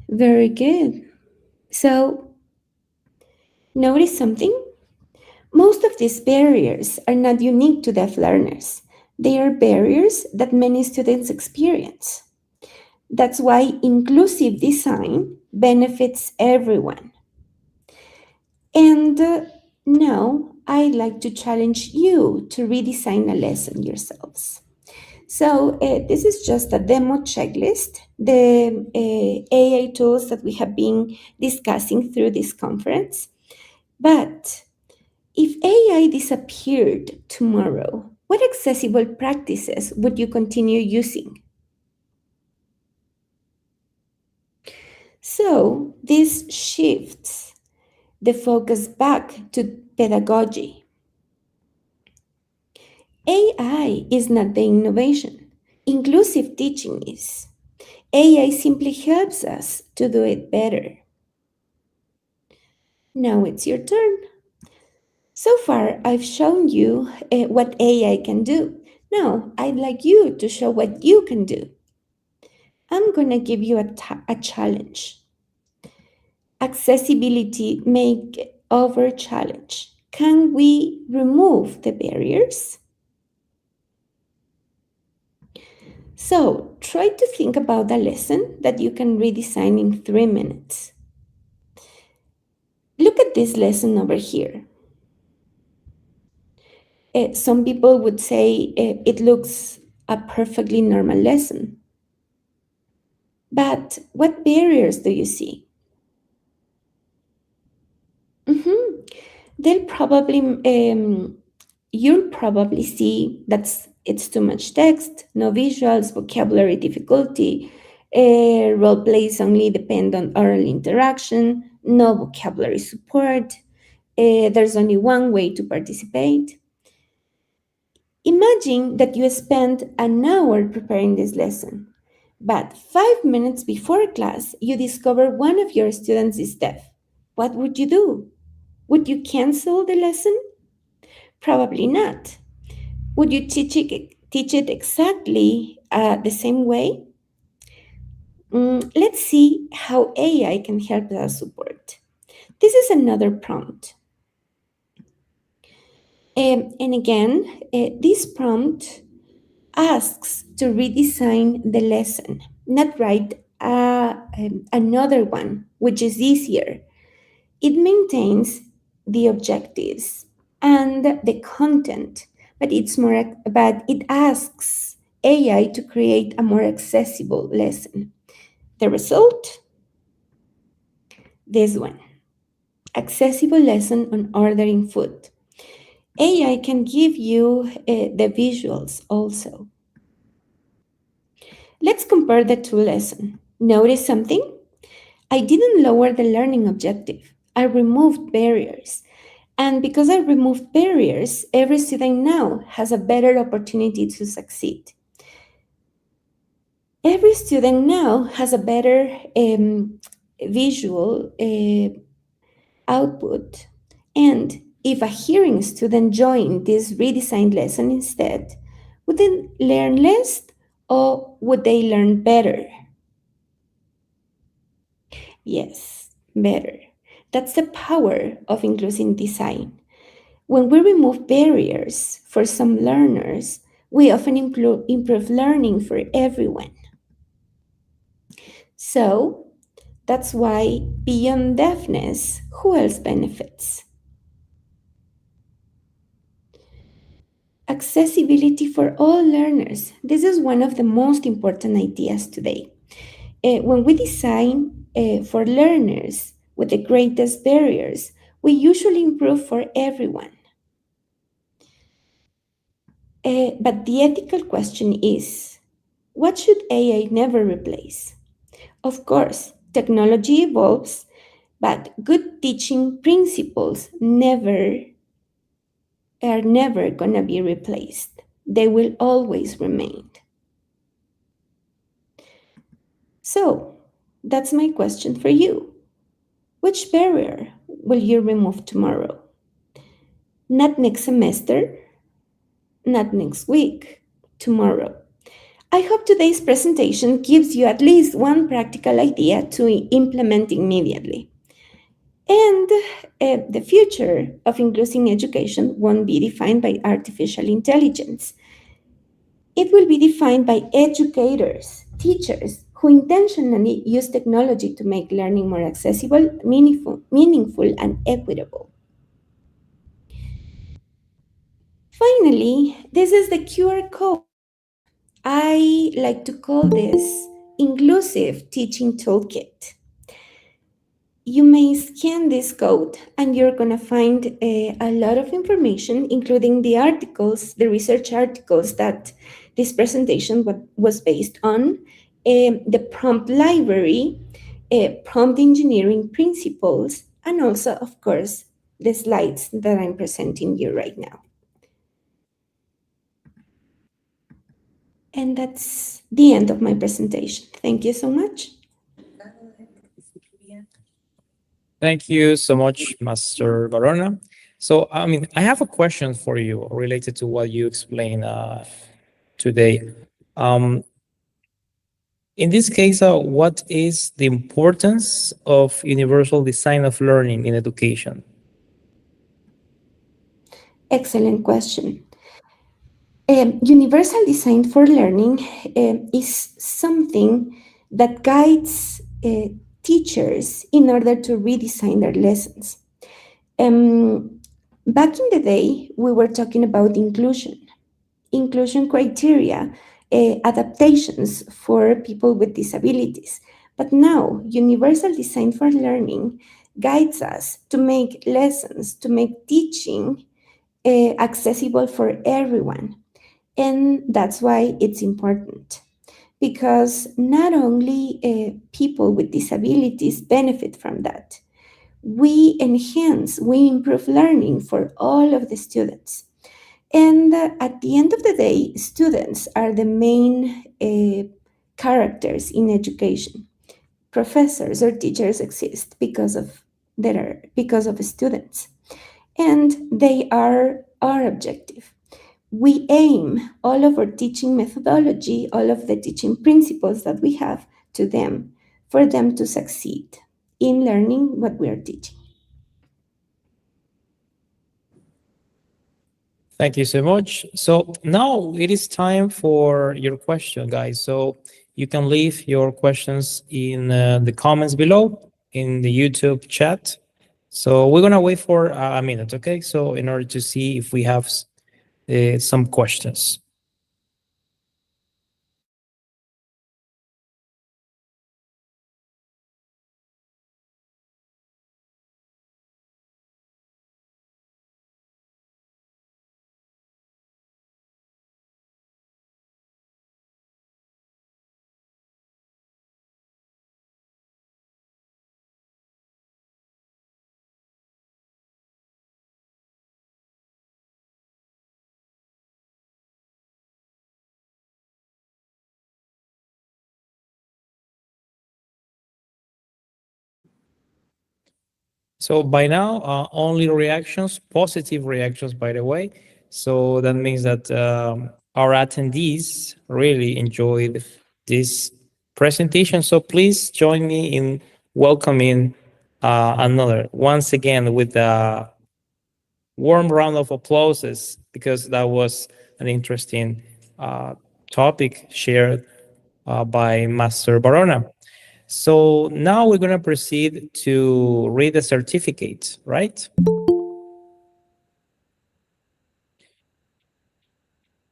Very good. So, notice something? Most of these barriers are not unique to deaf learners. They are barriers that many students experience. That's why inclusive design benefits everyone. And now I'd like to challenge you to redesign a lesson yourselves. So this is just a demo checklist, the AI tools that we have been discussing through this conference. But if AI disappeared tomorrow, what accessible practices would you continue using? So this shifts the focus back to pedagogy. AI is not the innovation. Inclusive teaching is. AI simply helps us to do it better. Now it's your turn. So far, I've shown you what AI can do. Now, I'd like you to show what you can do. I'm going to give you a challenge. Accessibility makeover challenge. Can we remove the barriers? So try to think about a lesson that you can redesign in 3 minutes. Look at this lesson over here. Some people would say it looks a perfectly normal lesson. But what barriers do you see? They'll probably, you'll probably see that it's too much text, no visuals, vocabulary difficulty, role plays only depend on oral interaction, no vocabulary support, there's only one way to participate. Imagine that you spent an hour preparing this lesson, but 5 minutes before class, you discover one of your students is deaf. What would you do? Would you cancel the lesson? Probably not. Would you teach it exactly the same way? Let's see how AI can help us support. This is another prompt. And again, this prompt asks to redesign the lesson, not write another one, which is easier. It maintains the objectives and the content, but it asks AI to create a more accessible lesson. The result? This one. Accessible lesson on ordering food. AI can give you the visuals also. Let's compare the two lessons. Notice something? I didn't lower the learning objective. I removed barriers. And because I removed barriers, every student now has a better opportunity to succeed. Every student now has a better visual output. And if a hearing student joined this redesigned lesson instead, would they learn less or would they learn better? Yes, better. That's the power of inclusive design. When we remove barriers for some learners, we often improve learning for everyone. So, that's why beyond deafness, who else benefits? Accessibility for all learners. This is one of the most important ideas today. When we design for learners with the greatest barriers, we usually improve for everyone. But the ethical question is, what should AI never replace? Of course, technology evolves, but good teaching principles are never going to be replaced. They will always remain. So, that's my question for you. Which barrier will you remove tomorrow? Not next semester, not next week, tomorrow. I hope today's presentation gives you at least one practical idea to implement immediately. And the future of inclusive education won't be defined by artificial intelligence. It will be defined by educators, teachers, who intentionally use technology to make learning more accessible, meaningful, and equitable. Finally, this is the QR code. I like to call this Inclusive Teaching Toolkit. You may scan this code and you're going to find a lot of information, including the articles, the research articles that this presentation was based on, the prompt library, prompt engineering principles, and also, of course, the slides that I'm presenting you right now. And that's the end of my presentation. Thank you so much. Thank you so much, Master Barona. So, I have a question for you related to what you explained today. In this case, what is the importance of universal design of learning in education? Excellent question. Universal design for learning is something that guides teachers in order to redesign their lessons. Back in the day, we were talking about inclusion criteria, adaptations for people with disabilities. But now, universal design for learning guides us to make lessons, to make teaching accessible for everyone. And that's why it's important, because not only people with disabilities benefit from that, we improve learning for all of the students. And at the end of the day, students are the main characters in education. Professors or teachers exist because of students, and they are our objective. We aim all of our teaching methodology, all of the teaching principles that we have to them, for them to succeed in learning what we are teaching. Thank you so much. So now it is time for your question, guys. So you can leave your questions in the comments below in the YouTube chat. So we're gonna wait for a minute, okay? So in order to see if we have some questions. So by now, only reactions, positive reactions, by the way. So that means that our attendees really enjoyed this presentation. So please join me in welcoming another, once again, with a warm round of applauses, because that was an interesting topic shared by Master Barona. So now we're going to proceed to read the certificate, right?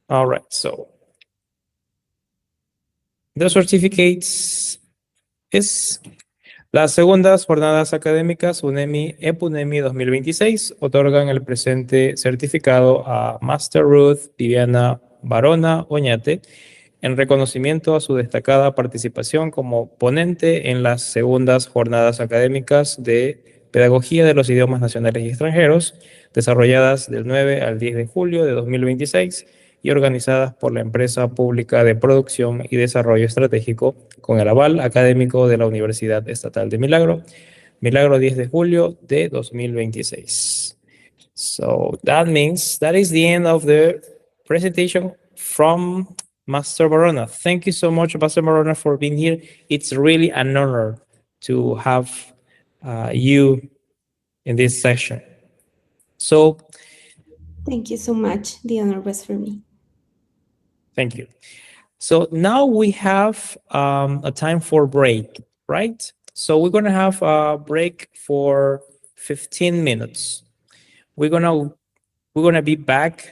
All right, so the certificates es las segundas jornadas académicas UNEMI EPUNEMI 2026 otorgan el presente certificado a Master Ruth Viviana Barona Oñate en reconocimiento a su destacada participación como ponente en las segundas jornadas académicas de Pedagogía de los Idiomas Nacionales y Extranjeros, desarrolladas del 9 al 10 de julio de 2026 y organizadas por la Empresa Pública de Producción y Desarrollo Estratégico con el aval académico de la Universidad Estatal de Milagro, Milagro 10 de julio de 2026. So that means that is the end of the presentation from Master Barona. Thank you so much, Master Barona, for being here. It's really an honor to have you in this session. So Thank you so much. The honor was for me. thank you. So now we have a time for break, right? So we're gonna have a break for 15 minutes. We're gonna be back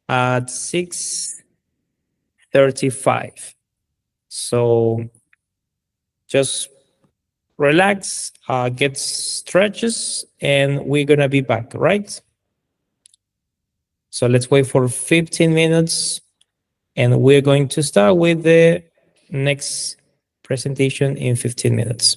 at 6:35. So just relax, get stretches, and we're gonna be back, right? So let's wait for 15 minutes, and we're going to start with the next presentation in 15 minutes.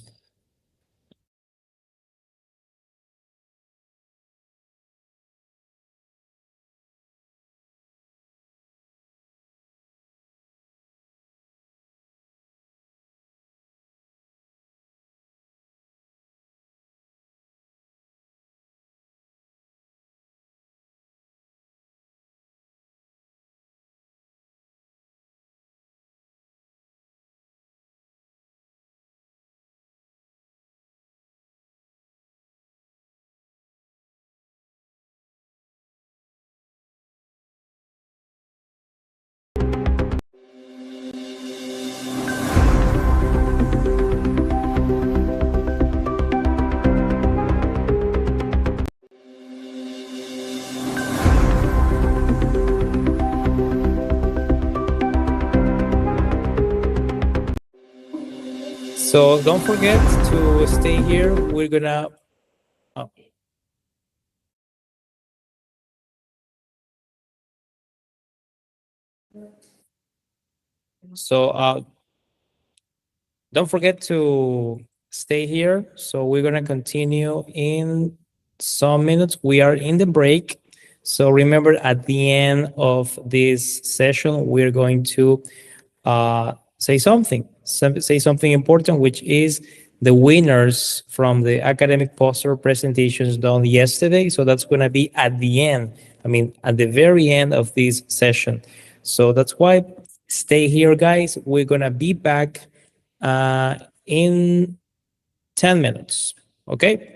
So don't forget to stay here. We're gonna. Oh. So don't forget to stay here. So we're gonna continue in some minutes. We are in the break. So remember, at the end of this session, we're going to say something important, which is the winners from the academic poster presentations done yesterday. So that's going to be at the end. I mean, at the very end of this session. So that's why stay here, guys. We're going to be back in 10 minutes. Okay?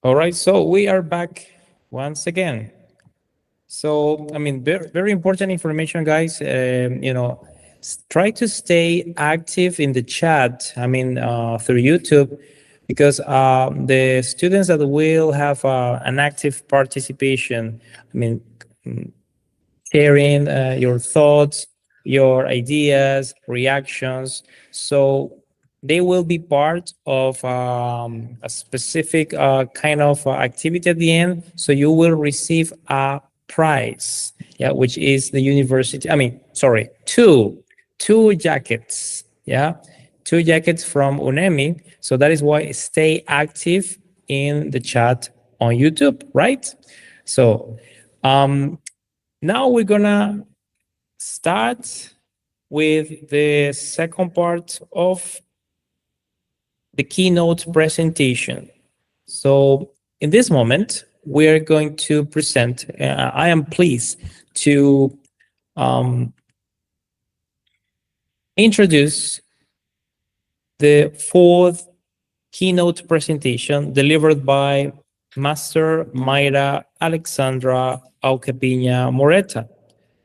All right, so we are back once again. So, I mean, very important information, guys. Try to stay active in the chat. I mean, through YouTube, because the students that will have an active participation, I mean, sharing your thoughts, your ideas, reactions. So they will be part of a specific kind of activity at the end. So you will receive a prize, yeah, which is the university. I mean, sorry, two jackets, yeah, two jackets from UNEMI. So that is why stay active in the chat on YouTube, right? So now we're gonna start with the second part of the keynote presentation. So in this moment, we're going to present, I am pleased to introduce the fourth keynote presentation delivered by Master Mayra Alexandra Auquepiña Moreta.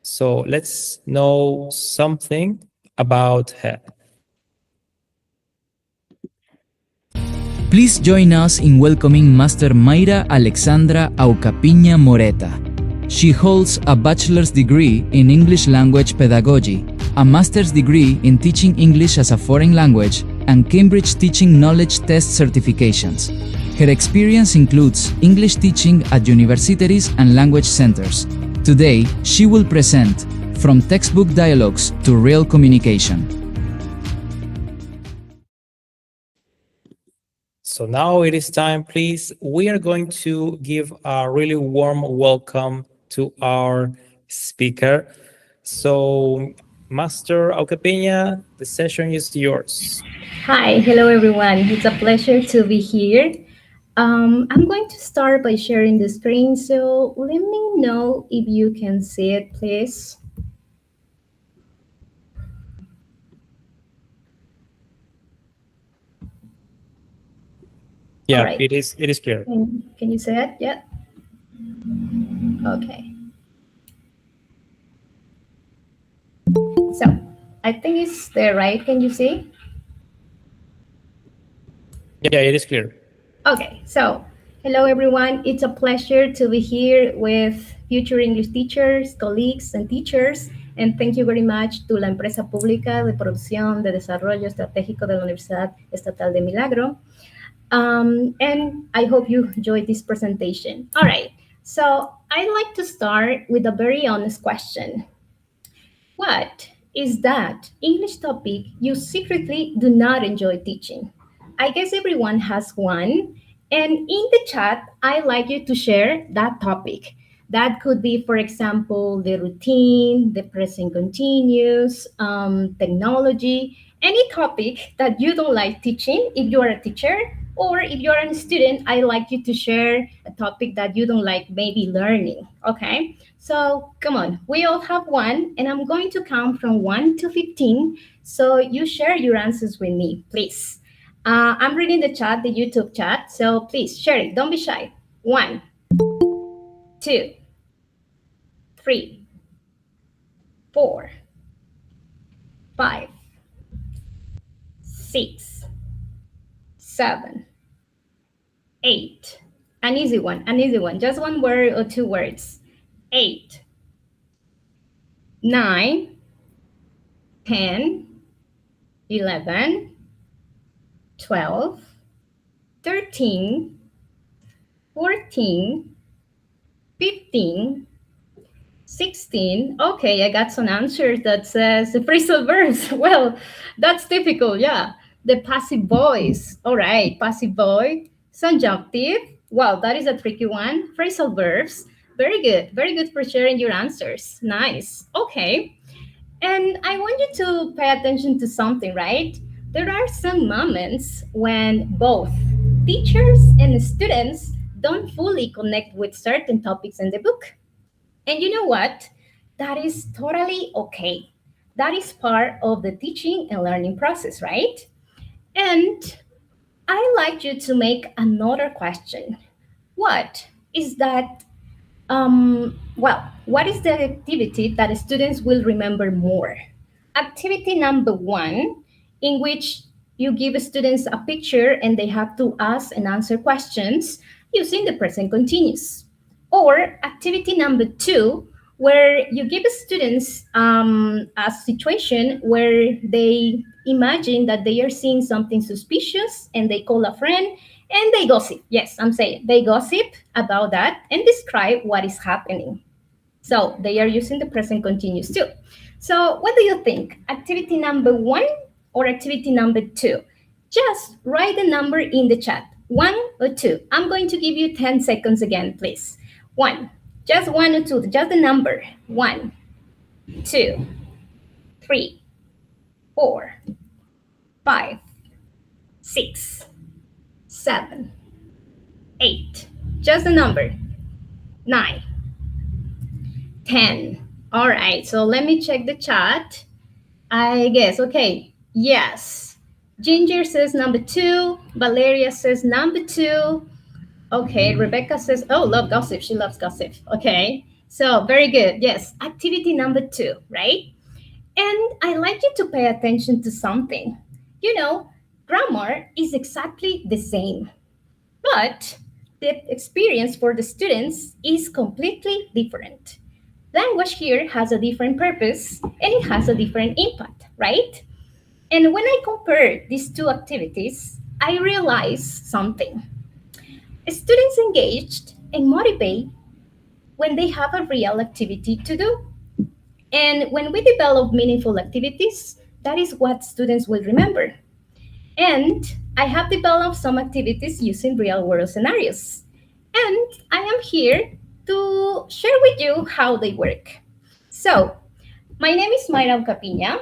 So let's know something about her. Please join us in welcoming Master Mayra Alexandra Auquepiña Moreta. She holds a bachelor's degree in English language pedagogy, a master's degree in teaching English as a foreign language, and Cambridge Teaching Knowledge Test certifications. Her experience includes English teaching at universities and language centers. Today, she will present From Textbook Dialogues to Real Communication. So now it is time, please. We are going to give a really warm welcome to our speaker. So, Master Auquepiña, the session is yours. Hi, hello everyone. It's a pleasure to be here. I'm going to start by sharing the screen, so let me know if you can see it, please. Yeah, right. it is clear. Can you see it? Yeah. Okay. So I think it's there, right? Can you see? Yeah, it is clear. Okay, so hello everyone. It's a pleasure to be here with future English teachers, colleagues, and teachers. And thank you very much to la Empresa Pública de Producción de Desarrollo Estratégico de la Universidad Estatal de Milagro. And I hope you enjoyed this presentation. All right, so I'd like to start with a very honest question. What is that English topic you secretly do not enjoy teaching? I guess everyone has one. And in the chat, I'd like you to share that topic. That could be, for example, the routine, the present continuous, technology, any topic that you don't like teaching if you are a teacher, or if you're a student, I'd like you to share a topic that you don't like maybe learning, okay? So come on, we all have one, and I'm going to count from 1 to 15, so you share your answers with me, please. I'm reading the chat, the YouTube chat, so please share it. Don't be shy. 1, 2, 3, 4, 5, 6, 7, 8. An easy one. Just one word or two words. 8, 9, 10, 11, 12, 13, 14, 15, 16. Okay, I got some answers that says the phrasal verbs. Well, that's typical, yeah. The passive voice. All right, passive voice. Subjunctive. Wow, that is a tricky one. Phrasal verbs. Very good for sharing your answers. Nice. Okay. And I want you to pay attention to something, right? There are some moments when both teachers and students don't fully connect with certain topics in the book. And you know what? That is totally okay. That is part of the teaching and learning process, right? And I'd like you to make another question. What is that? What is the activity that students will remember more? Activity number 1, in which you give students a picture and they have to ask and answer questions using the present continuous. Or activity number 2, where you give students a situation where they imagine that they are seeing something suspicious and they call a friend and they gossip. Yes, I'm saying they gossip about that and describe what is happening. So they are using the present continuous too. So what do you think? Activity number 1 or activity number 2? Just write the number in the chat, 1 or 2. I'm going to give you 10 seconds again, please. 1, just 1 or 2, just the number. 1, 2, 3, 4, 5, 6, 7, 8, just the number. 9, 10. All right, so let me check the chat. I guess, okay, yes. Ginger says number 2. Valeria says number 2. Okay, Rebecca says, oh, love gossip. She loves gossip. Okay, so very good. Yes, activity number 2, right? And I like you to pay attention to something. You know, grammar is exactly the same, but the experience for the students is completely different. Language here has a different purpose and it has a different impact, right? And when I compare these two activities, I realized something. Students engaged and motivate when they have a real activity to do. And when we develop meaningful activities, that is what students will remember. And I have developed some activities using real-world scenarios. And I am here to share with you how they work. So, my name is Mayra Ucapiña,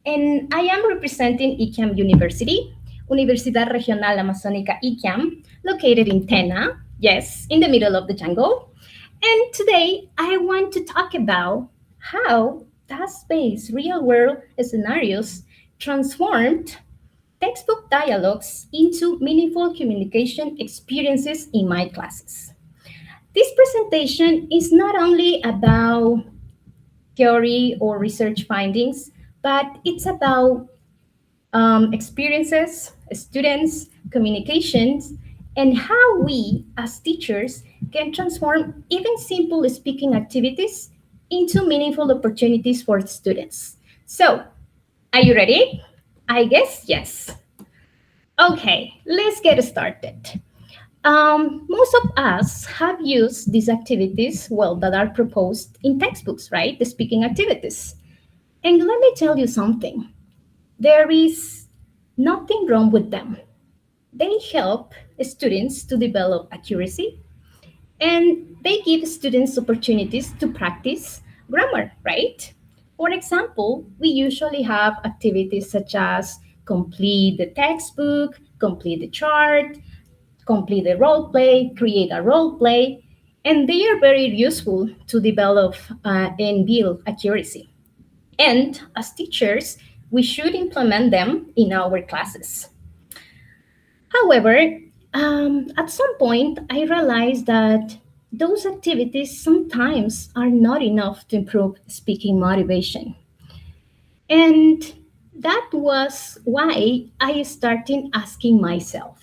and I am representing ICAM University, Universidad Regional Amazónica ICAM, located in Tena, yes, in the middle of the jungle. And today, I want to talk about how task-based real-world scenarios transformed textbook dialogues into meaningful communication experiences in my classes. This presentation is not only about theory or research findings, but it's about experiences, students, communications, and how we as teachers can transform even simple speaking activities into meaningful opportunities for students. So, are you ready? I guess yes. Okay, let's get started. Most of us have used these activities, that are proposed in textbooks, right? The speaking activities. And let me tell you something. There is nothing wrong with them. They help students to develop accuracy, and they give students opportunities to practice grammar, right? For example, we usually have activities such as complete the textbook, complete the chart, complete the role play, create a role play, and they are very useful to develop and build accuracy. And as teachers, we should implement them in our classes. However, at some point, I realized that those activities sometimes are not enough to improve speaking motivation. And that was why I started asking myself,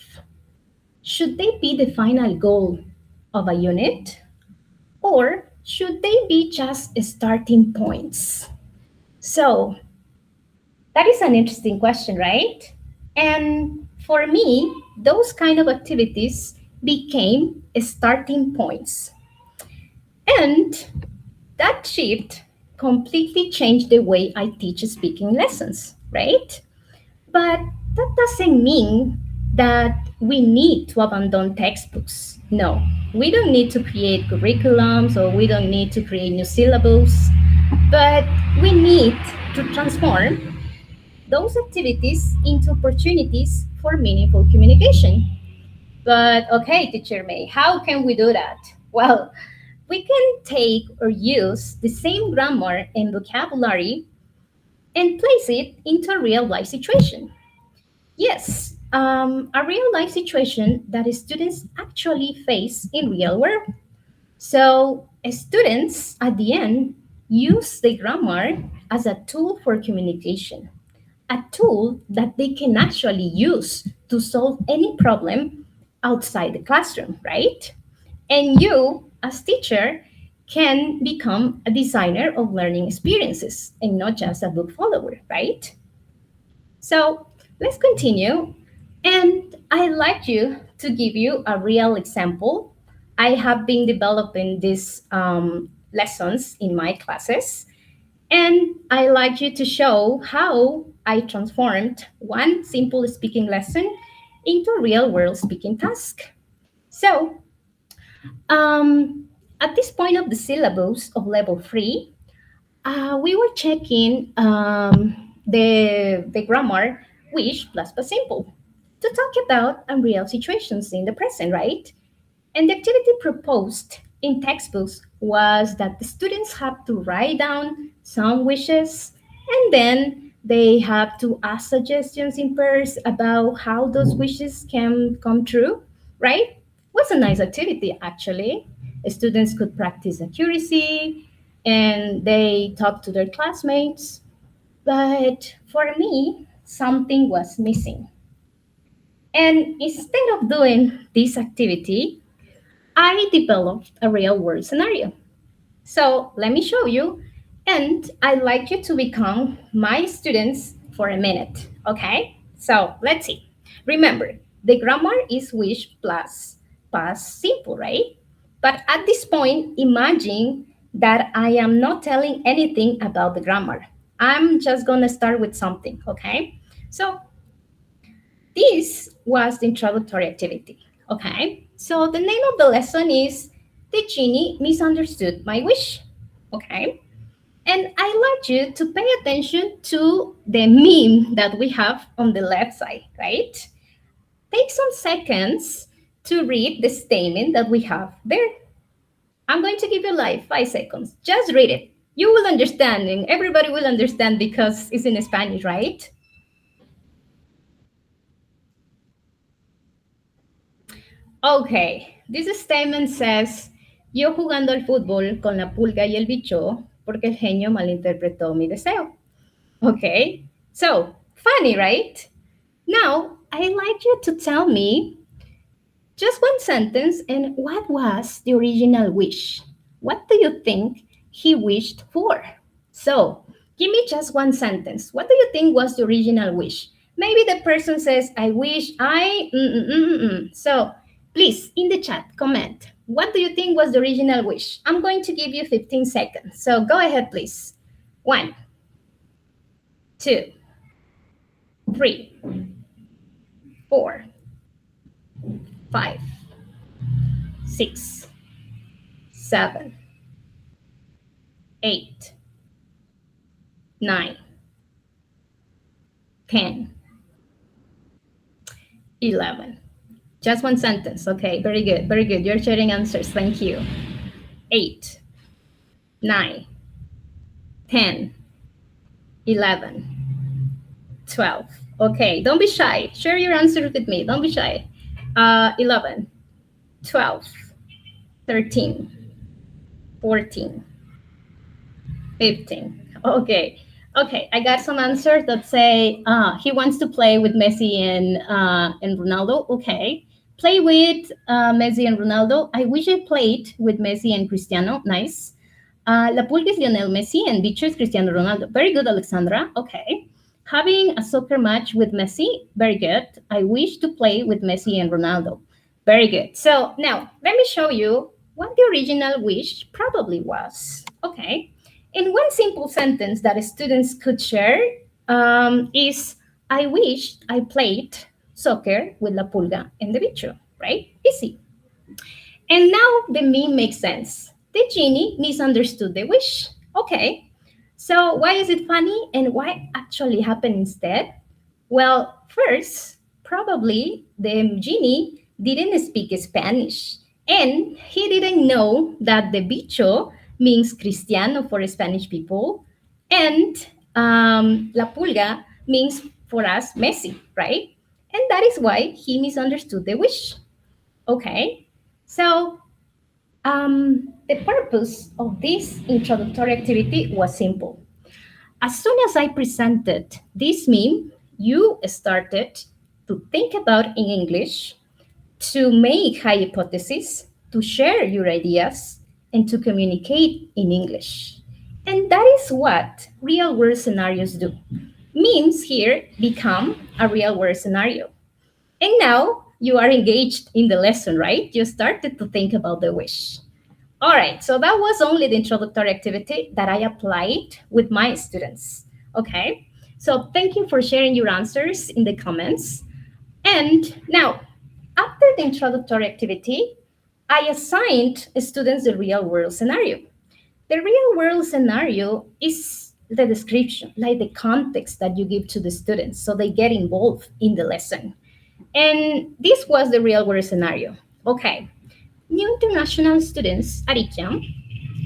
should they be the final goal of a unit? Or should they be just starting points? So that is an interesting question, right? And for me, those kind of activities became starting points. And that shift completely changed the way I teach speaking lessons, right? But that doesn't mean that we need to abandon textbooks. No, we don't need to create curriculums or we don't need to create new syllables, but we need to transform those activities into opportunities for meaningful communication. But okay, Teacher May, how can we do that? Well, we can take or use the same grammar and vocabulary and place it into a real life situation. Yes, a real life situation that students actually face in real world. So students at the end use the grammar as a tool for communication, a tool that they can actually use to solve any problem outside the classroom, right? And you, as teacher, can become a designer of learning experiences and not just a book follower, right? So let's continue. And I'd like you to give you a real example. I have been developing these lessons in my classes, and I like you to show how I transformed one simple speaking lesson into a real world speaking task. So, at this point of the syllabus of level 3, we were checking the grammar wish plus past simple to talk about unreal situations in the present, right? And the activity proposed in textbooks was that the students have to write down some wishes, and then they have to ask suggestions in pairs about how those wishes can come true, right? Was a nice activity, actually. Students could practice accuracy and they talk to their classmates. But for me, something was missing. And instead of doing this activity, I developed a real world scenario. So let me show you. And I'd like you to become my students for a minute. Okay? So let's see. Remember, the grammar is wish plus past simple, right? But at this point, imagine that I am not telling anything about the grammar. I'm just going to start with something. Okay? So this was the introductory activity. Okay? So the name of the lesson is The Genie Misunderstood My Wish. Okay? And I like you to pay attention to the meme that we have on the left side, right? Take some seconds to read the statement that we have there. I'm going to give you like 5 seconds. Just read it. You will understand, and everybody will understand because it's in Spanish, right? Okay, this statement says, yo jugando al fútbol con la pulga y el bicho porque el genio malinterpretó mi deseo. Okay, so funny, right? Now, I'd like you to tell me just one sentence and what was the original wish? What do you think he wished for? So, give me just one sentence. What do you think was the original wish? Maybe the person says, I wish I... So, please, in the chat, comment. What do you think was the original wish? I'm going to give you 15 seconds. So go ahead, please. 1, 2, 3, 4, 5, 6, 7, 8, 9, 10, 11. Just one sentence. Okay, very good, very good. You're sharing answers. Thank you. 8, 9, 10, 11, 12. Okay, don't be shy. Share your answers with me. Don't be shy. 11, 12, 13, 14, 15. Okay. Okay, I got some answers that say he wants to play with Messi and Ronaldo. Okay. Play with Messi and Ronaldo. I wish I played with Messi and Cristiano. Nice. La Pulga is Lionel Messi and Bicho is Cristiano Ronaldo. Very good, Alexandra. Okay. Having a soccer match with Messi. Very good. I wish to play with Messi and Ronaldo. Very good. So now let me show you what the original wish probably was. Okay. In one simple sentence that students could share is, I wish I played soccer with La Pulga and the Bicho, right? Easy. And now the meme makes sense. The genie misunderstood the wish. Okay, so why is it funny and what actually happened instead? Well, first, probably the genie didn't speak Spanish and he didn't know that the Bicho means Cristiano for Spanish people, and La Pulga means for us Messi, right? And that is why he misunderstood the wish. Okay, so the purpose of this introductory activity was simple. As soon as I presented this meme, you started to think about in English, to make hypotheses, to share your ideas, and to communicate in English. And that is what real world scenarios do. Memes here become a real world scenario. And now you are engaged in the lesson, right? You started to think about the wish. All right, so that was only the introductory activity that I applied with my students. Okay, so thank you for sharing your answers in the comments. And now, after the introductory activity, I assigned students the real world scenario. The real world scenario is the description, like the context that you give to the students so they get involved in the lesson. And this was the real world scenario. Okay, new international students at ICAM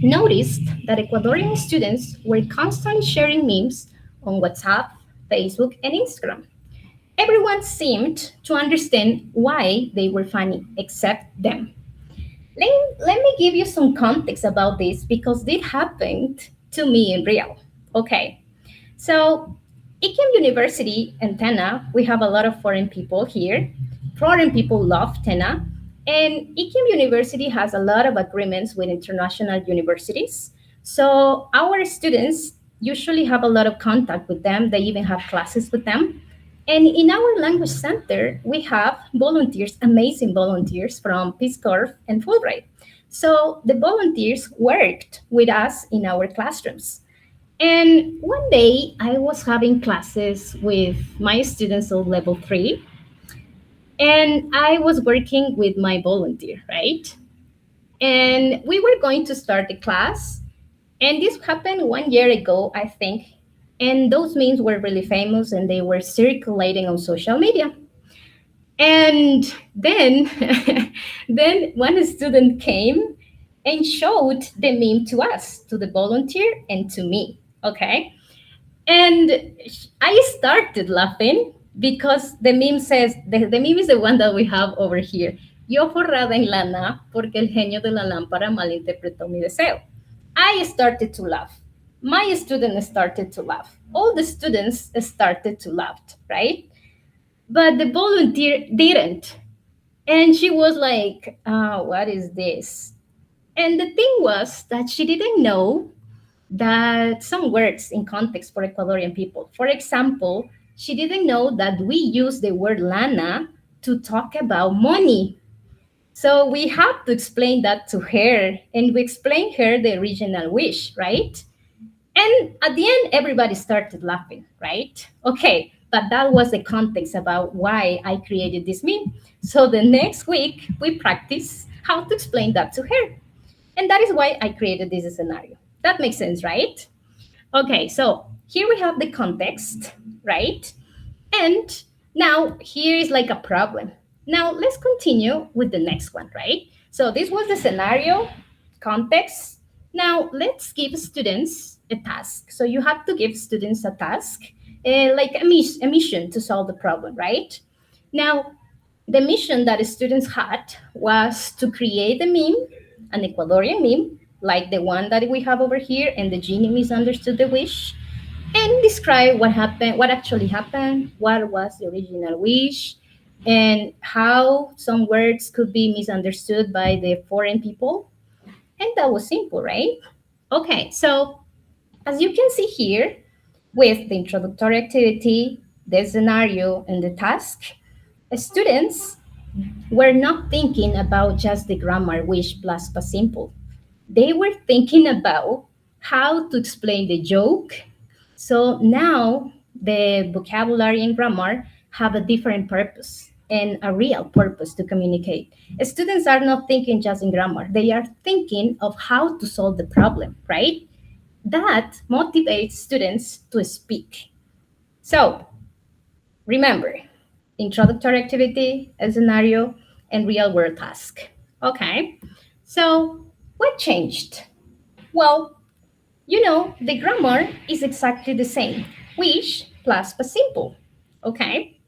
noticed that Ecuadorian students were constantly sharing memes on WhatsApp, Facebook, and Instagram. Everyone seemed to understand why they were funny, except them. Let me give you some context about this because it happened to me in real. Okay, so ICAM University and TENA, we have a lot of foreign people here. Foreign people love TENA, and ICAM University has a lot of agreements with international universities. So our students usually have a lot of contact with them. They even have classes with them. And in our language center, we have volunteers, amazing volunteers from Peace Corps and Fulbright. So the volunteers worked with us in our classrooms. And one day I was having classes with my students of level 3, and I was working with my volunteer, right? And we were going to start the class. And this happened 1 year ago, I think. And those memes were really famous and they were circulating on social media. And then, then one student came and showed the meme to us, to the volunteer and to me, okay? And I started laughing because the meme says, the meme is the one that we have over here. Yo forrada en lana porque el genio de la lámpara malinterpretó mi deseo. I started to laugh. My student started to laugh. All the students started to laugh, right? But the volunteer didn't. And she was like, what is this? And the thing was that she didn't know that some words in context for Ecuadorian people. For example, she didn't know that we use the word lana to talk about money. So we have to explain that to her, and we explained her the original wish, right? And at the end, everybody started laughing, right? Okay, but that was the context about why I created this meme. So the next week, we practice how to explain that to her. And that is why I created this scenario. That makes sense, right? Okay, so here we have the context, right? And now here is like a problem. Now let's continue with the next one, right? So this was the scenario, context. Now let's give students a task. So you have to give students a task, like a mission to solve the problem, right? Now, the mission that the students had was to create a meme, an Ecuadorian meme, like the one that we have over here, and the genie misunderstood the wish, and describe what happened, what actually happened, what was the original wish, and how some words could be misunderstood by the foreign people. And that was simple, right? Okay, so as you can see here, with the introductory activity, the scenario, and the task, students were not thinking about just the grammar, wish, plus past simple. They were thinking about how to explain the joke. So now the vocabulary and grammar have a different purpose and a real purpose to communicate. Students are not thinking just in grammar. They are thinking of how to solve the problem, right? That motivates students to speak. So remember, introductory activity, a scenario, and real world task. Okay, so what changed? Well, you know, the grammar is exactly the same. Wish plus past simple. Okay,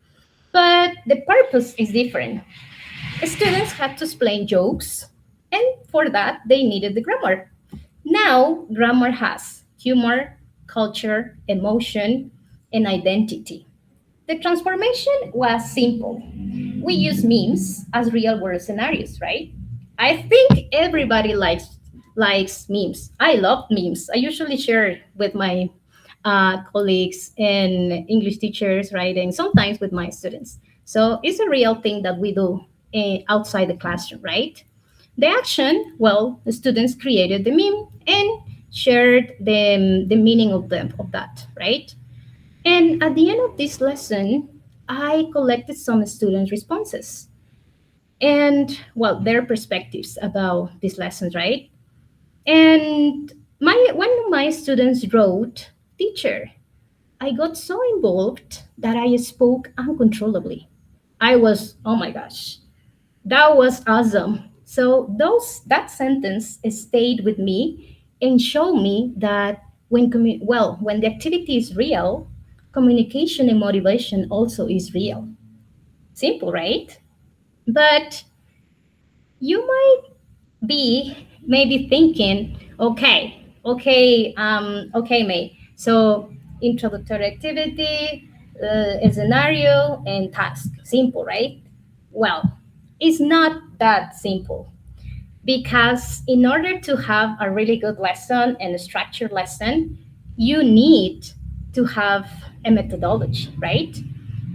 but the purpose is different. Students had to explain jokes, and for that, they needed the grammar. Now, grammar has humor, culture, emotion, and identity. The transformation was simple. We use memes as real world scenarios, right? I think everybody likes memes. I love memes. I usually share with my colleagues and English teachers, right, and sometimes with my students. So it's a real thing that we do outside the classroom, right? The action, well, the students created the meme and shared the meaning of that, right? And at the end of this lesson, I collected some student responses and, well, their perspectives about these lessons, right? And one of my students wrote, "Teacher, I got so involved that I spoke uncontrollably." I was, oh my gosh, that was awesome. So that sentence stayed with me and showed me that when the activity is real, communication and motivation also is real. Simple, right? But you might be maybe thinking, okay, May. So introductory activity, a scenario, and task. Simple, right? Well, it's not that simple because in order to have a really good lesson and a structured lesson, you need to have a methodology, right?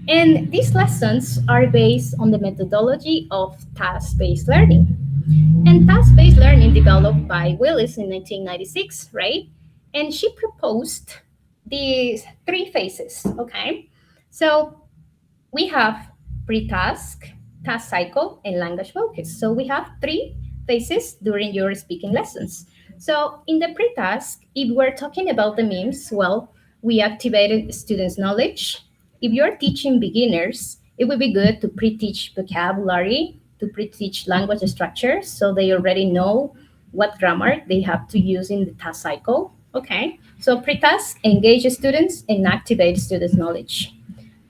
And these lessons are based on the methodology of task-based learning. And task-based learning developed by Willis in 1996, right? And she proposed these three phases, okay? So we have pre-task, task cycle, and language focus. So we have three phases during your speaking lessons. So in the pre-task, if we're talking about the memes, well, we activated students' knowledge. If you're teaching beginners, it would be good to pre-teach vocabulary, to pre-teach language structures, so they already know what grammar they have to use in the task cycle. Okay, so pre-task, engage students and activate students' knowledge.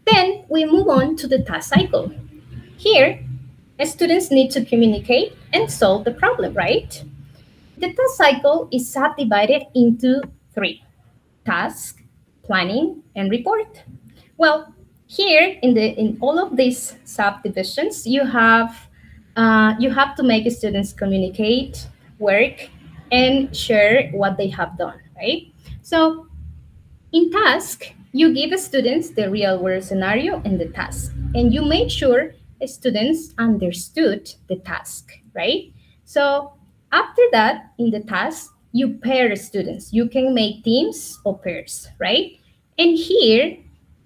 Then we move on to the task cycle. Here, students need to communicate and solve the problem, right? The task cycle is subdivided into three: task, planning, and report. Well, here in all of these subdivisions, you have to make students communicate, work, and share what they have done, right? So in task, you give students the real world scenario and the task, and you make sure students understood the task, right? So after that, in the task, you pair students. You can make teams or pairs, right? And here,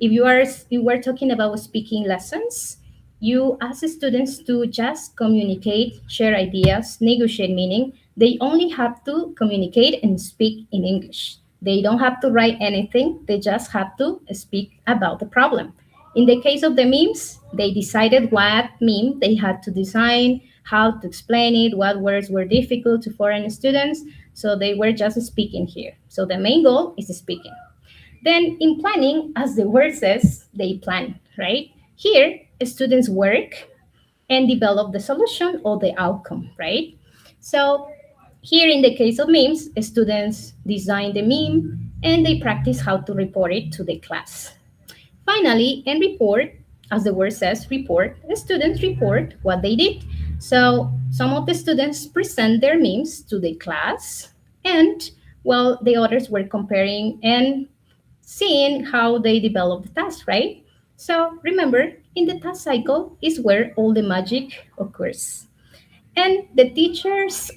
if you are talking about speaking lessons, you ask students to just communicate, share ideas, negotiate meaning. They only have to communicate and speak in English. They don't have to write anything. They just have to speak about the problem. In the case of the memes, they decided what meme they had to design, how to explain it, what words were difficult to foreign students. So they were just speaking here. So the main goal is speaking. Then in planning, as the word says, they plan, right? Here, students work and develop the solution or the outcome, right? So here in the case of memes, students design the meme and they practice how to report it to the class. Finally, in report, as the word says, report, the students report what they did. So some of the students present their memes to the class, and well, the others were comparing and seeing how they develop the task, right? So remember, in the task cycle is where all the magic occurs. And the teacher's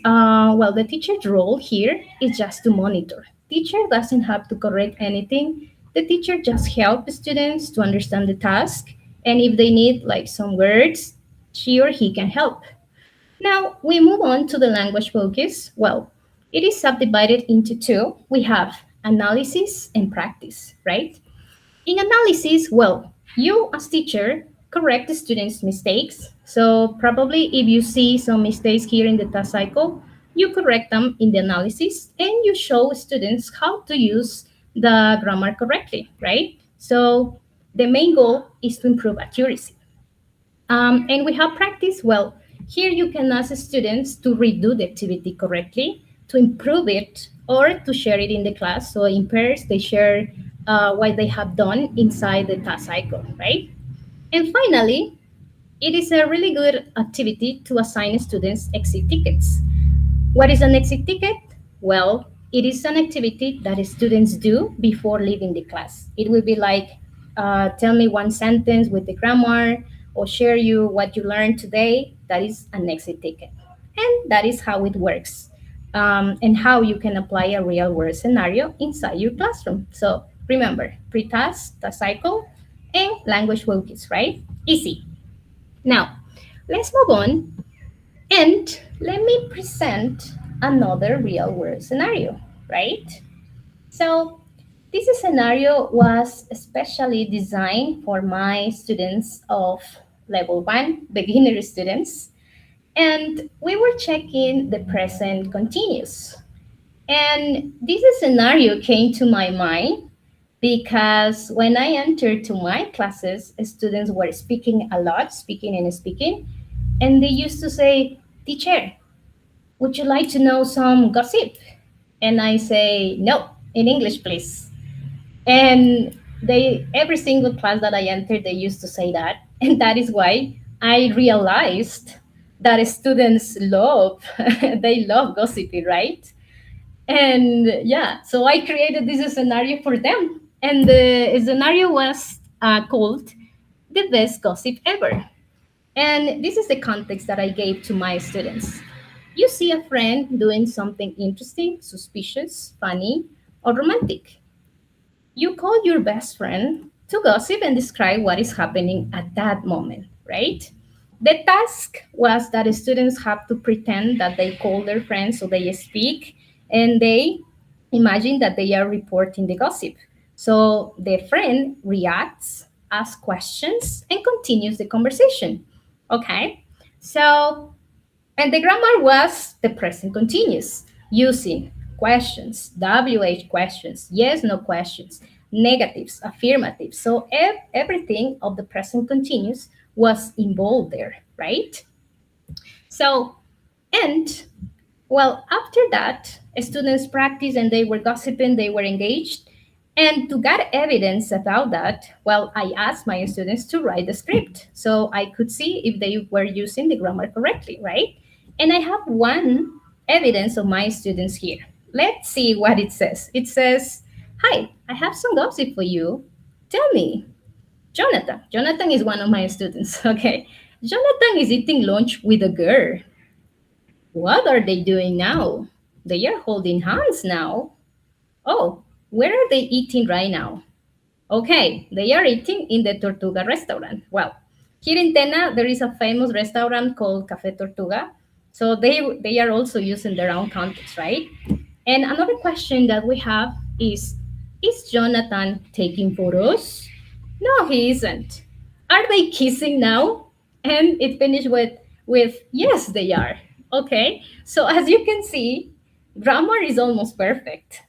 role here is just to monitor. Teacher doesn't have to correct anything. The teacher just helps students to understand the task. And if they need like some words, she or he can help. Now we move on to the language focus. Well, it is subdivided into two. We have analysis and practice, right? In analysis, well, you as teacher correct the students' mistakes. So probably if you see some mistakes here in the task cycle, you correct them in the analysis and you show students how to use the grammar correctly, right? So the main goal is to improve accuracy. And we have practice. Well, here you can ask students to redo the activity correctly, to improve it, or to share it in the class. So in pairs, they share what they have done inside the task cycle, right? And finally, it is a really good activity to assign students exit tickets. What is an exit ticket? Well, it is an activity that students do before leaving the class. It will be like, tell me one sentence with the grammar, or share you what you learned today. That is an exit ticket. And that is how it works, and how you can apply a real world scenario inside your classroom. So remember, pre-task, the cycle, and language focus, right? Easy. Now, let's move on, and let me present another real world scenario, right? So this scenario was especially designed for my students of level 1, beginner students. And we were checking the present continuous. And this scenario came to my mind because when I entered to my classes, students were speaking a lot, speaking and speaking. And they used to say, "Teacher, would you like to know some gossip?" And I say, "No, in English, please." And they, every single class that I entered, they used to say that. And that is why I realized that students love, they love gossiping, right? And yeah, so I created this scenario for them. And the scenario was called The Best Gossip Ever. And this is the context that I gave to my students. You see a friend doing something interesting, suspicious, funny, or romantic. You call your best friend to gossip and describe what is happening at that moment, right? The task was that students have to pretend that they call their friends, so they speak and they imagine that they are reporting the gossip. So the friend reacts, asks questions, and continues the conversation. Okay? So, and the grammar was the present continuous, using questions, WH questions, yes, no questions, negatives, affirmatives. So everything of the present continuous was involved there, right? So, and well, after that, students practiced and they were gossiping, they were engaged. And to get evidence about that, well, I asked my students to write the script so I could see if they were using the grammar correctly, right? And I have one evidence of my students here. Let's see what it says. It says, "Hi, I have some gossip for you. Tell me." Jonathan is one of my students, okay? Jonathan is eating lunch with a girl. What are they doing now? They are holding hands now. Oh, where are they eating right now? Okay, they are eating in the Tortuga restaurant. Well, here in Tena, there is a famous restaurant called Café Tortuga. So they are also using their own context, right? And another question that we have is Jonathan taking photos? No, he isn't. Are they kissing now? And it finished with yes, they are. Okay, so as you can see, grammar is almost perfect.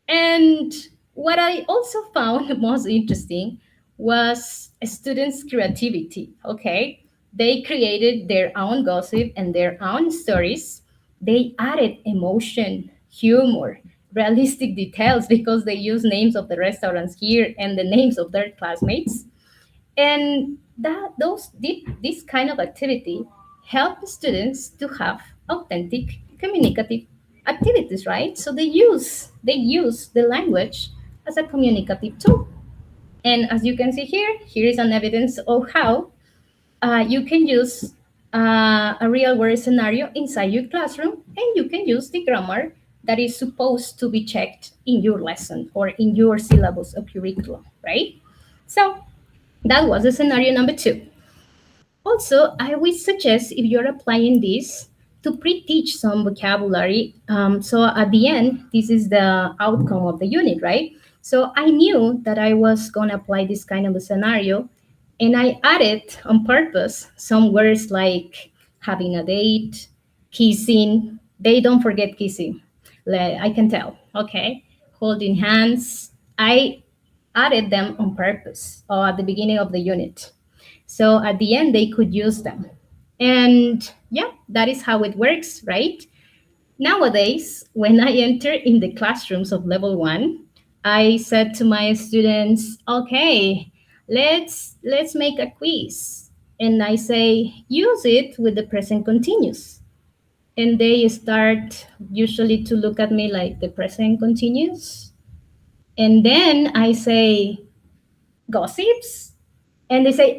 And what I also found most interesting was students' creativity. Okay, they created their own gossip and their own stories. They added emotion, humor, realistic details because they use names of the restaurants here and the names of their classmates. And this kind of activity help students to have authentic communicative activities, right? So they use the language as a communicative tool. And as you can see here, here is an evidence of how you can use a real world scenario inside your classroom, and you can use the grammar that is supposed to be checked in your lesson or in your syllabus or curriculum, right? So that was the scenario number 2. Also, I would suggest if you're applying this to pre-teach some vocabulary. So at the end, this is the outcome of the unit, right? So I knew that I was going to apply this kind of a scenario, and I added on purpose some words like having a date, kissing. They don't forget kissing. I can tell, okay? Holding hands. I added them on purpose or at the beginning of the unit. So at the end, they could use them. And yeah, that is how it works, right? Nowadays, when I enter in the classrooms of level 1, I said to my students, okay, let's make a quiz. And I say, use it with the present continuous. And they start usually to look at me like, the present continuous. And then I say, gossips? And they say,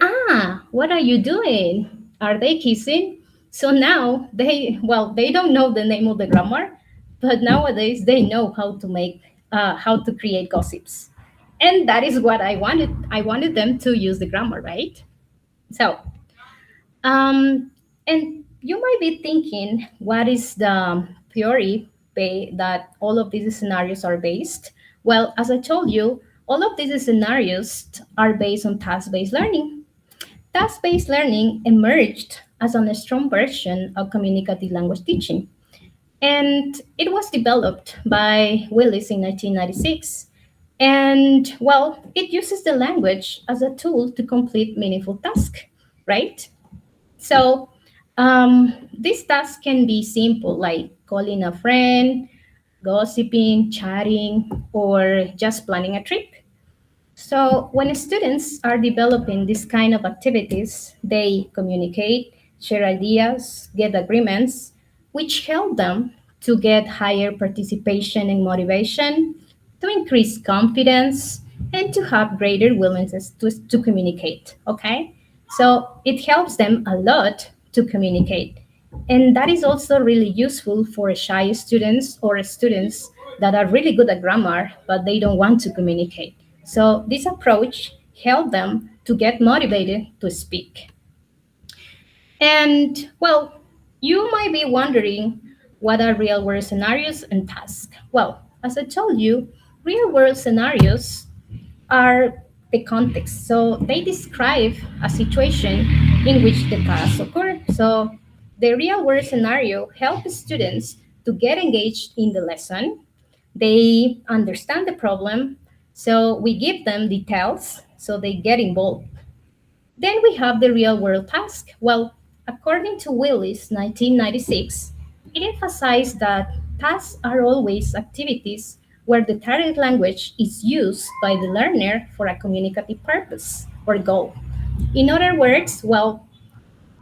what are you doing? Are they kissing? So now they don't know the name of the grammar, but nowadays they know how to create gossips. And that is what I wanted. I wanted them to use the grammar, right? So, and you might be thinking, what is the theory that all of these scenarios are based? Well, as I told you, all of these scenarios are based on task-based learning. Task-based learning emerged as a strong version of communicative language teaching. And it was developed by Willis in 1996. And well, it uses the language as a tool to complete meaningful tasks, right? So these tasks can be simple, like calling a friend, gossiping, chatting, or just planning a trip. So when students are developing this kind of activities, they communicate, share ideas, get agreements, which help them to get higher participation and motivation, to increase confidence, and to have greater willingness to communicate, okay? So it helps them a lot to communicate. And that is also really useful for shy students or students that are really good at grammar, but they don't want to communicate. So this approach helped them to get motivated to speak. And well, you might be wondering, what are real world scenarios and tasks? Well, as I told you, real world scenarios are the context. So they describe a situation in which the tasks occur. So the real world scenario helps students to get engaged in the lesson. They understand the problem. So we give them details so they get involved. Then we have the real world task. Well, according to Willis, 1996, it emphasized that tasks are always activities where the target language is used by the learner for a communicative purpose or goal. In other words, well,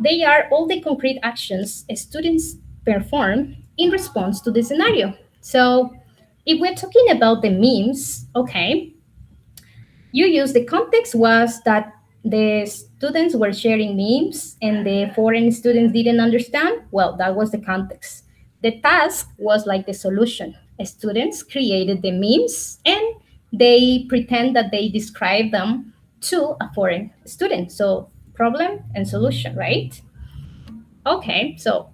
they are all the concrete actions students perform in response to the scenario. So if we're talking about the memes, okay, you use the context was that the students were sharing memes and the foreign students didn't understand. Well, that was the context. The task was like the solution. Students created the memes and they pretend that they describe them to a foreign student. So problem and solution, right? Okay, so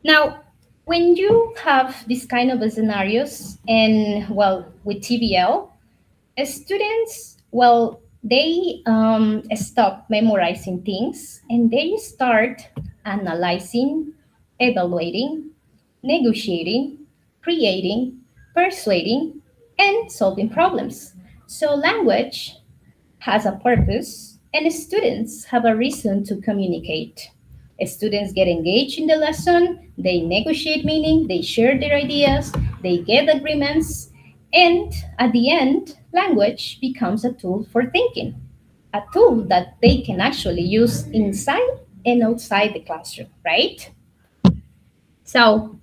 now when you have this kind of scenarios and well, with TBL, students, well, they stop memorizing things and they start analyzing, evaluating, negotiating, creating, persuading, and solving problems. So language has a purpose and students have a reason to communicate. Students get engaged in the lesson, they negotiate meaning, they share their ideas, they get agreements, and at the end, language becomes a tool for thinking, a tool that they can actually use inside and outside the classroom, right? So,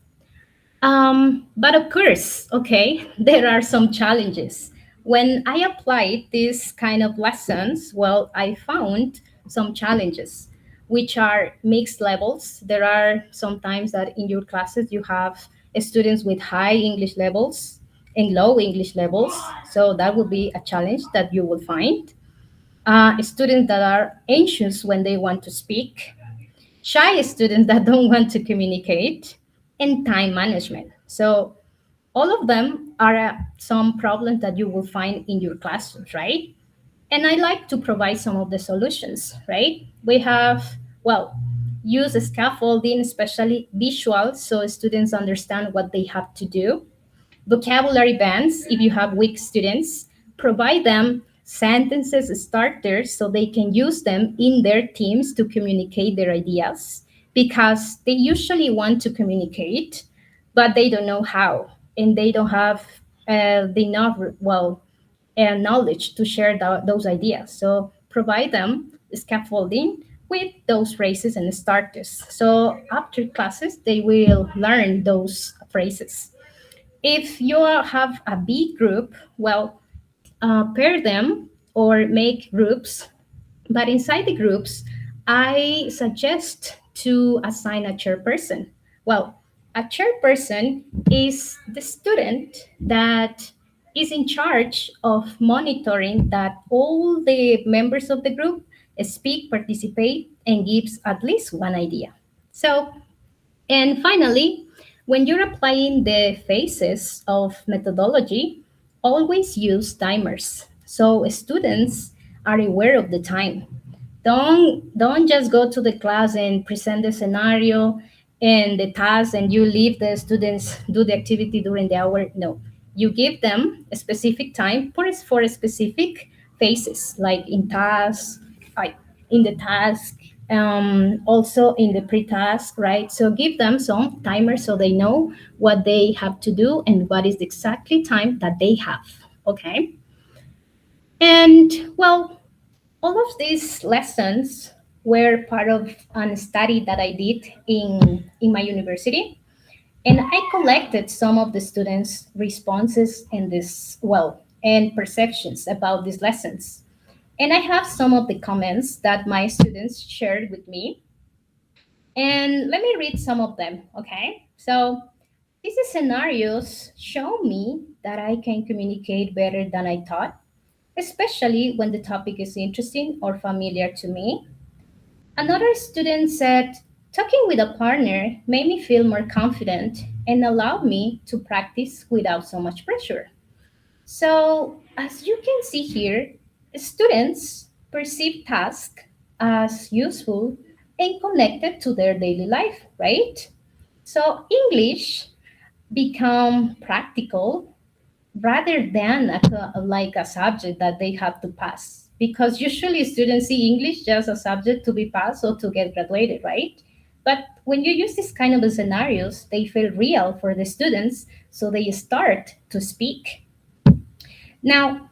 but of course, okay, there are some challenges. When I applied these kind of lessons, well, I found some challenges, which are mixed levels. There are sometimes that in your classes you have students with high English levels and low English levels. So that would be a challenge that you will find. Students that are anxious when they want to speak, shy students that don't want to communicate, and time management. So all of them are some problems that you will find in your classrooms, right? And I like to provide some of the solutions, right? We have, well, use scaffolding, especially visual, so students understand what they have to do. Vocabulary bands, if you have weak students, provide them sentences starters so they can use them in their teams to communicate their ideas, because they usually want to communicate, but they don't know how, and they don't have the enough, knowledge to share those ideas. So provide them scaffolding with those phrases and starters. So after classes, they will learn those phrases. If you have a big group, pair them or make groups. But inside the groups, I suggest to assign a chairperson. Well, a chairperson is the student that is in charge of monitoring that all the members of the group speak, participate, and gives at least one idea. So, and finally, when you're applying the phases of methodology, always use timers so students are aware of the time. Don't just go to the class and present the scenario and the task and you leave the students do the activity during the hour. No, you give them a specific time for a specific phases, like in task, in the task, also in the pre-task, right? So give them some timer so they know what they have to do and what is the exactly time that they have. Okay. And well, all of these lessons were part of a study that I did in my university. And I collected some of the students' responses in this, and perceptions about these lessons. And I have some of the comments that my students shared with me. And let me read some of them, okay? So these scenarios show me that I can communicate better than I thought, especially when the topic is interesting or familiar to me. Another student said, talking with a partner made me feel more confident and allowed me to practice without so much pressure. So, as you can see here, students perceive tasks as useful and connected to their daily life, right? So, English become practical rather than like a subject that they have to pass, because usually students see English just a subject to be passed or to get graduated, right? But when you use this kind of scenarios, they feel real for the students, so they start to speak. Now,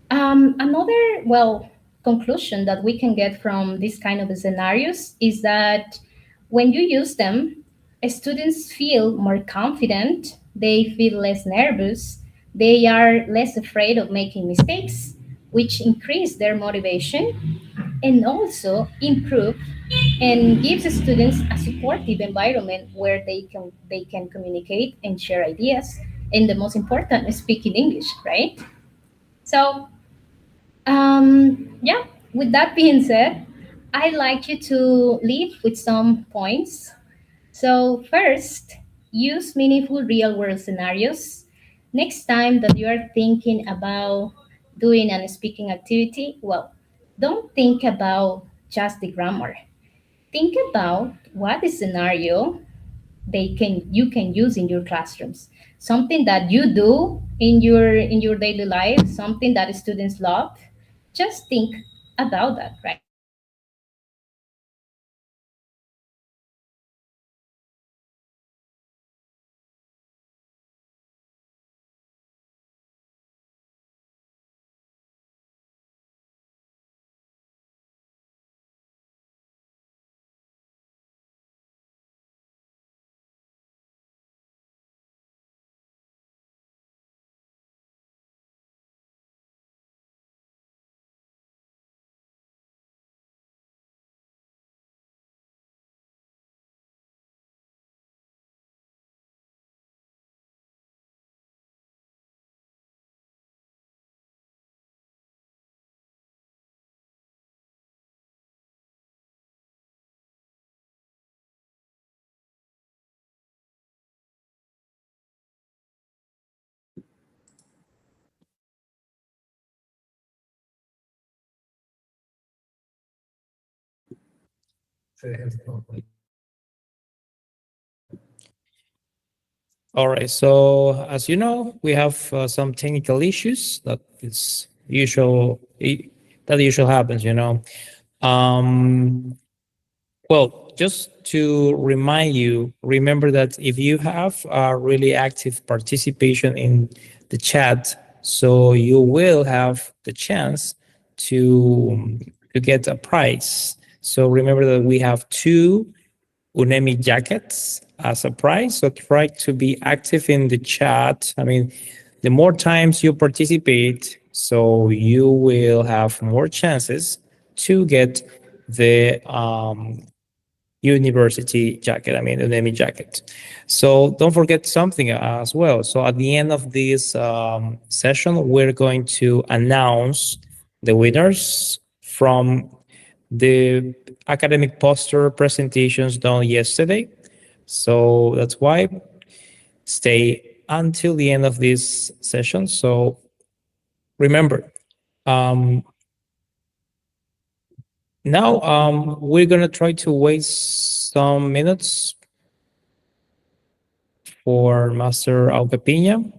another conclusion that we can get from this kind of scenarios is that when you use them, students feel more confident, they feel less nervous, they are less afraid of making mistakes, which increase their motivation and also improve and gives the students a supportive environment where they can communicate and share ideas. And the most important is speaking English, right? So yeah, with that being said, I'd like you to leave with some points. So, first, use meaningful real world scenarios. Next time that you are thinking about doing a speaking activity, don't think about just the grammar. Think about what the scenario you can use in your classrooms, something that you do in your daily life, something that students love. Just think about that, right? All right. So as you know, we have some technical issues that is that usually happens, you know. Well, just to remind you, remember that if you have a really active participation in the chat, so you will have the chance to get a prize. So remember that we have 2 UNEMI jackets as a prize. So try to be active in the chat. I mean, the more times you participate, so you will have more chances to get the university jacket, I mean, UNEMI jacket. So don't forget something as well. So at the end of this session, we're going to announce the winners from the academic poster presentations done yesterday. So that's why stay until the end of this session. So remember, now we're gonna try to wait some minutes for Master Alcapina.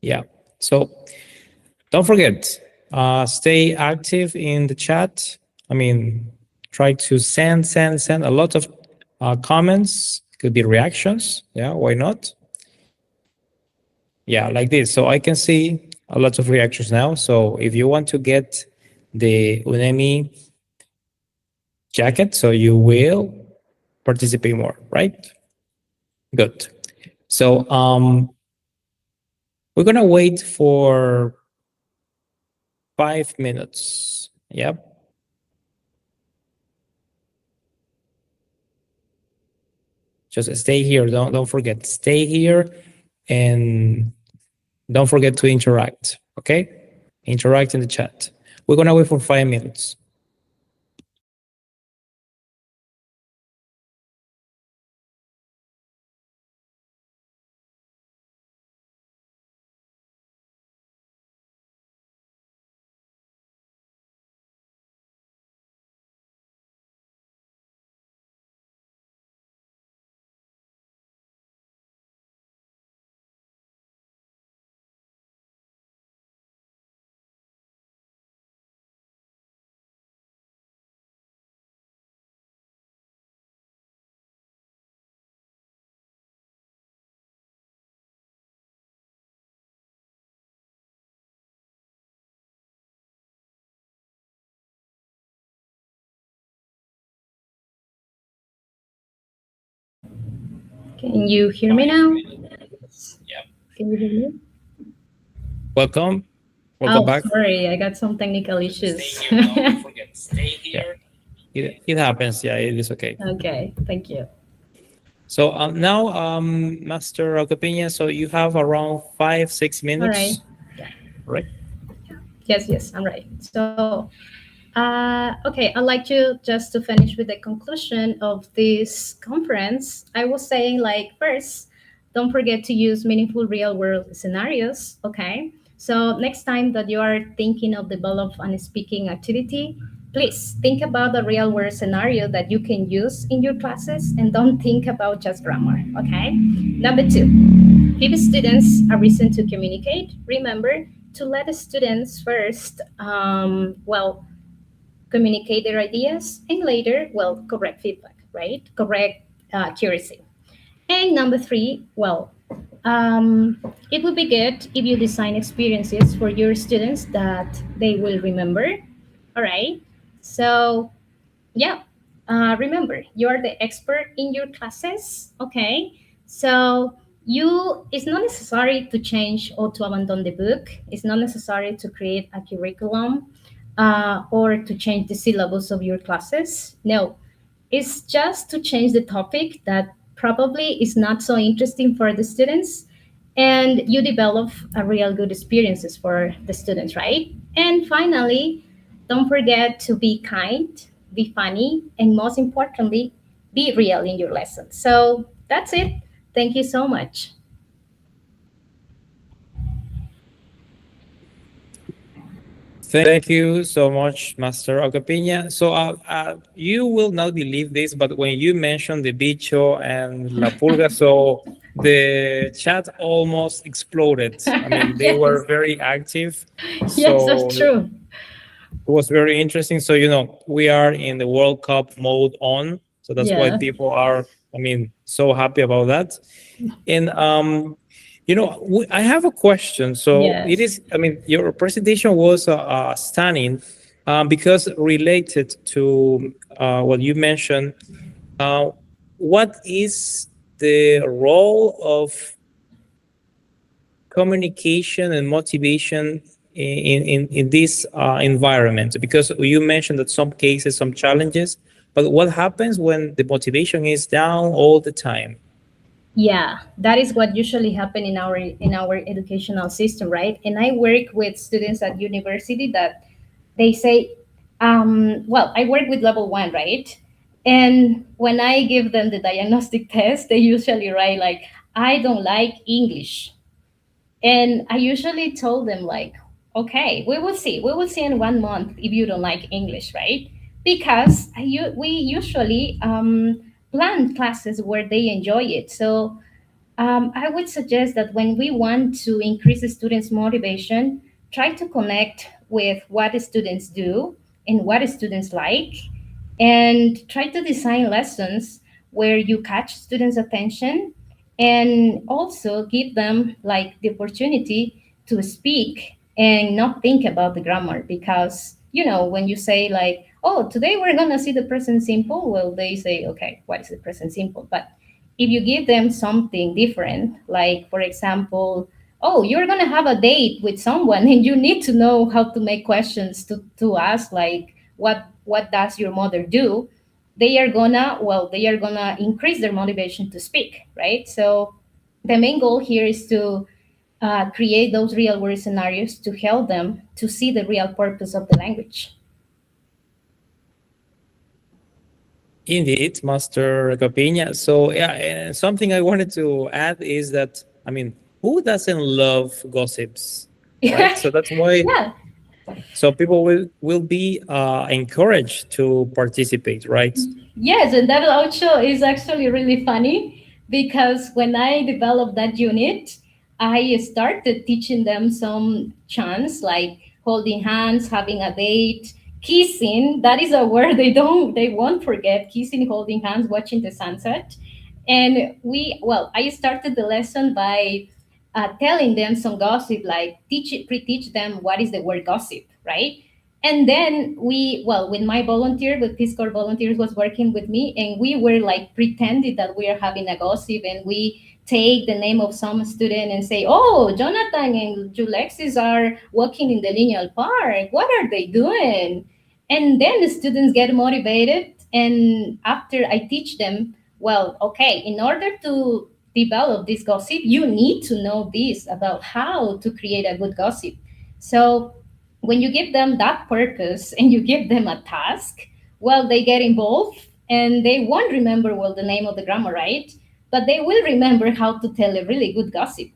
Yeah, so don't forget, stay active in the chat. I mean, try to send a lot of comments, could be reactions. Yeah, why not? Yeah, like this. So I can see a lot of reactions now. So if you want to get the UNEMI jacket, so you will participate more, right? Good. So we're gonna wait for 5 minutes. Yep. Just stay here. Don't forget. Stay here, and don't forget to interact. Okay? Interact in the chat. We're gonna wait for 5 minutes. Can you hear me now? Yeah. Can you hear me? Welcome. Oh, Welcome back. sorry, I got some technical issues. Stay here. Don't forget. Stay here. It happens. Yeah, it is okay. Okay, thank you. So now, Master Alcapina, so you have around 5-6 minutes. All right. Yeah. Right. Yes, I'm right. So, okay, I'd like to just to finish with the conclusion of this conference. I was saying, like, first, don't forget to use meaningful real-world scenarios, okay? So next time that you are thinking of develop a speaking activity, please think about the real-world scenario that you can use in your classes, and don't think about just grammar, okay? Number 2, give students a reason to communicate. Remember to let the students first, communicate their ideas, and later, correct feedback, right? Correct accuracy. And number 3, it would be good if you design experiences for your students that they will remember. All right. So, yeah, remember, you're the expert in your classes. Okay. So it's not necessary to change or to abandon the book. It's not necessary to create a curriculum or to change the syllabus of your classes. No, it's just to change the topic that probably is not so interesting for the students, and you develop a real good experiences for the students, right? And finally, don't forget to be kind, be funny, and most importantly, be real in your lesson. So that's it. Thank you so much. Thank you so much, Master Alcapina. So you will not believe this, but when you mentioned the bicho and la pulga, so the chat almost exploded. I mean, they Yes. were very active. Yes, So that's true. it was very interesting. So, we are in the World Cup mode on. So that's why Yeah. people are, so happy about that. And, I have a question. So it Yes. is, your presentation was stunning because related to what you mentioned. What is the role of communication and motivation in this environment? Because you mentioned that some cases, some challenges, but what happens when the motivation is down all the time? Yeah, that is what usually happen in our educational system, right? And I work with students at university that they say, well, I work with level 1, right? And when I give them the diagnostic test, they usually write like, I don't like English. And I usually told them like, okay, we will see. We will see in 1 month if you don't like English, right? Because we usually plan classes where they enjoy it. So I would suggest that when we want to increase the students' motivation, try to connect with what the students do and what the students like, and try to design lessons where you catch students' attention and also give them like the opportunity to speak and not think about the grammar. Because when you say like, oh, today we're going to see the present simple, well, they say, okay, what is the present simple? But if you give them something different, like for example, oh, you're going to have a date with someone and you need to know how to make questions to ask like, what does your mother do? They are gonna increase their motivation to speak, right? So the main goal here is to create those real world scenarios to help them to see the real purpose of the language. Indeed, Master Capiña. So yeah, and something I wanted to add is that, who doesn't love gossips, right? So that's why. Yeah. So people will be encouraged to participate, right? Yes, and that also is actually really funny because when I developed that unit, I started teaching them some chants like holding hands, having a date, kissing. That is a word they won't forget. Kissing, holding hands, watching the sunset. And I started the lesson by telling them some gossip, like pre-teach them what is the word gossip, right? And then with my volunteer, with Peace Corps volunteers was working with me, and we were like pretending that we are having a gossip, and we take the name of some student and say, oh, Jonathan and Julexis are walking in the lineal park. What are they doing? And then the students get motivated. And after I teach them, well, okay, in order to develop this gossip, you need to know this about how to create a good gossip. So when you give them that purpose and you give them a task, well, they get involved and they won't remember, well, the name of the grammar, right? But they will remember how to tell a really good gossip.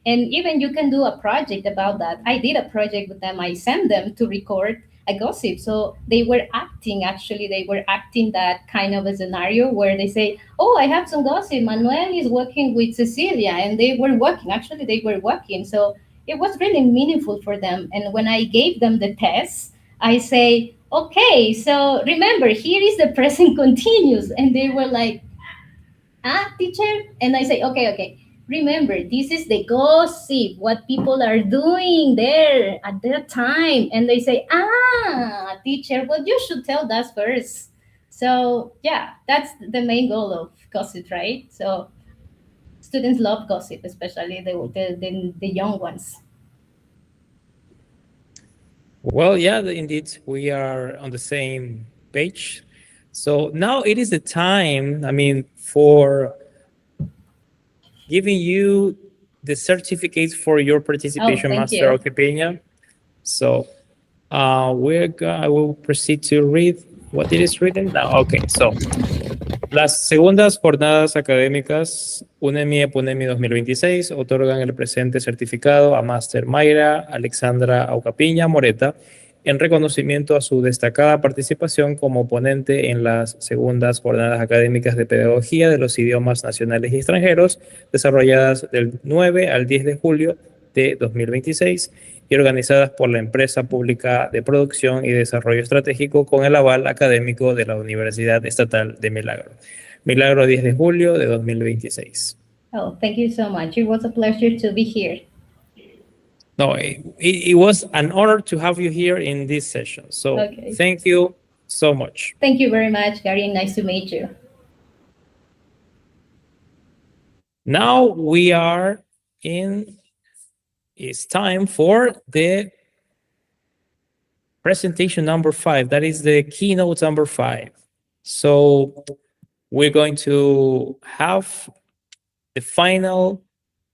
And even you can do a project about that. I did a project with them. I sent them to record a gossip. So they were acting that kind of a scenario where they say, oh, I have some gossip. Manuel is working with Cecilia, and they were working. So it was really meaningful for them. And when I gave them the test, I say, okay, so remember, here is the present continuous. And they were like, teacher? And I say, okay. Remember, this is the gossip, what people are doing there at that time. And they say, teacher, well, you should tell that first. So yeah, that's the main goal of gossip, right? So students love gossip, especially the young ones. Well, yeah, indeed, we are on the same page. So now it is the time, for giving you the certificates for your participation, Master Oquipena. So I will proceed to read what it is written now. Okay, so las segundas jornadas académicas UNEMI EPUNEMI 2026 otorgan el presente certificado a Master Mayra Alexandra Aucapiña Moreta en reconocimiento a su destacada participación como ponente en las segundas Jornadas Académicas de Pedagogía de los Idiomas Nacionales y Extranjeros, desarrolladas del 9 al 10 de julio de 2026 y organizadas por la Empresa Pública de Producción y Desarrollo Estratégico con el aval académico de la Universidad Estatal de Milagro. Milagro 10 de julio de 2026. Oh, thank you so much. It was a pleasure to be here. No, it was an honor to have you here in this session. So Okay. thank you so much. Thank you very much, Gary. Nice to meet you. Now it's time for the presentation number 5. That is the keynote number 5. So we're going to have the final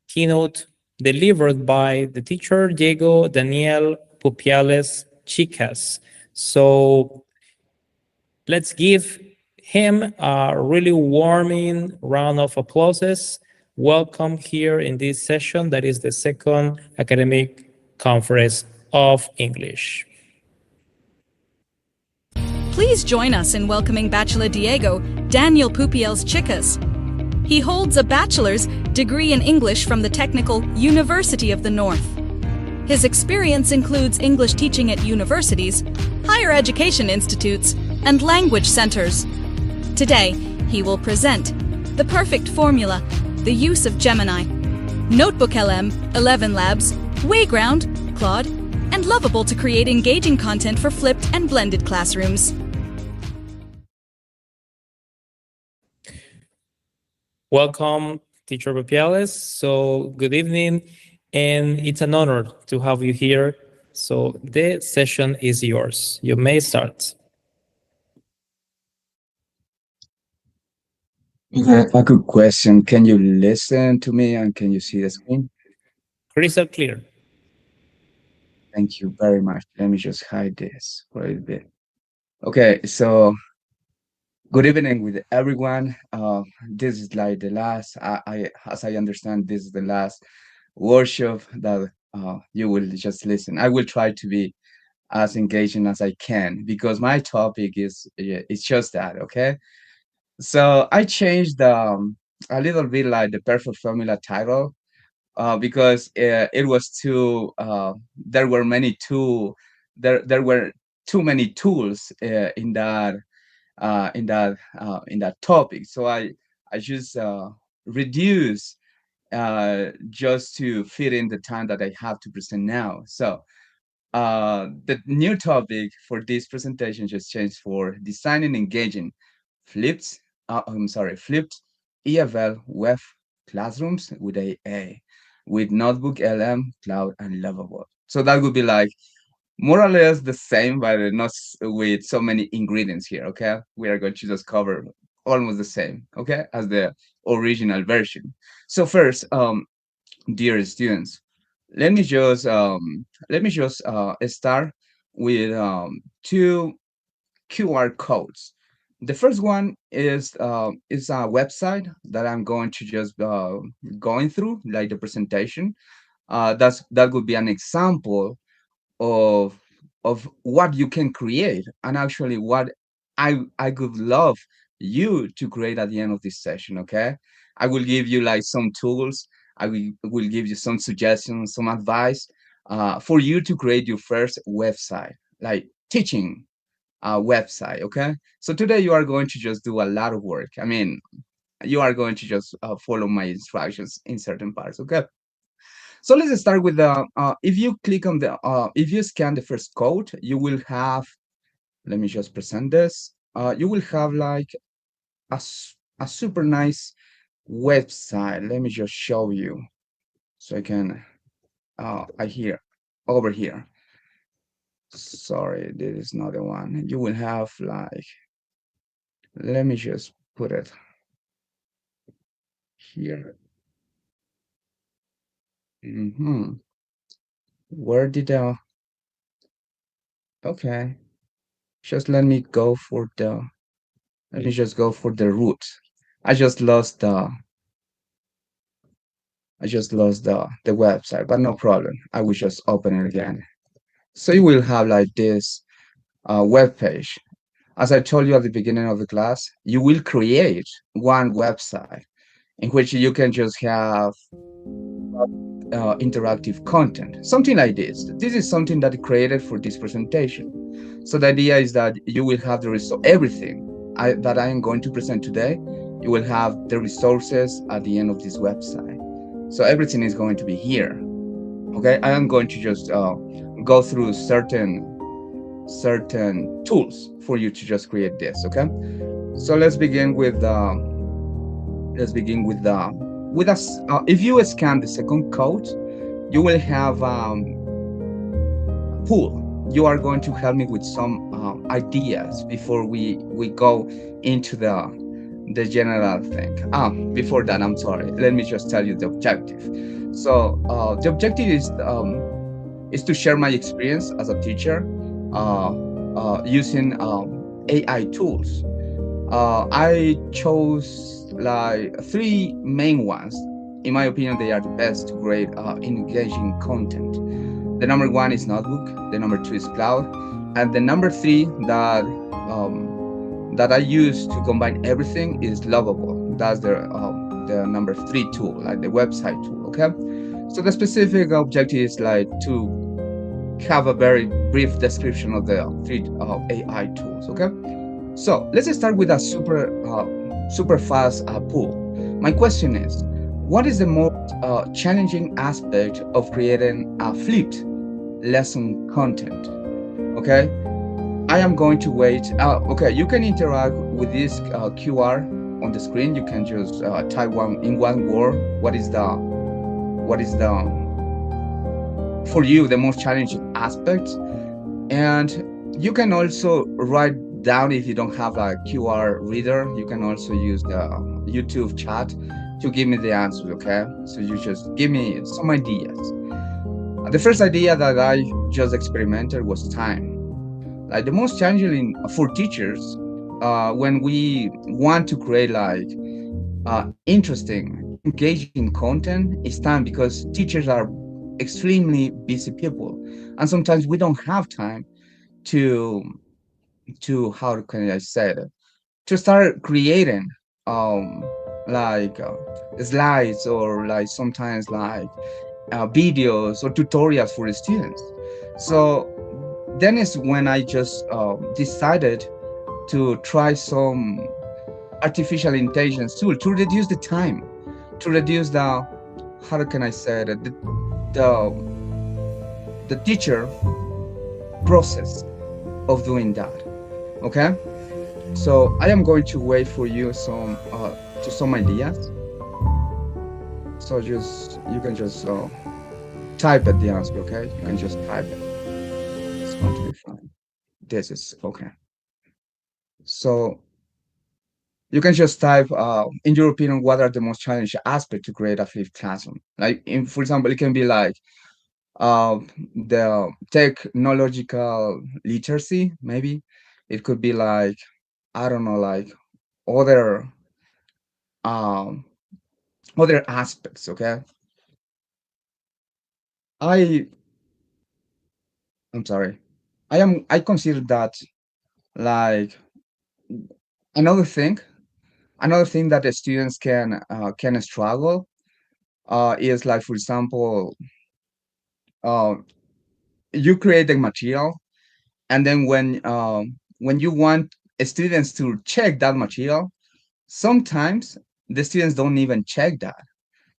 keynote delivered by the teacher, Diego Daniel Pupiales Chicas. So let's give him a really warming round of applauses. Welcome here in this session. That is the second academic conference of English. Please join us in welcoming Bachelor Diego Daniel Pupiales Chicas. He holds a bachelor's degree in English from the Technical University of the North. His experience includes English teaching at universities, higher education institutes, and language centers. Today, he will present the perfect formula, the use of Gemini, Notebook LM, 11 Labs, Wayground, Claude, and Lovable to create engaging content for flipped and blended classrooms. Welcome, Teacher Pupiales. So good evening, and it's an honor to have you here. So the session is yours. You may start. A good question. Can you listen to me and can you see the screen? Crystal clear. Thank you very much. Let me just hide this for a bit. Okay, so good evening with everyone. This is like the last, as I understand, this is the last workshop that you will just listen. I will try to be as engaging as I can because my topic is it's just that, okay? So I changed a little bit like the perfect formula title because it was too there were there were too many tools in that topic. So I just reduce just to fit in the time that I have to present now. So the new topic for this presentation just changed for designing engaging flipped EFL web classrooms with with Notebook LM, Cloud, and Lovable. So that would be like more or less the same, but not with so many ingredients here, okay? We are going to just cover almost the same, okay, as the original version. So first, dear students, let me just start with two QR codes. The first one is a website that I'm going to just going through, like the presentation. That would be an example of what you can create, and actually what I would love you to create at the end of this session. Okay, I will give you like some tools. I will give you some suggestions, some advice for you to create your first website, like teaching website. Okay, so today you are going to just do a lot of work. I mean, you are going to just follow my instructions in certain parts. Okay, so let's start with the if you click on the if you scan the first code, you will have, let me just present this. You will have like a super nice website. Let me just show you so I can over here. Sorry, this is not the one. You will have like, let me just put it here. Where did okay, just let me go for the, let me just go for the root. I just lost the website, but no problem. I will just open it again. So you will have like this web page. As I told you at the beginning of the class, you will create one website in which you can just have interactive content, something like this. This is something that I created for this presentation. So the idea is that you will have the everything that I am going to present today. You will have the resources at the end of this website. So everything is going to be here. Okay, I am going to just go through certain tools for you to just create this. Okay, so let's begin with with us. If you scan the second code, you will have pool. You are going to help me with some ideas before we go into the general thing. Before that, I'm sorry. Let me just tell you the objective. So the objective is to share my experience as a teacher using AI tools. I chose like three main ones. In my opinion, they are the best to create engaging content. The number one is Notebook. The number two is Cloud, and the number three that I use to combine everything is Lovable. That's the number three tool, like the website tool. Okay, so the specific objective is like to have a very brief description of the three AI tools. Okay, so let's start with a super fast pool. My question is, what is the most challenging aspect of creating a flipped lesson content? Okay, I am going to wait. Okay, you can interact with this QR on the screen. You can just type one word. What is the for you the most challenging aspect? And you can also write down, if you don't have a QR reader, you can also use the YouTube chat to give me the answer. Okay, so you just give me some ideas. The first idea that I just experimented was time. Like the most challenging for teachers when we want to create like interesting, engaging content is time, because teachers are extremely busy people, and sometimes we don't have time to how can I say it, to start creating um like slides, or like sometimes like videos or tutorials for the students. So then is when I just decided to try some artificial intelligence tool to reduce the time, to reduce the how can I say it, the teacher process of doing that. Okay, so I am going to wait for you some ideas. So just you can just type at the answer. Okay, you can just type it. It's going to be fine. This is okay. So you can just type in your opinion, what are the most challenging aspects to create a fifth classroom? Like for example, it can be like the technological literacy, maybe. It could be like, I don't know, like other um other aspects. Okay, I I'm sorry. I consider that like another thing another thing that the students can struggle is like, for example, uh, you create the material, and then when you want students to check that material, sometimes the students don't even check that.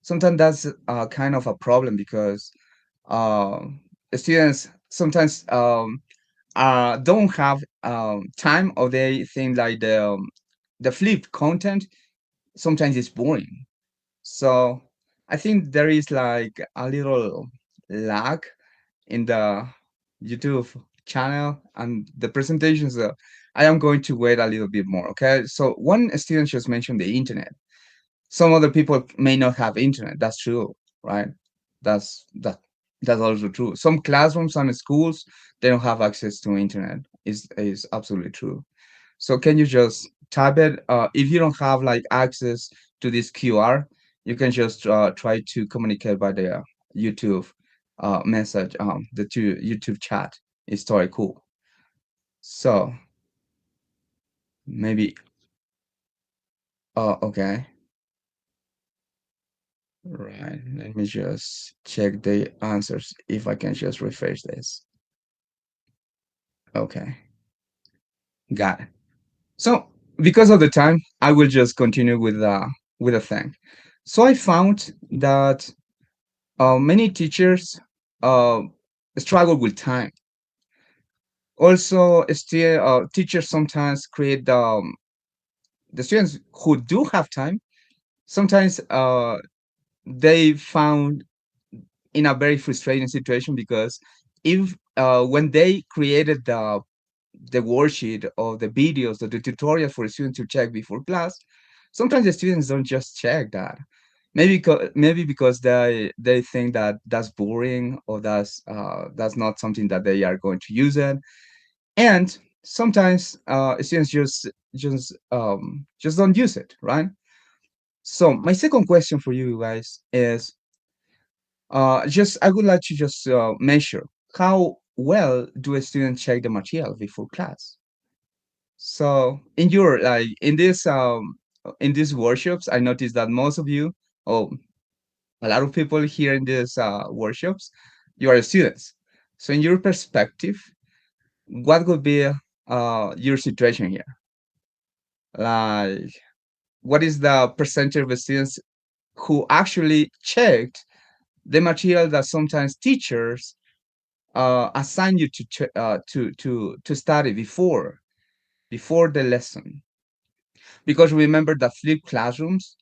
Sometimes that's kind of a problem, because uh, the students sometimes don't have time, or they think like the flipped content sometimes is boring. So I think there is like a little lag in the YouTube channel and the presentations. I am going to wait a little bit more. Okay. So one student just mentioned the internet. Some other people may not have internet. That's true, right? That's that. That's also true. Some classrooms and schools, they don't have access to internet. Is absolutely true. So can you just type it? If you don't have like access to this QR, you can just try to communicate by the YouTube message, the YouTube chat is totally cool. So maybe, okay. Right. Let me just check the answers if I can just refresh this. Okay. Got it. So because of the time, I will just continue with a thing. So I found that many teachers uh, struggle with time. Also, still, teachers sometimes create the students who do have time. Sometimes they found in a very frustrating situation because if when they created the worksheet or the videos or the tutorial for students to check before class, sometimes the students don't just check that. Maybe because they think that that's boring or that's not something that they are going to use it, and sometimes students just don't use it, right? So my second question for you guys is, just I would like to just measure how well do a student check the material before class. So in your like in these workshops, I noticed that most of you, or a lot of people here in these workshops, you are students. So in your perspective, what would be your situation here? Like, what is the percentage of students who actually checked the material that sometimes teachers assign you to study before the lesson? Because remember that flipped classrooms,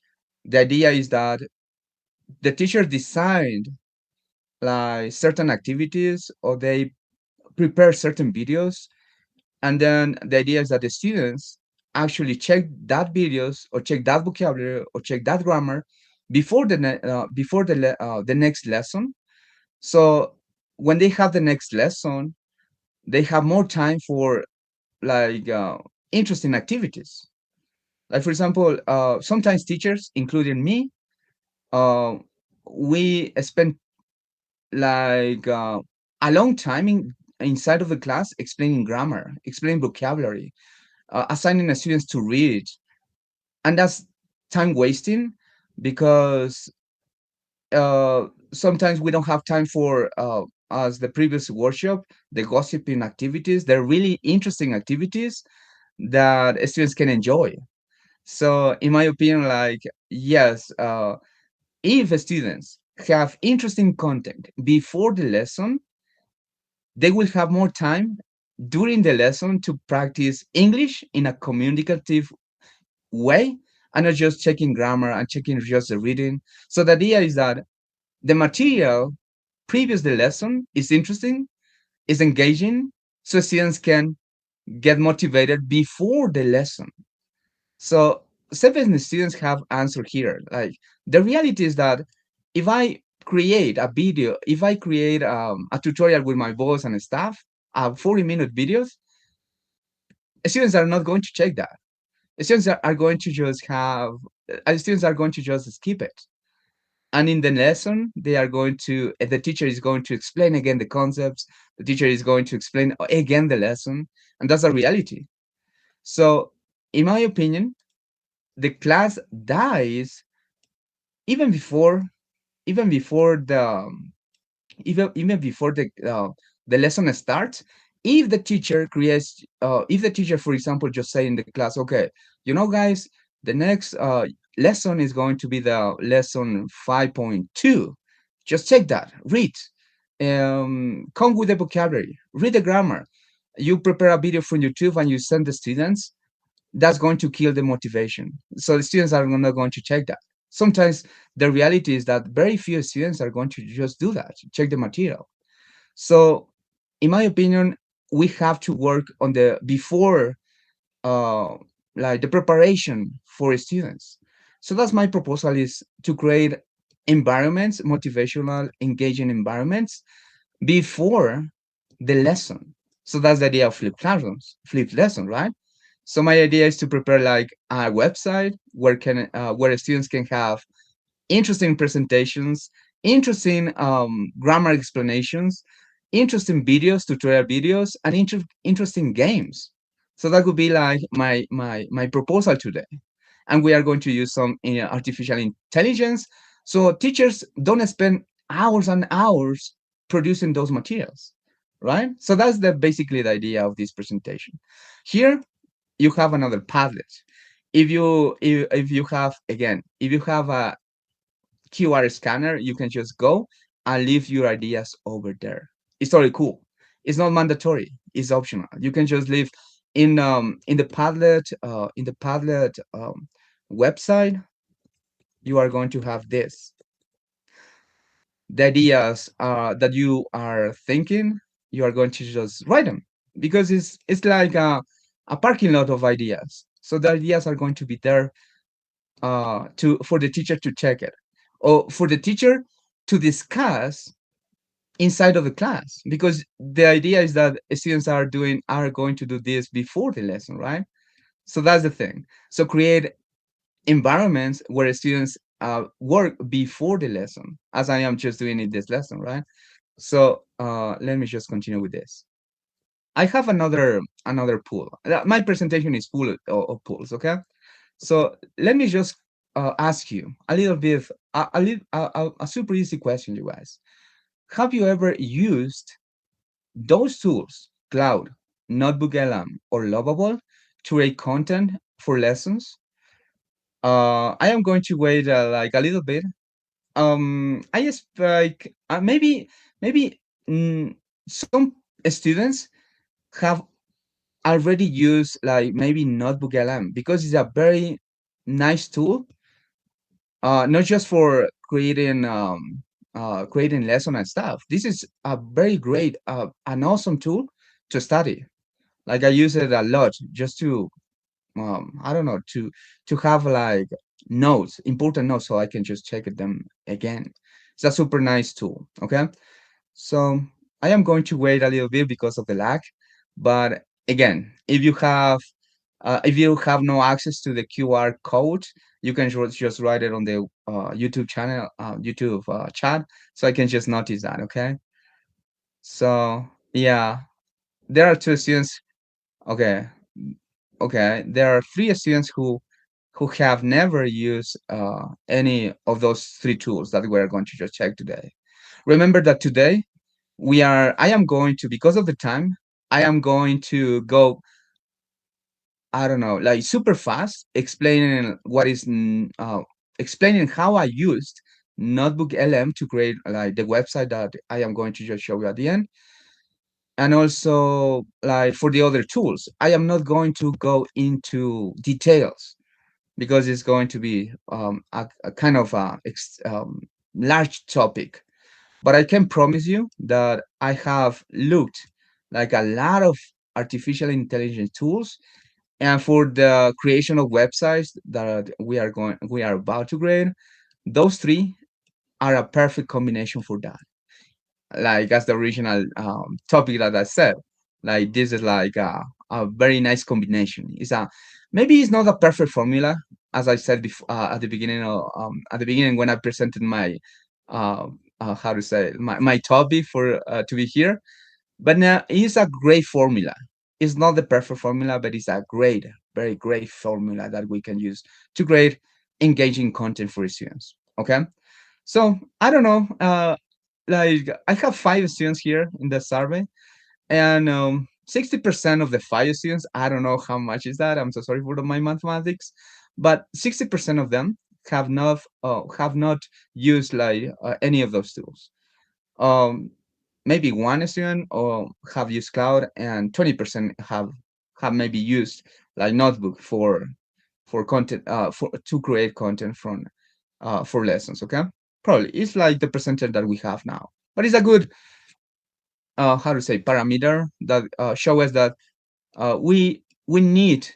the idea is that the teacher designed like certain activities or they prepare certain videos, and then the idea is that the students actually check that videos or check that vocabulary or check that grammar before the next lesson. So when they have the next lesson, they have more time for like interesting activities. Like for example, sometimes teachers, including me, uh, we spend like a long time inside of the class explaining grammar, explaining vocabulary, assigning the students to read, and that's time wasting because sometimes we don't have time for as the previous workshop, the gossiping activities. They're really interesting activities that students can enjoy. So in my opinion, like, yes, if students have interesting content before the lesson, they will have more time during the lesson to practice English in a communicative way and not just checking grammar and checking just the reading. So the idea is that the material previous the lesson is interesting, is engaging, so students can get motivated before the lesson. So seven students have answered here. Like the reality is that if I create a video, if I create a tutorial with my boss and staff, 40-minute videos, students are not going to check that. Students are going to just have, students are going to just skip it. And in the lesson, they are going to, the teacher is going to explain again the concepts. The teacher is going to explain again the lesson. And that's a reality. So in my opinion, the class dies even before even before the even before the lesson starts. If the teacher creates if the teacher, for example, just say in the class, okay, you know guys, the next lesson is going to be the lesson 5.2. Just check that, read, come with the vocabulary, read the grammar, you prepare a video from YouTube and you send the students. That's going to kill the motivation. So the students are not going to check that. Sometimes the reality is that very few students are going to just do that, check the material. So in my opinion, we have to work on the before, uh, like the preparation for students. So that's my proposal, is to create environments, motivational, engaging environments before the lesson. So that's the idea of flipped classrooms, flipped lesson, right? So my idea is to prepare like a website where students can have interesting presentations, interesting grammar explanations, interesting videos, tutorial videos, and interesting games. So that would be like my proposal today. And we are going to use some artificial intelligence, so teachers don't spend hours and hours producing those materials, right? So that's basically the idea of this presentation. Here you have another Padlet. If you have, again, if you have a QR scanner, you can just go and leave your ideas over there. It's totally cool. It's not mandatory. It's optional. You can just leave in the Padlet website. You are going to have this. The ideas that you are thinking, you are going to just write them, because it's like a parking lot of ideas. So the ideas are going to be there to for the teacher to check it, or for the teacher to discuss inside of the class, because the idea is that students are going to do this before the lesson, right? So that's the thing. So create environments where students work before the lesson, as I am just doing in this lesson, right? So let me just continue with this. I have another pool. My presentation is full of pools, okay? So let me just ask you a little bit, a super easy question, you guys. Have you ever used those tools, Cloud, Notebook LM, or Lovable, to create content for lessons? I am going to wait like a little bit. I expect maybe some students have already used like maybe Notebook LM, because it's a very nice tool, not just for creating lesson and stuff. This is a very great, an awesome tool to study. Like I use it a lot just to, I don't know, to have like notes, important notes, so I can just check them again. It's a super nice tool. Okay, so I am going to wait a little bit because of the lag, but again, if you have no access to the QR code, you can just write it on the YouTube channel, YouTube chat, so I can just notice that. Okay. So yeah, there are two students. Okay. Okay. There are three students who have never used any of those three tools that we're going to just check today. Remember that today I am going to, because of the time, I am going to go, I don't know, like super fast, explaining explaining how I used Notebook LM to create like the website that I am going to just show you at the end. And also like for the other tools, I am not going to go into details, because it's going to be a kind of large topic. But I can promise you that I have looked like a lot of artificial intelligence tools, and for the creation of websites that we are about to create, those three are a perfect combination for that. Like as the original topic that I said, like this is like a very nice combination. Maybe it's not a perfect formula, as I said before at the beginning when I presented my how to say it, my topic for to be here. But now it's a great formula. It's not the perfect formula, but it's a great, very great formula that we can use to create engaging content for students. Okay, so I don't know. Like I have 5 students here in the survey, and 60% of the 5 students, I don't know how much is that. I'm so sorry for my mathematics, but 60% of them have not used like any of those tools. Maybe one student or have used Cloud, and 20% have maybe used like Notebook for content for to create content from for lessons. Okay, probably it's like the percentage that we have now, but it's a good how to say parameter that show us that we need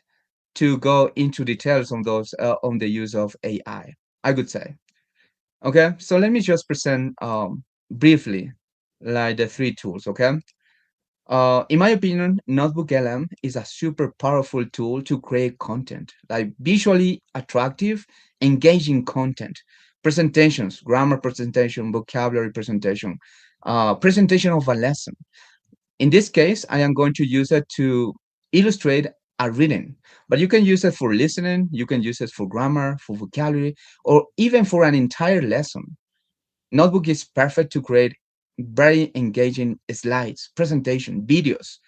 to go into details on those on the use of AI, I would say. Okay, so let me just present briefly like the three tools. Okay, in my opinion, Notebook LM is a super powerful tool to create content, like visually attractive, engaging content presentations, grammar presentation, vocabulary presentation, presentation of a lesson. In this case, I am going to use it to illustrate a reading, but you can use it for listening, you can use it for grammar, for vocabulary, or even for an entire lesson. Notebook is perfect to create very engaging slides, presentation, videos.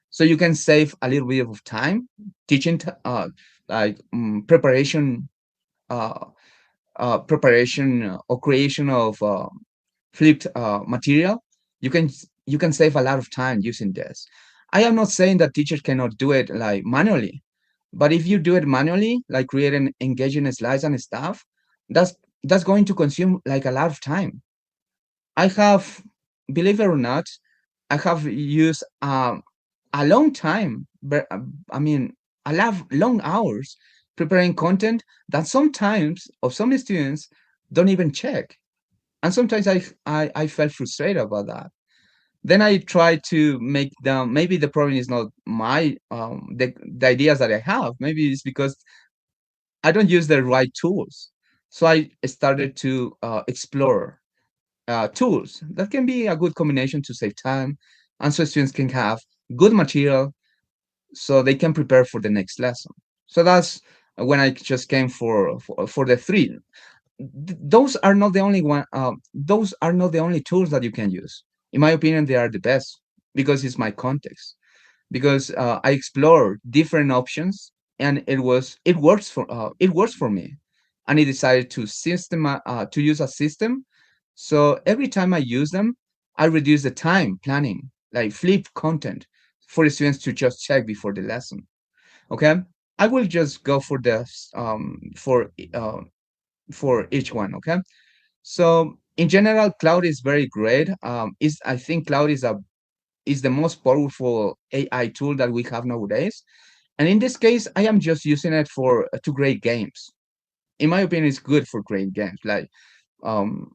So you can save a little bit of time teaching, preparation, uh, or creation of flipped material. You can save a lot of time using this. I am not saying that teachers cannot do it like manually, but if you do it manually, like creating engaging slides and stuff, that's going to consume like a lot of time. I have, believe it or not, I have used a long time, but I mean, I love long hours preparing content that sometimes of some students don't even check. And sometimes I felt frustrated about that. Then I try to make them, maybe the problem is not my the ideas that I have. Maybe it's because I don't use the right tools. So I started to explore tools that can be a good combination to save time, and so students can have good material so they can prepare for the next lesson. So that's when I just came for the three. Those are not the only one. Those are not the only tools that you can use. In my opinion, they are the best because it's my context. Because I explored different options, and it works for me, and I decided to use a system. So every time I use them, I reduce the time planning, like flip content for the students to just check before the lesson. Okay, I will just go for this for each one. Okay, so in general, cloud is very great. Is I think cloud is the most powerful AI tool that we have nowadays. And in this case, I am just using it for to grade games. In my opinion, it's good for grade games, like um,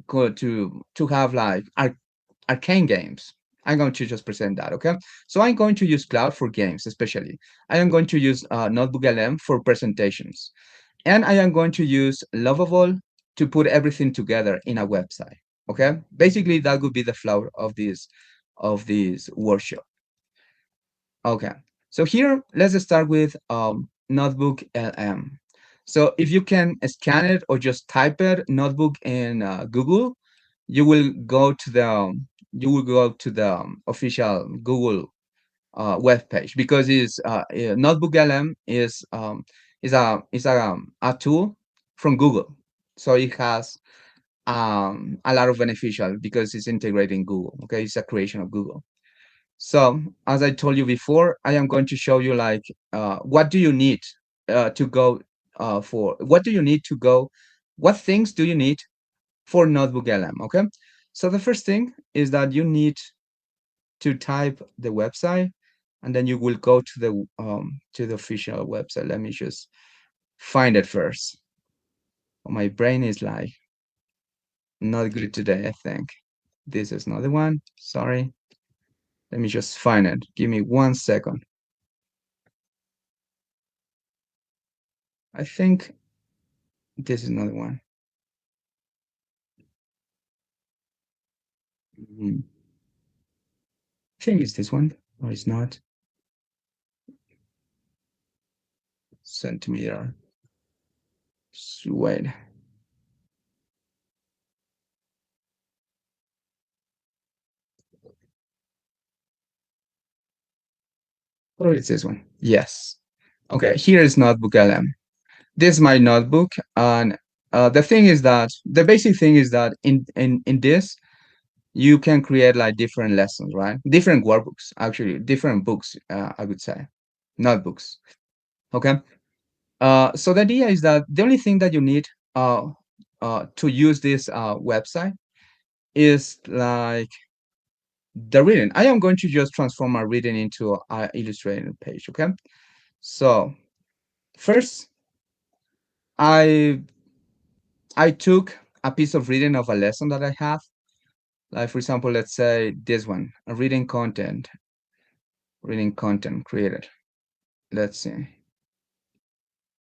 good to have like arcane games. I'm going to just present that, okay? So I'm going to use Cloud for games, especially. I am going to use Notebook LM for presentations. And I am going to use Lovable to put everything together in a website, okay? Basically, that would be the flow of this workshop. Okay, so here, let's start with Notebook LM. So if you can scan it or just type it, Notebook in Google, you will go to the official Google web page, because Notebook LM is a tool from Google, so it has a lot of beneficial because it's integrating Google. Okay, it's a creation of Google. So as I told you before, I am going to show you like what do you need to go for what do you need to go, what things do you need for Notebook LM. Okay, so the first thing is that you need to type the website, and then you will go to the official website. Let me just find it first. My brain is like not good today, I think. This is not the one. Sorry. Let me just find it. Give me 1 second. I think this is another one. I think it's this one, or it's not. Centimeter. Wait. Or it's this one. Yes. Okay, here is Notebook LM. This is my notebook, and the basic thing is that in this you can create like different lessons, right? Different workbooks, actually, different books, I would say, notebooks. Okay. So the idea is that the only thing that you need to use this website is like the reading. I am going to just transform my reading into an illustrated page. Okay. So first, I took a piece of reading of a lesson that I have. Like, for example, let's say this one, a reading content created. Let's see.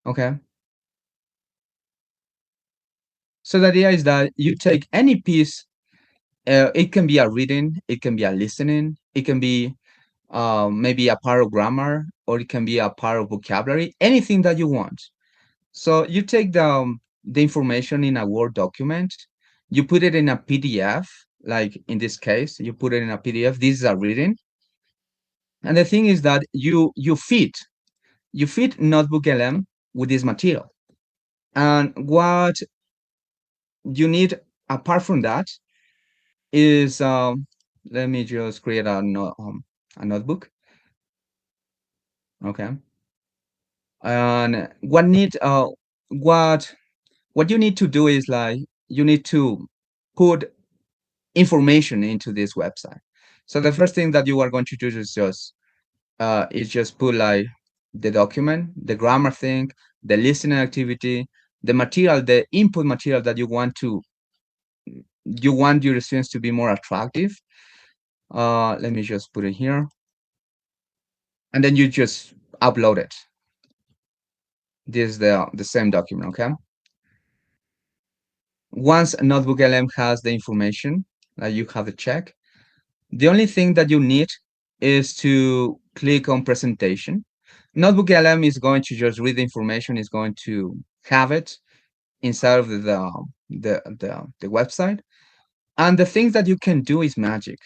Okay. So the idea is that you take any piece. It can be a reading, it can be a listening, it can be maybe a part of grammar, or it can be a part of vocabulary, anything that you want. So you take the information in a Word document, you put it in a PDF, like in this case, you put it in a PDF. This is a reading. And the thing is that you feed Notebook LM with this material. And what you need apart from that is let me just create a notebook. Okay. And what you need to do is like you need to put information into this website. So the first thing that you are going to do is just put like the document, the grammar thing, the listening activity, the material, the input material that you want your students to be more attractive. Let me just put it here. And then you just upload it. This is the same document, okay? Once Notebook LM has the information that you have to check, the only thing that you need is to click on presentation. Notebook LM is going to just read the information, is going to have it inside of the website. And the things that you can do is magic.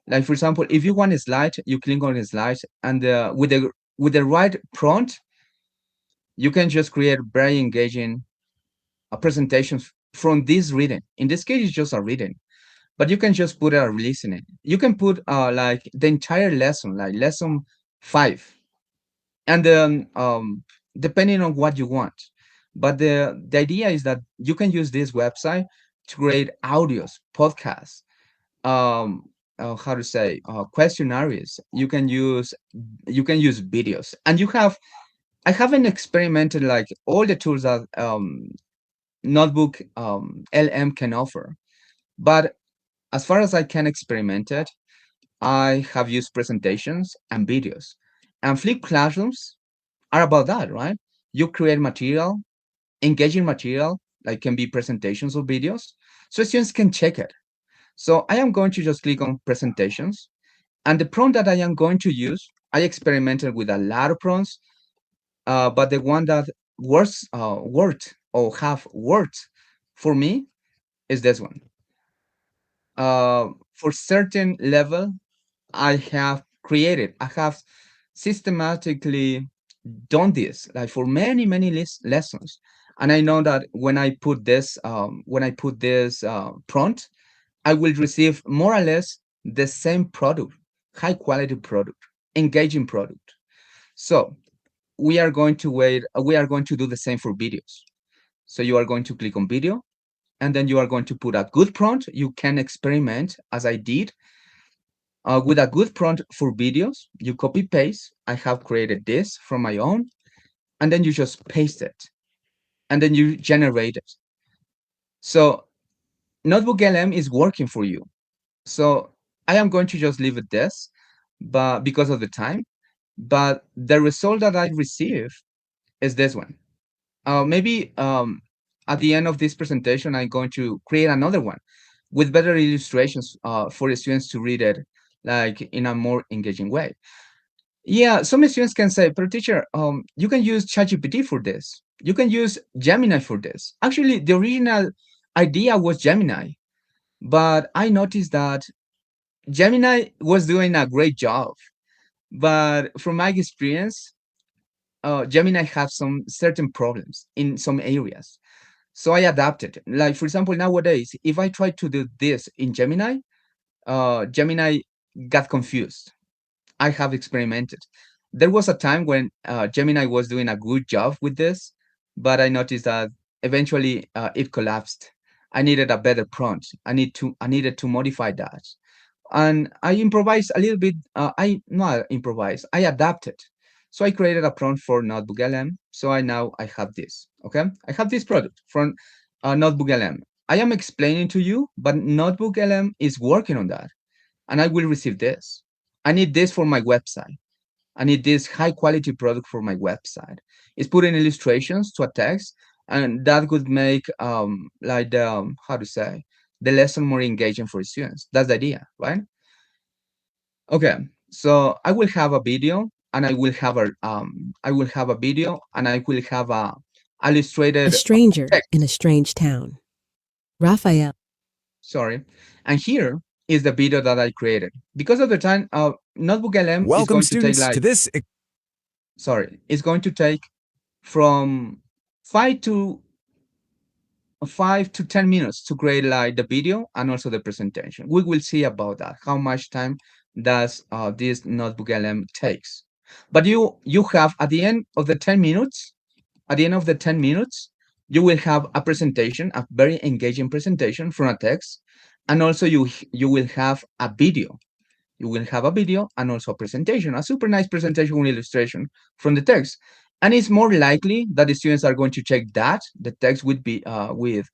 Like for example, if you want a slide, you click on a slide, and with the right prompt, you can just create very engaging presentations from this reading. In this case, it's just a reading, but you can just put a listening. You can put like the entire lesson, like lesson 5, and then depending on what you want. But the idea is that you can use this website to create audios, podcasts, how to say questionnaires. You can use videos, and I haven't experimented like all the tools that Notebook LM can offer, but as far as I can experiment it, I have used presentations and videos, and flipped classrooms are about that, right? You create material, engaging material, like can be presentations or videos, so students can check it. So I am going to just click on presentations, and the prompt that I am going to use, I experimented with a lot of prompts, but the one that worked or have worked for me is this one. For certain level, I have systematically done this like for many lessons, and I know that when I put this prompt, I will receive more or less the same product, high quality product, engaging product. So we are going to do the same for videos. So you are going to click on video, and then you are going to put a good prompt. You can experiment as I did with a good prompt for videos. You copy paste. I have created this from my own, and then you just paste it, and then you generate it. So Notebook LM is working for you. So I am going to just leave it this, but because of the time. But the result that I receive is this one. Maybe at the end of this presentation, I'm going to create another one with better illustrations for the students to read it like in a more engaging way. Yeah, some students can say, but teacher, you can use ChatGPT for this. You can use Gemini for this. Actually, the original idea was Gemini, but I noticed that Gemini was doing a great job. But from my experience, Gemini have some certain problems in some areas. So I adapted. Like, for example, nowadays, if I try to do this in Gemini, Gemini got confused. I have experimented. There was a time when Gemini was doing a good job with this, but I noticed that eventually it collapsed. I needed a better prompt. I needed to modify that. And I improvised a little bit. I adapted. So I created a prompt for Notebook LM. So I have this. Okay, I have this product from Notebook LM. I am explaining to you, but Notebook LM is working on that, and I will receive this. I need this for my website. I need this high quality product for my website. It's putting illustrations to a text, and that would make like the how to say, the lesson more engaging for students. That's the idea, right? Okay, so I will have a video, and I will have a video, and I will have a A illustrated stranger in a text. strange town. Raphael. Sorry, and here is the video that I created. Because of the time, Notebook LM is Welcome going to take students to like, this sorry, it's going to take from 5 to 10 minutes to create like the video and also the presentation. We will see about that. How much time does this Notebook LM takes? But you have at the end of the 10 minutes, you will have a presentation, a very engaging presentation from a text, and also you will have a video. You will have a video and also a presentation, a super nice presentation with illustration from the text. And it's more likely that the students are going to check that the text would be with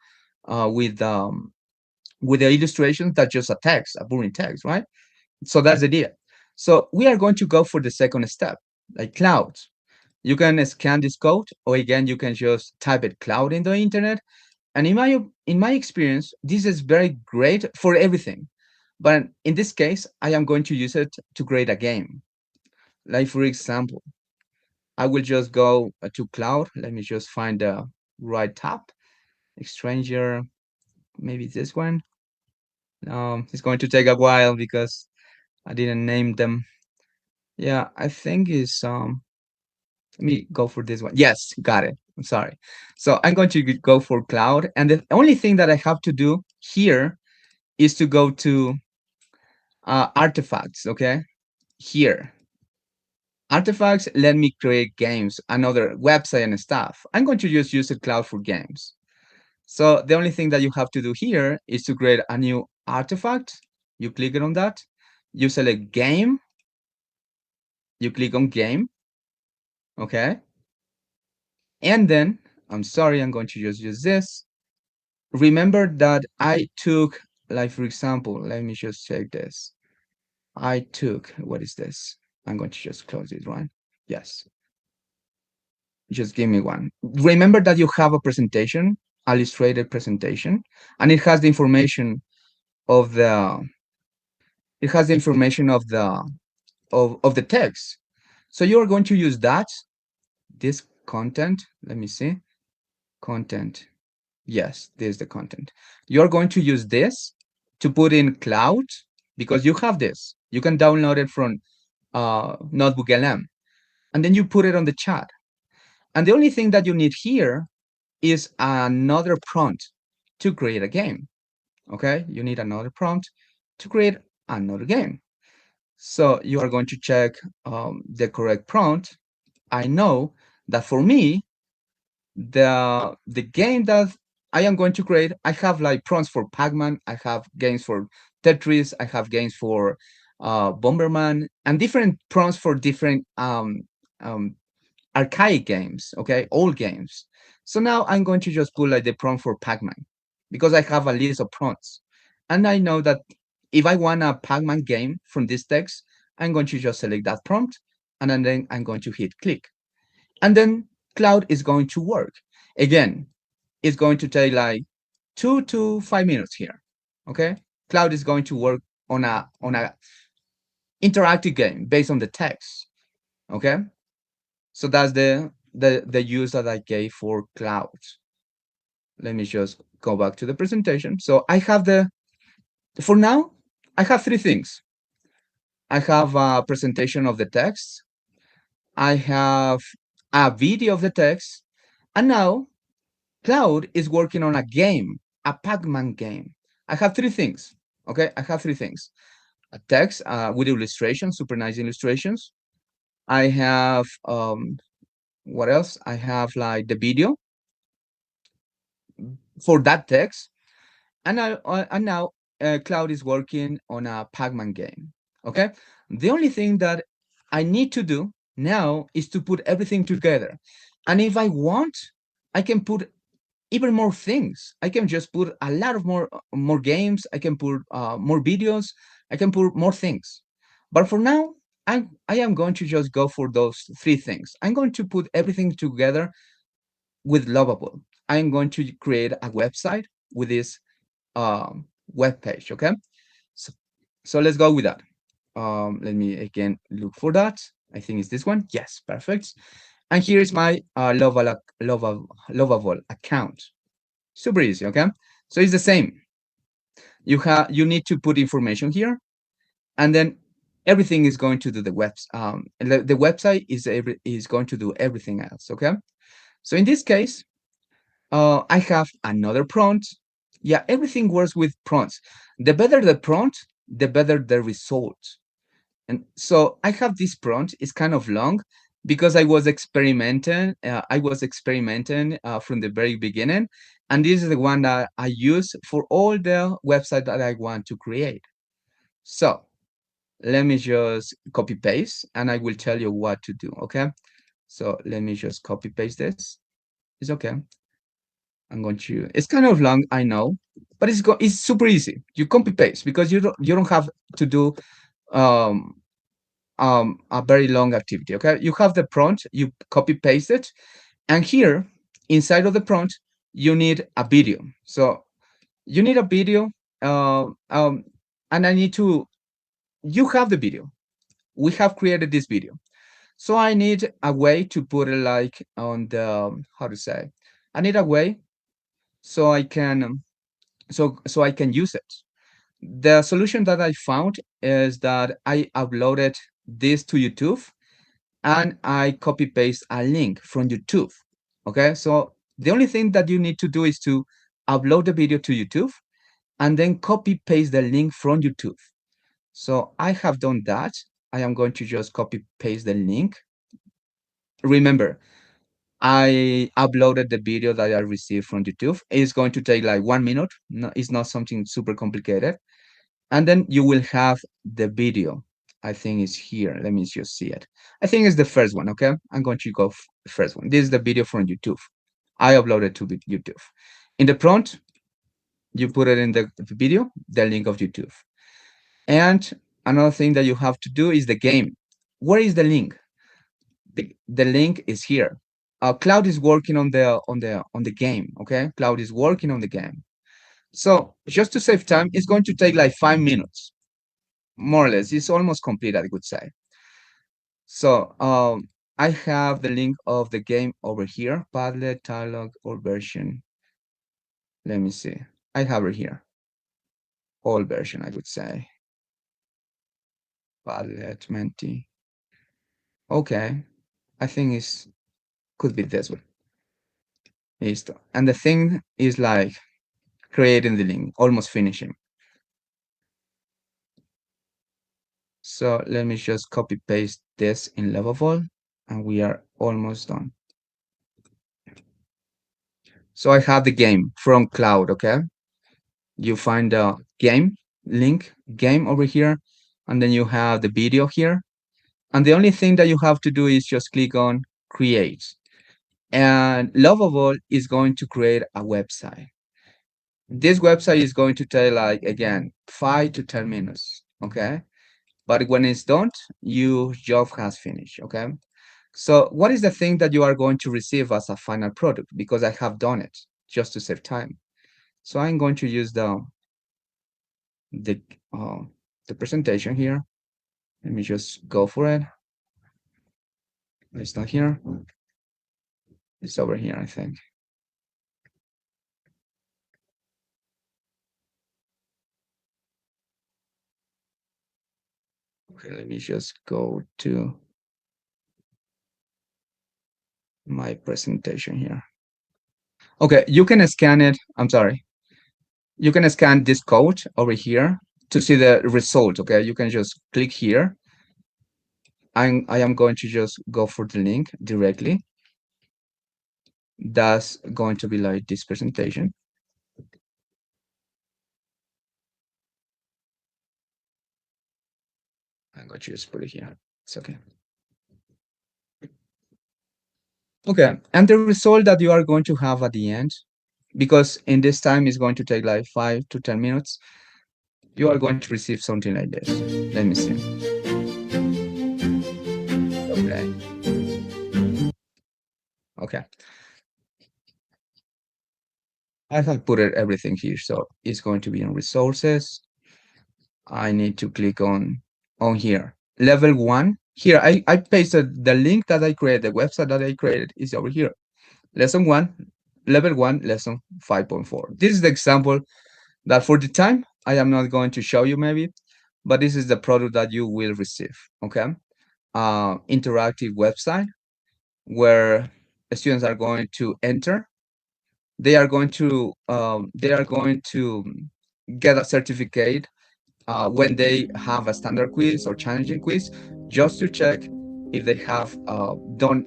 the illustrations that just a text, a boring text, right? So that's the idea. So we are going to go for the second step, like clouds. You can scan this code, or again, you can just type it cloud in the internet. And in my experience, this is very great for everything. But in this case, I am going to use it to create a game. Like for example, I will just go to cloud. Let me just find the right tab. Stranger, maybe this one. It's going to take a while because I didn't name them. Yeah, I think it's let me go for this one. Yes, got it. I'm sorry. So I'm going to go for cloud, and the only thing that I have to do here is to go to artifacts. Okay, here artifacts let me create games, another website and stuff. I'm going to just use the cloud for games. So the only thing that you have to do here is to create a new artifact. You click it on that, you select game, you click on game. Okay, and then I'm sorry, I'm going to just use this. Remember that I took, like for example, let me just check this. I took, what is this? I'm going to just close it, right? Yes. Just give me one. Remember that you have a presentation, illustrated presentation, and it has the information of the of the text. So you are going to use that, this content. Let me see. Content. Yes, this is the content. You're going to use this to put in cloud because you have this. You can download it from Notebook LM, and then you put it on the chat. And the only thing that you need here is another prompt to create a game. Okay, you need another prompt to create another game. So you are going to check the correct prompt. I know that for me, the game that I am going to create, I have like prompts for Pac-Man, I have games for Tetris, I have games for Bomberman, and different prompts for different archaic games, okay, old games. So now I'm going to just put like the prompt for Pac-Man because I have a list of prompts. And I know that if I want a Pac-Man game from this text, I'm going to just select that prompt, and then I'm going to hit click. And then cloud is going to work. Again, it's going to take like 2 to 5 minutes here. Okay, cloud is going to work on a interactive game based on the text. Okay, so that's the use that I gave for cloud. Let me just go back to the presentation. So I have for now I have 3 things. I have a presentation of the text, I have a video of the text, and now cloud is working on a game, a Pac-Man game. I have 3 things. Okay, I have 3 things. A text with illustrations, super nice illustrations. I have what else? I have like the video for that text, and now cloud is working on a Pac-Man game. Okay, the only thing that I need to do now is to put everything together, and if I want, I can put even more things. I can just put a lot of more games. I can put more videos. I can put more things. But for now, I am going to just go for those 3 things. I'm going to put everything together with Lovable. I'm going to create a website with this web page, okay? So let's go with that. Let me again look for that. I think it's this one. Yes, perfect. And here is my Lovable account. Super easy, okay? So it's the same. You need to put information here, and then everything is going to do the website is going to do everything else, okay? So in this case, I have another prompt. Yeah, everything works with prompts. The better the prompt, the better the result. And so I have this prompt. It's kind of long because I was experimenting. From the very beginning, and this is the one that I use for all the website that I want to create. So let me just copy paste, and I will tell you what to do. Okay. So let me just copy paste this. It's okay. I'm going to. It's kind of long, I know, but it's super easy. You copy paste because you don't have to do a very long activity. Okay, you have the prompt, you copy paste it, and here inside of the prompt you need a video. So you need a video, and you have the video. We have created this video, so I need a way to put it like on the how to say. I need a way so I can I can use it. The solution that I found is that I uploaded this to YouTube and I copy paste a link from YouTube. Okay, so the only thing that you need to do is to upload the video to YouTube and then copy paste the link from YouTube. So I have done that. I am going to just copy paste the link. Remember, I uploaded the video that I received from YouTube. It's going to take like 1 minute. No, it's not something super complicated. And then you will have the video. I think it's here. Let me just see it. I think it's the first one, okay? I'm going to go the first one. This is the video from YouTube. I uploaded to YouTube. In the prompt, you put it in the video, the link of YouTube. And another thing that you have to do is the game. Where is the link? The link is here. Cloud is working on the game, okay? Cloud is working on the game. So just to save time, it's going to take like 5 minutes, more or less. It's almost complete, I would say. So I have the link of the game over here, Padlet, dialog, or version. Let me see. I have it here. All version, I would say. Padlet, Menti. Okay. I think could be this one. Listo. And the thing is like creating the link, almost finishing. So let me just copy paste this in Lovable, and we are almost done. So I have the game from Cloud, okay? You find the game link, game over here, and then you have the video here. And the only thing that you have to do is just click on create. And Lovable is going to create a website. This website is going to take like, again, 5 to 10 minutes, okay? But when it's done, your job has finished, okay? So what is the thing that you are going to receive as a final product? Because I have done it just to save time. So I'm going to use the presentation here. Let me just go for it. It's not here. It's over here, I think. Okay, let me just go to my presentation here. Okay, you can scan it. I'm sorry. You can scan this code over here to see the result. Okay, you can just click here. I am going to just go for the link directly. That's going to be like this presentation. I'm going to just put it here. It's okay. Okay, and the result that you are going to have at the end, because in this time is going to take like 5 to 10 minutes, you are going to receive something like this. Let me see. Okay. Okay. I have put everything here, so it's going to be in resources. I need to click on here. Level 1. Here, I pasted the link that I created, the website that I created is over here. Lesson 1, level 1, lesson 5.4. This is the example that for the time, I am not going to show you maybe, but this is the product that you will receive, okay? Interactive website where students are going to enter. They are going to get a certificate when they have a standard quiz or challenging quiz, just to check if they have done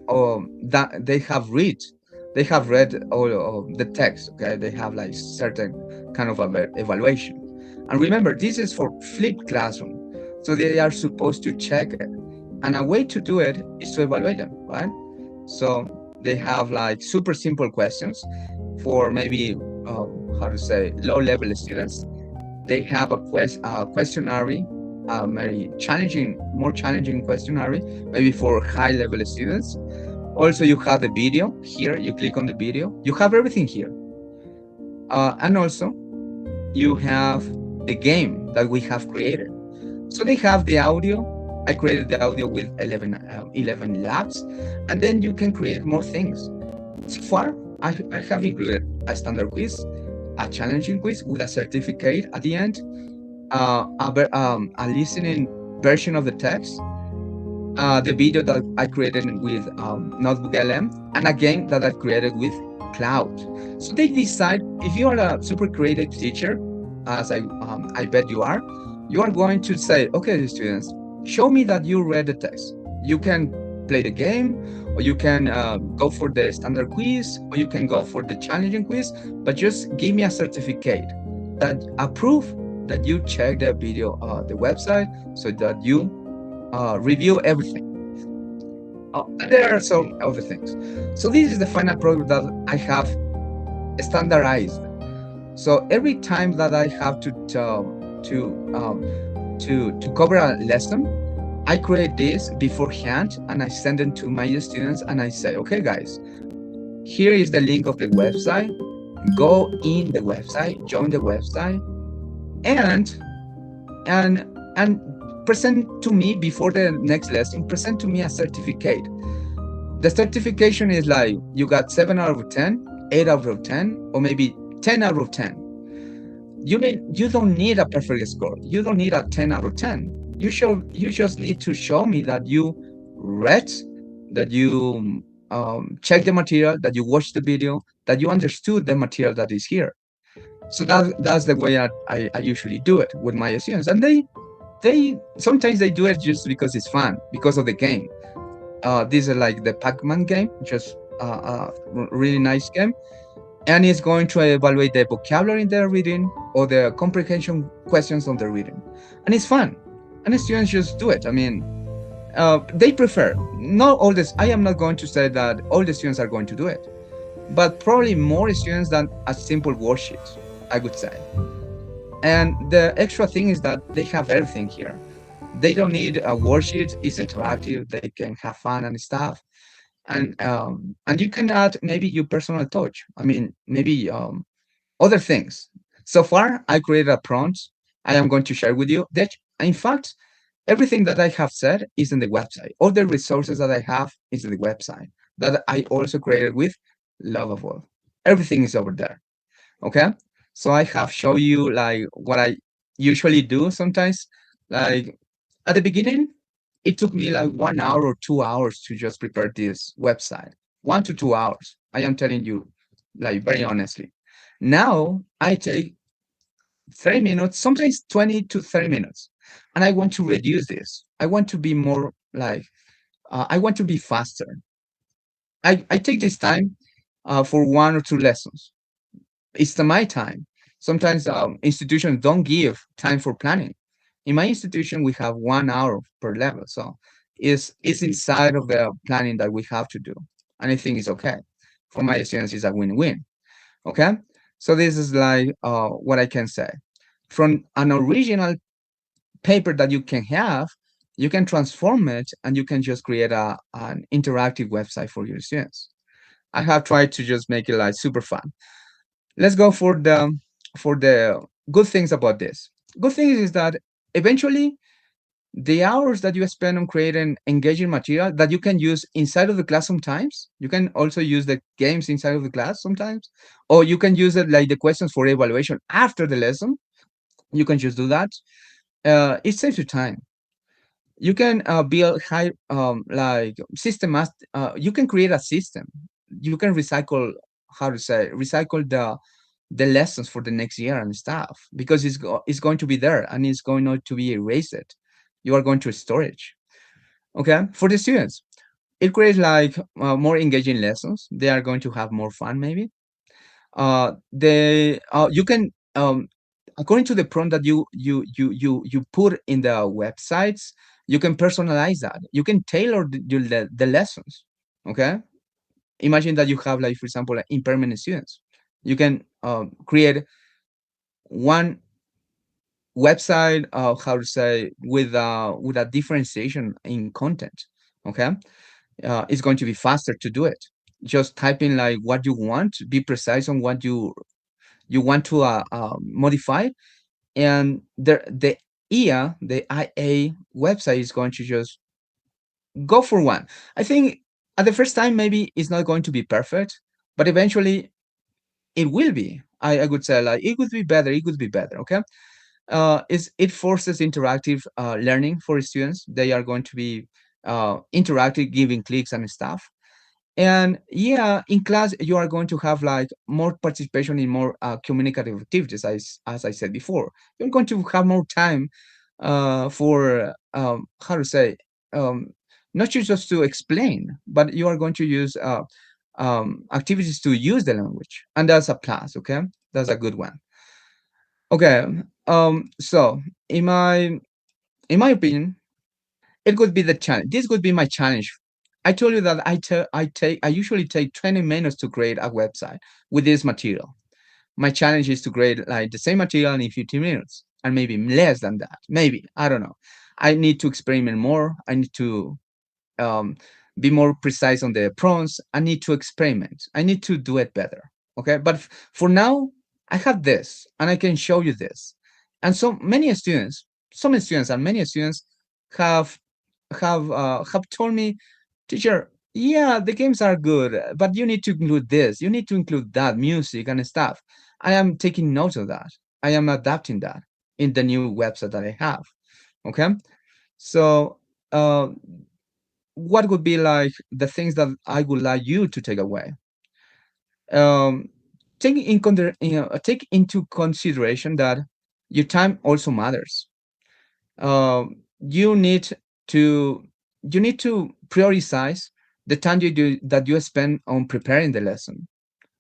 that they have read all of the text. Okay, they have like certain kind of evaluation. And remember, this is for flipped classroom, so they are supposed to check it. And a way to do it is to evaluate them, right? So they have like super simple questions for maybe how to say low-level students. They have a questionnaire, very challenging, more challenging questionnaire, maybe for high-level students. Also, you have the video here. You click on the video. You have everything here. And also, you have the game that we have created. So they have the audio. I created the audio with 11 labs, and then you can create more things. So far, I have included a standard quiz, a challenging quiz with a certificate at the end, a listening version of the text, the video that I created with Notebook LM, and a game that I created with Cloud. So they decide, if you are a super creative teacher, as I bet you are going to say, okay, students, show me that you read the text. You can play the game, or you can go for the standard quiz, or you can go for the challenging quiz, but just give me a certificate that approve that you check the video, the website, so that you review everything. There are some other things. So this is the final product that I have standardized. So every time that I have to cover a lesson, I create this beforehand and I send them to my students and I say, okay, guys, here is the link of the website. Go in the website, join the website, and present to me before the next lesson, present to me a certificate. The certification is like, you got 7 out of 10, 8 out of 10, or maybe 10 out of 10. You don't need a perfect score. You don't need a 10 out of 10. You just need to show me that you read, that you checked the material, that you watched the video, that you understood the material that is here. So that's the way I usually do it with my students. And they sometimes they do it just because it's fun, because of the game. This is like the Pac-Man game, just a really nice game. And it's going to evaluate the vocabulary in the reading or the comprehension questions on the reading. And it's fun. And the students just do it. I mean, they prefer. Not all this. I am not going to say that all the students are going to do it, but probably more students than a simple worksheet, I would say. And the extra thing is that they have everything here. They don't need a worksheet. It's interactive. They can have fun and stuff. And you can add maybe your personal touch. I mean, maybe other things. So far, I created a prompt. I am going to share with you that, in fact, everything that I have said is in the website. All the resources that I have is in the website that I also created with Lovable. Everything is over there. Okay. So I have shown you like what I usually do sometimes. Like at the beginning, it took me like 1 hour or 2 hours to just prepare this website. 1 to 2 hours. I am telling you, like very honestly. Now I take 30 minutes, sometimes 20 to 30 minutes. And I want to reduce this. I want to be more like, I want to be faster. I take this time for 1 or 2 lessons. It's my time. Sometimes institutions don't give time for planning. In my institution, we have 1 hour per level. So it's inside of the planning that we have to do. And I think it's okay. For my students, it's a win-win. Okay? So this is like what I can say. From an original paper that you can have, you can transform it and you can just create an interactive website for your students. I have tried to just make it like super fun. let's go for the good things about this. Good thing is that eventually the hours that you spend on creating engaging material that you can use inside of the class sometimes, you can also use the games inside of the class sometimes, or you can use it like the questions for evaluation after the lesson. You can just do that. It saves you time. You can build high like system you can create a system. You can recycle, how to say, recycle the lessons for the next year and stuff, because it's going to be there and it's going not to be erased. You are going to storage. Okay, for the students, it creates like more engaging lessons. They are going to have more fun, maybe. They you can according to the prompt that you put in the websites, you can personalize that. You can tailor the lessons. Okay, imagine that you have, like, for example, like, impermanent students. You can create one website, how to say, with a differentiation in content. Okay, it's going to be faster to do it. Just type in like what you want, be precise on what you want to modify, and the IA website is going to just go for one. I think at the first time maybe it's not going to be perfect, but eventually it will be. I would say, like, it could be better. It could be better. Okay, it forces interactive learning for students. They are going to be interactive, giving clicks and stuff. And yeah, in class you are going to have like more participation in more communicative activities, as I said before. You're going to have more time for how to say, um, not just to explain, but you are going to use activities to use the language, and that's a plus. Okay, that's a good one. Okay, so in my opinion, it could be the challenge. This could be my challenge. I told you that I usually take 20 minutes to create a website with this material. My challenge is to create like the same material in 15 minutes, and maybe less than that. Maybe, I don't know. I need to experiment more. I need to um, be more precise on the prompts. I need to experiment. I need to do it better. Okay, but for now, I have this, and I can show you this. And so many students, some students, and many students have have told me, teacher, yeah, the games are good, but you need to include this, you need to include that, music and stuff. I am taking note of that. I am adapting that in the new website that I have. Okay, so uh, what would be like the things that I would like you to take away? Um, take into consideration that your time also matters. You need to prioritize the time that you spend on preparing the lesson,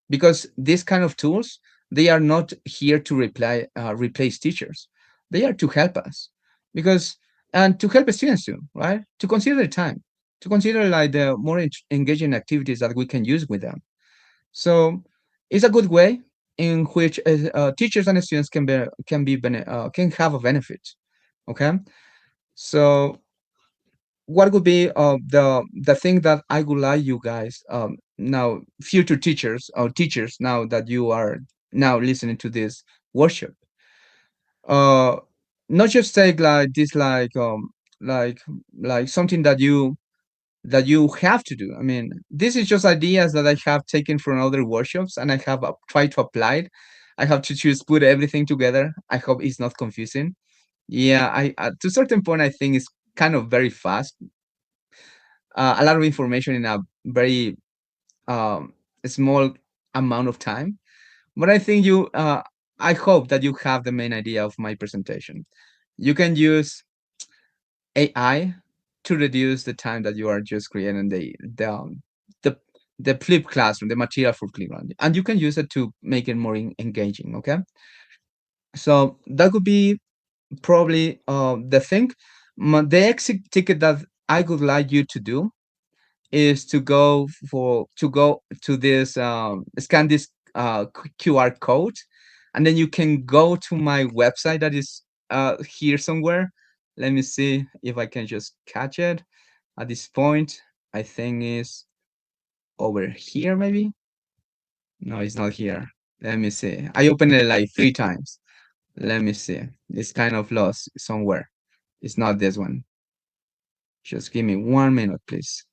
because these kind of tools, they are not here to replace teachers. They are to help us, because and to help students too, right? To consider the time, to consider like the more engaging activities that we can use with them. So it's a good way in which teachers and students can have a benefit. Okay, so what would be the thing that I would like you guys, now future teachers or teachers, now that you are now listening to this workshop, uh not just take like this, like like something that you have to do. I mean, this is just ideas that I have taken from other workshops, and I have tried to apply it. I have to choose put everything together. I hope it's not confusing. Yeah, I to a certain point I think it's kind of very fast, a lot of information in a very um, small amount of time. But I think I hope that you have the main idea of my presentation. You can use AI to reduce the time that you are just creating the the flip classroom, the material for flip classroom, and you can use it to make it more engaging. Okay, so that could be probably the thing. The exit ticket that I would like you to do is to go to this scan this QR code, and then you can go to my website that is here somewhere. Let me see if I can just catch it at this point. I think is over here, maybe. No, it's not here. Let me see. I opened it like 3 times. Let me see. It's kind of lost somewhere. It's not this one. Just give me 1 minute, please.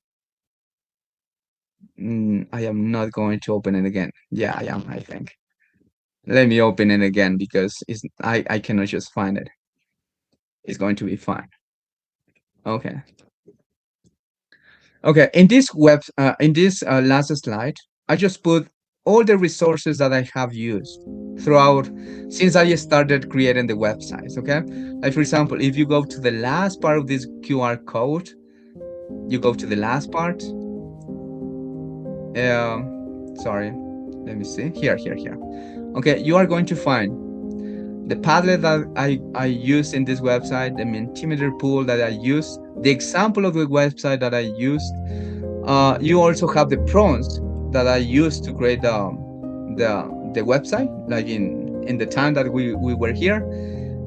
I am not going to open it again. Yeah, I am, I think. Let me open it again because I cannot just find it. It's going to be fine. Okay. Okay, in this last slide, I just put all the resources that I have used throughout since I started creating the websites. Okay, like for example, if you go to the last part of this QR code, you go to the last part. Sorry, let me see. Here. Okay, you are going to find the Padlet that I use in this website, the Mentimeter pool that I use, the example of the website that I used. You also have the prompts that I used to create the website, like in the time that we were here.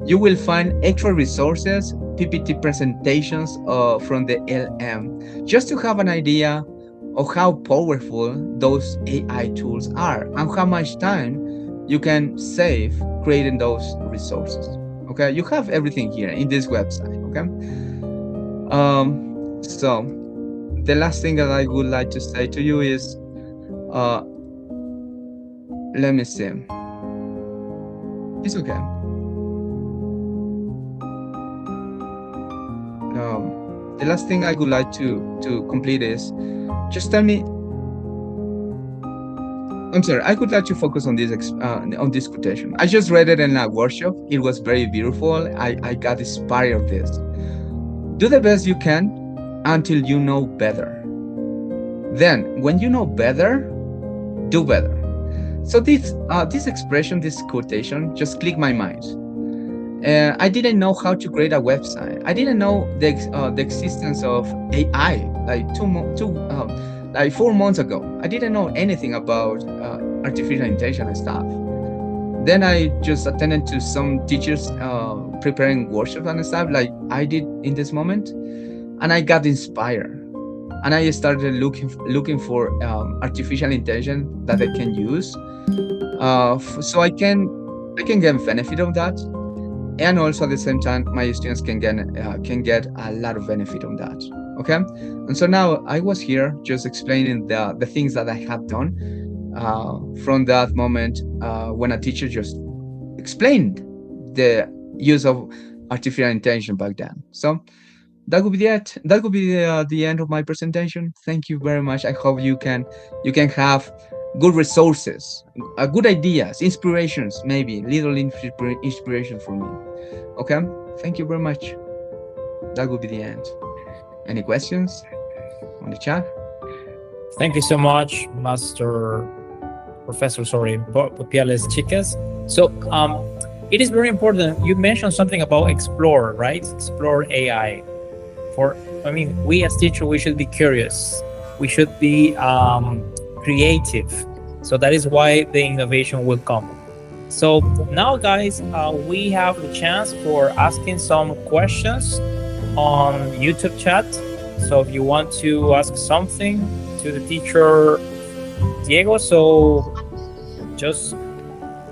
You will find extra resources, PPT presentations from the LM, just to have an idea of how powerful those AI tools are and how much time you can save creating those resources. Okay, you have everything here in this website. Okay, so the last thing that I would like to say to you is, let me see. It's okay. The last thing I would like to complete is just tell me. I'm sorry. I would like to focus on this quotation. I just read it in a workshop. It was very beautiful. I got inspired of this. Do the best you can until you know better. Then, when you know better, do better. So this expression, this quotation, just clicked my mind. I didn't know how to create a website. I didn't know the existence of AI like 4 months ago. I didn't know anything about artificial intelligence and stuff. Then I just attended to some teachers preparing workshops and stuff like I did in this moment, and I got inspired. And I started looking for artificial intelligence that I can use, so I can get benefit of that, and also at the same time my students can get a lot of benefit on that. Okay, and so now I was here just explaining the things that I have done from that moment when a teacher just explained the use of artificial intelligence back then. So that would be it. That would be the end of my presentation. Thank you very much. I hope you can have good resources, good ideas, inspirations, maybe little inspiration for me. Okay, thank you very much. That would be the end. Any questions on the chat? Thank you so much, Professor Pupiales Chicas. So it is very important. You mentioned something about explore, right? Explore AI. We as teachers, we should be curious. We should be creative. So that is why the innovation will come. So now, guys, we have the chance for asking some questions on YouTube chat. So if you want to ask something to the teacher Diego, so just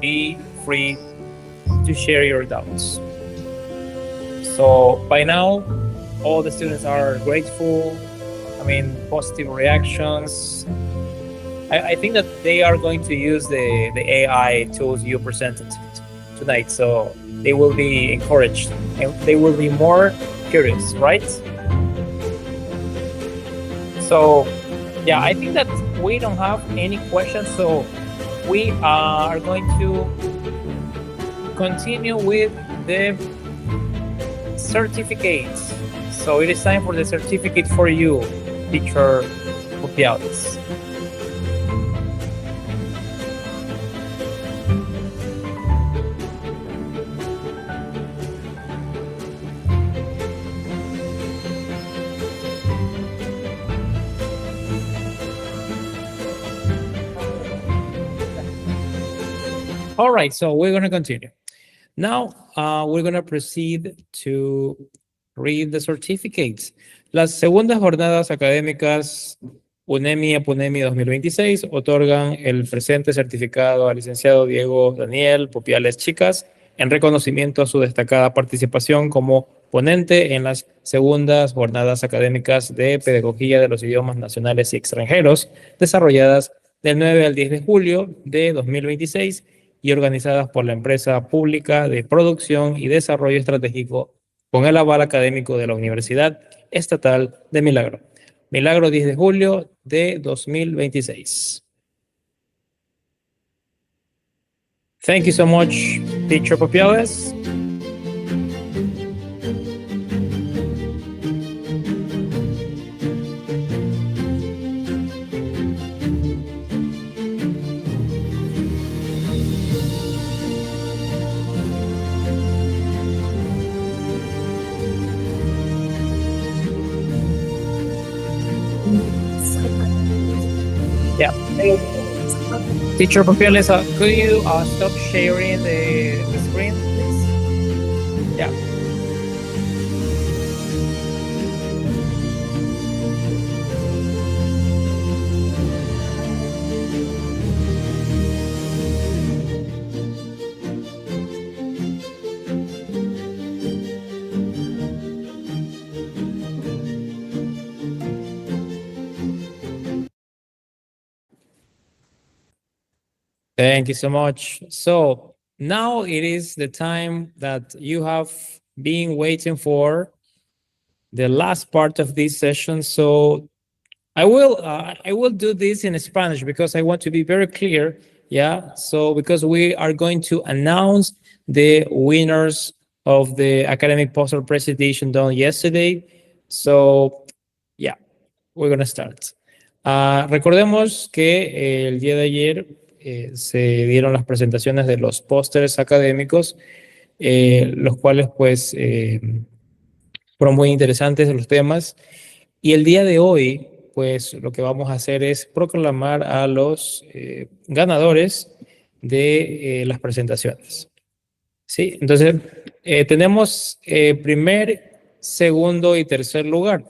be free to share your doubts. So by now, all the students are grateful. Positive reactions. I think that they are going to use the AI tools you presented tonight. So they will be encouraged and they will be more curious, right? So yeah, I think that we don't have any questions. So we are going to continue with the certificates. So it is time for the certificate for you, teacher Pupiales. All right, so we're going to continue. Now, we're going to proceed to read the certificates. Las segundas jornadas académicas UNEMI EPUNEMI 2026 otorgan el presente certificado al licenciado Diego Daniel Pupiales Chicas en reconocimiento a su destacada participación como ponente en las segundas Jornadas Académicas de Pedagogía de los Idiomas Nacionales y Extranjeros, desarrolladas del 9 al 10 de julio de 2026 y organizadas por la empresa pública de producción y desarrollo estratégico con el aval académico de la Universidad Estatal de Milagro. Milagro 10 de julio de 2026. Thank you so much, Teacher Pupiales. Yeah. Teacher Pupiales, could you stop sharing the screen, please? Yeah. Thank you so much. So now it is the time that you have been waiting for, the last part of this session. So I will do this in Spanish because I want to be very clear. Yeah. So because we are going to announce the winners of the academic poster presentation done yesterday. So yeah, we're going to start. Recordemos que el día de ayer se dieron las presentaciones de los pósters académicos, los cuales pues fueron muy interesantes los temas. Y el día de hoy, pues lo que vamos a hacer es proclamar a los ganadores de las presentaciones. ¿Sí? Entonces, tenemos primer, segundo y tercer lugar.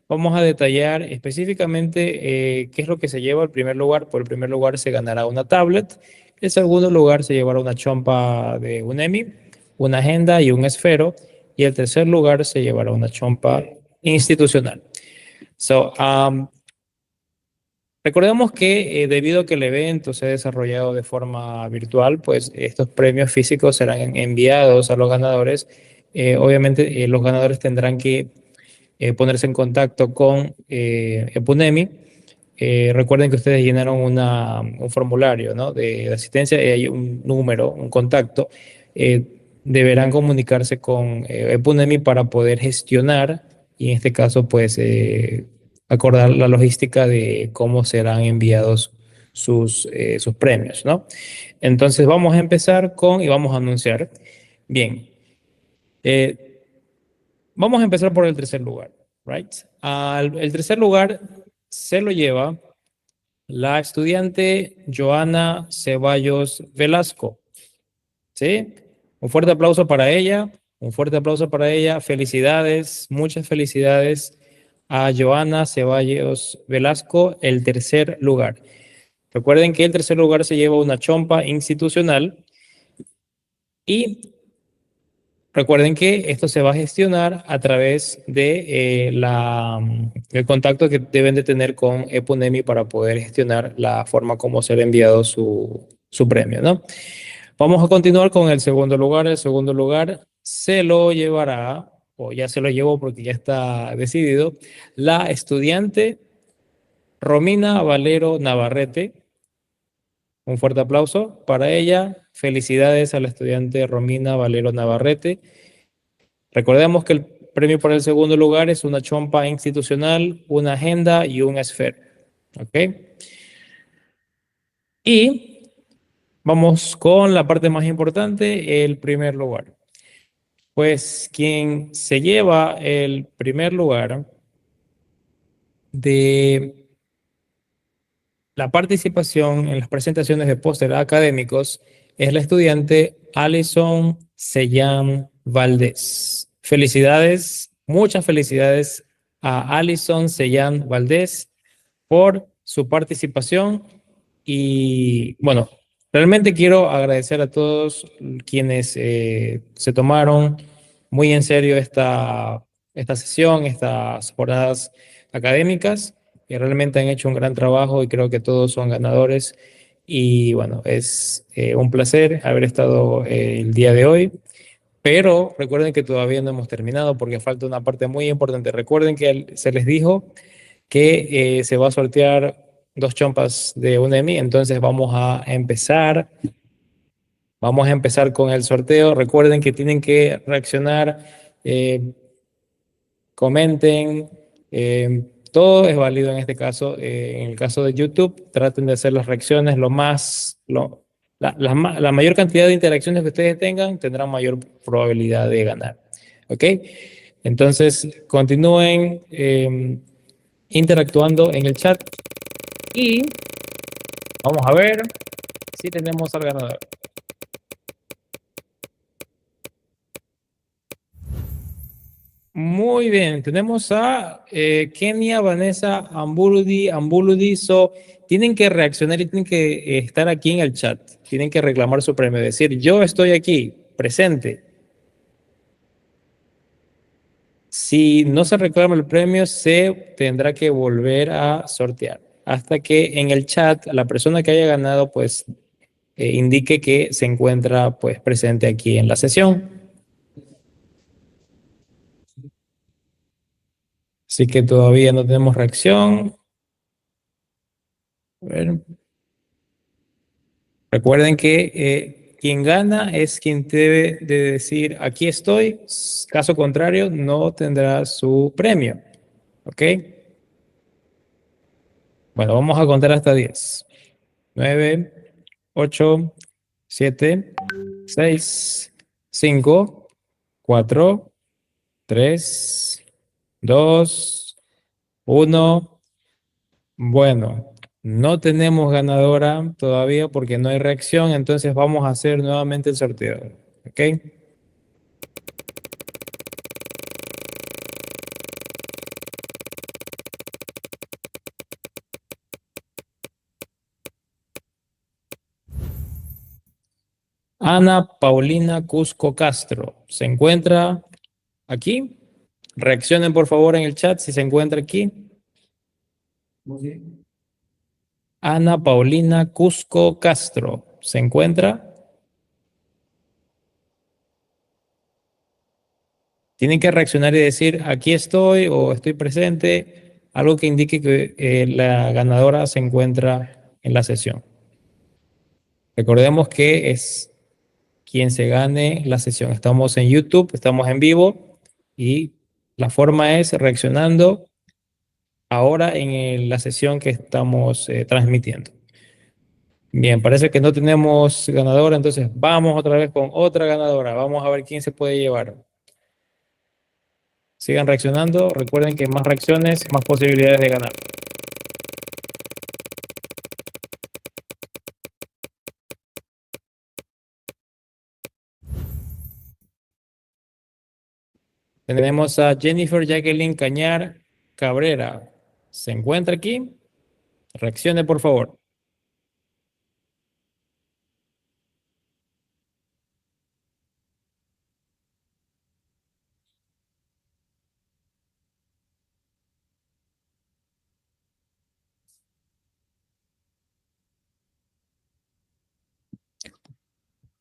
Vamos a detallar específicamente qué es lo que se lleva al primer lugar. Por el primer lugar se ganará una tablet. El segundo lugar se llevará una chompa de UNEMI, una agenda y un esfero. Y el tercer lugar se llevará una chompa institucional. So, recordemos que debido a que el evento se ha desarrollado de forma virtual, pues estos premios físicos serán enviados a los ganadores. Obviamente los ganadores tendrán que ponerse en contacto con EPUNEMI. Recuerden que ustedes llenaron un formulario, ¿no?, de asistencia y hay un número, un contacto. Deberán comunicarse con EPUNEMI para poder gestionar y en este caso pues acordar la logística de cómo serán enviados sus premios, ¿no? Entonces vamos a empezar y vamos a anunciar. Bien. Vamos a empezar por el tercer lugar, right? El tercer lugar se lo lleva la estudiante Joana Ceballos Velasco. ¿Sí? Un fuerte aplauso para ella. Un fuerte aplauso para ella. Felicidades, muchas felicidades a Joana Ceballos Velasco, el tercer lugar. Recuerden que el tercer lugar se lleva una chompa institucional y recuerden que esto se va a gestionar a través de el contacto que deben de tener con EPUNEMI para poder gestionar la forma como será enviado su premio, ¿no? Vamos a continuar con el segundo lugar. El segundo lugar se lo llevará, o ya se lo llevó porque ya está decidido, la estudiante Romina Valero Navarrete. Un fuerte aplauso para ella. Felicidades a la estudiante Romina Valero Navarrete. Recordemos que el premio para el segundo lugar es una chompa institucional, una agenda y un esfero. ¿Ok? Y vamos con la parte más importante, el primer lugar. Pues quien se lleva el primer lugar de la participación en las presentaciones de póster académicos es la estudiante Alison Sellán Valdés. Felicidades, muchas felicidades a Alison Sellán Valdés por su participación y bueno, realmente quiero agradecer a todos quienes se tomaron muy en serio esta sesión, estas jornadas académicas, que realmente han hecho un gran trabajo y creo que todos son ganadores. Y bueno, es un placer haber estado el día de hoy, pero recuerden que todavía no hemos terminado porque falta una parte muy importante. Recuerden que se les dijo que se va a sortear 2 chompas de UNEMI, entonces vamos a empezar. Vamos a empezar con el sorteo. Recuerden que tienen que reaccionar, comenten, todo es válido en este caso. En el caso de YouTube, traten de hacer las reacciones la mayor cantidad de interacciones que ustedes tengan, tendrán mayor probabilidad de ganar. ¿Ok? Entonces, continúen interactuando en el chat y vamos a ver si tenemos al ganador. Muy bien, tenemos a Kenia, Vanessa, Ambuludi. Tienen que reaccionar y tienen que estar aquí en el chat. Tienen que reclamar su premio, decir, yo estoy aquí, presente. Si no se reclama el premio, se tendrá que volver a sortear. Hasta que en el chat la persona que haya ganado, pues, indique que se encuentra, pues, presente aquí en la sesión. Así que todavía no tenemos reacción. A ver. Recuerden que quien gana es quien debe de decir aquí estoy. Caso contrario, no tendrá su premio. ¿Ok? Bueno, vamos a contar hasta 10. 9, 8, 7, 6, 5, 4, 3, 2, 1. Bueno, no tenemos ganadora todavía porque no hay reacción, entonces vamos a hacer nuevamente el sorteo. ¿Ok? Ana Paulina Cusco Castro, ¿se encuentra aquí? Reaccionen por favor en el chat si se encuentra aquí. Ana Paulina Cusco Castro, ¿se encuentra? Tienen que reaccionar y decir aquí estoy o estoy presente, algo que indique que la ganadora se encuentra en la sesión. Recordemos que es quien se gane la sesión. Estamos en YouTube, estamos en vivo y la forma es reaccionando ahora en la sesión que estamos transmitiendo. Bien, parece que no tenemos ganadora, entonces vamos otra vez con otra ganadora. Vamos a ver quién se puede llevar. Sigan reaccionando. Recuerden que más reacciones, más posibilidades de ganar. Tenemos a Jennifer Jacqueline Cañar Cabrera. ¿Se encuentra aquí? Reaccione, por favor.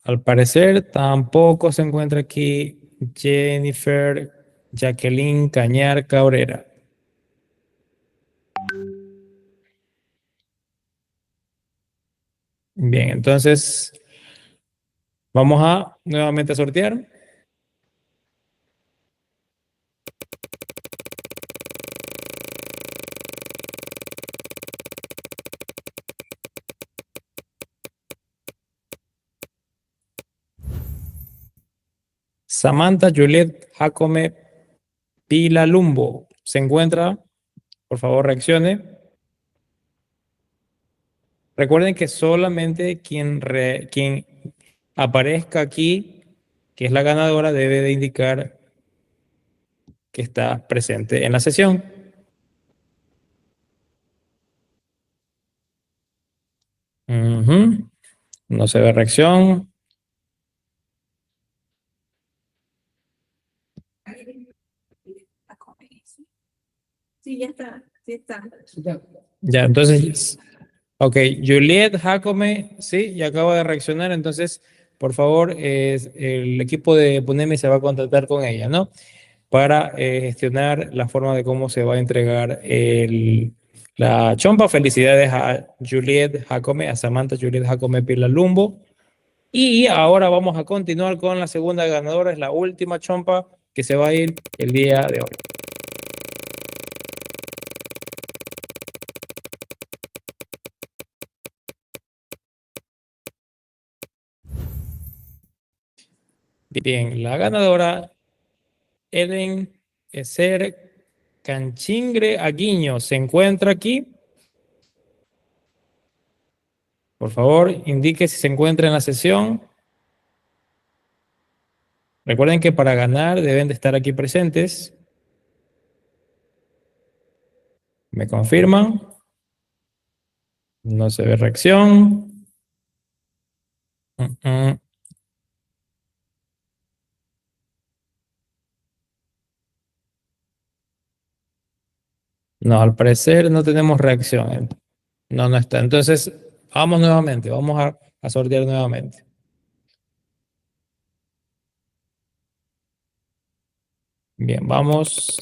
Al parecer tampoco se encuentra aquí Jennifer Jacqueline Cañar Cabrera. Bien, entonces vamos a nuevamente a sortear. Samantha Juliet Jacome Pilalumbo. ¿Se encuentra? Por favor, reaccione. Recuerden que solamente quien aparezca aquí, que es la ganadora, debe de indicar que está presente en la sesión. No se ve reacción. Sí, ya está. Sí está. Ya, entonces, ok, Juliet Jacome, sí, ya acaba de reaccionar, entonces, por favor, el equipo de Punemi se va a contactar con ella, ¿no? Para gestionar la forma de cómo se va a entregar la chompa. Felicidades a Juliet Jacome, a Samantha Juliet Jacome Pilalumbo. Y ahora vamos a continuar con la segunda ganadora, es la última chompa que se va a ir el día de hoy. Bien, la ganadora, Eden Eser Canchingre Aguiño, ¿se encuentra aquí? Por favor, indique si se encuentra en la sesión. Recuerden que para ganar deben de estar aquí presentes. ¿Me confirman? No se ve reacción. No, al parecer no tenemos reacción. No, no está. Entonces, vamos nuevamente. Vamos a sortear nuevamente. Bien, vamos.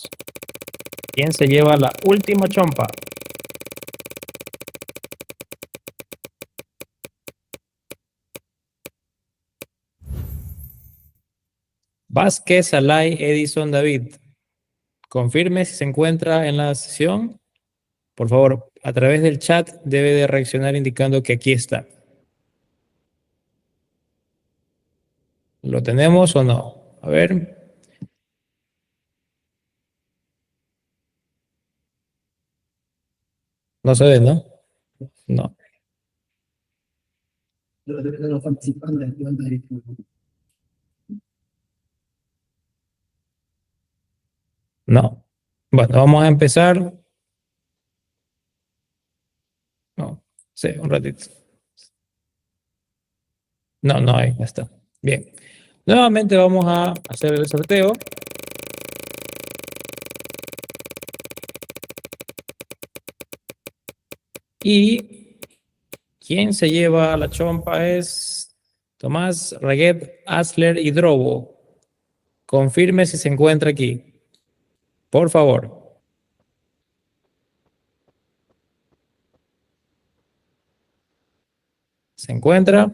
¿Quién se lleva la última chompa? Vázquez Alay Edison David. Confirme si se encuentra en la sesión. Por favor, a través del chat debe de reaccionar indicando que aquí está. ¿Lo tenemos o no? A ver. No se ve, ¿no? No. No. Bueno, vamos a empezar. No. Sí, un ratito. No, no hay, ya está. Bien. Nuevamente vamos a hacer el sorteo. Y quien se lleva la chompa es Tomás Reguet Asler Hidrobo. Confirme si se encuentra aquí. Por favor. ¿Se encuentra?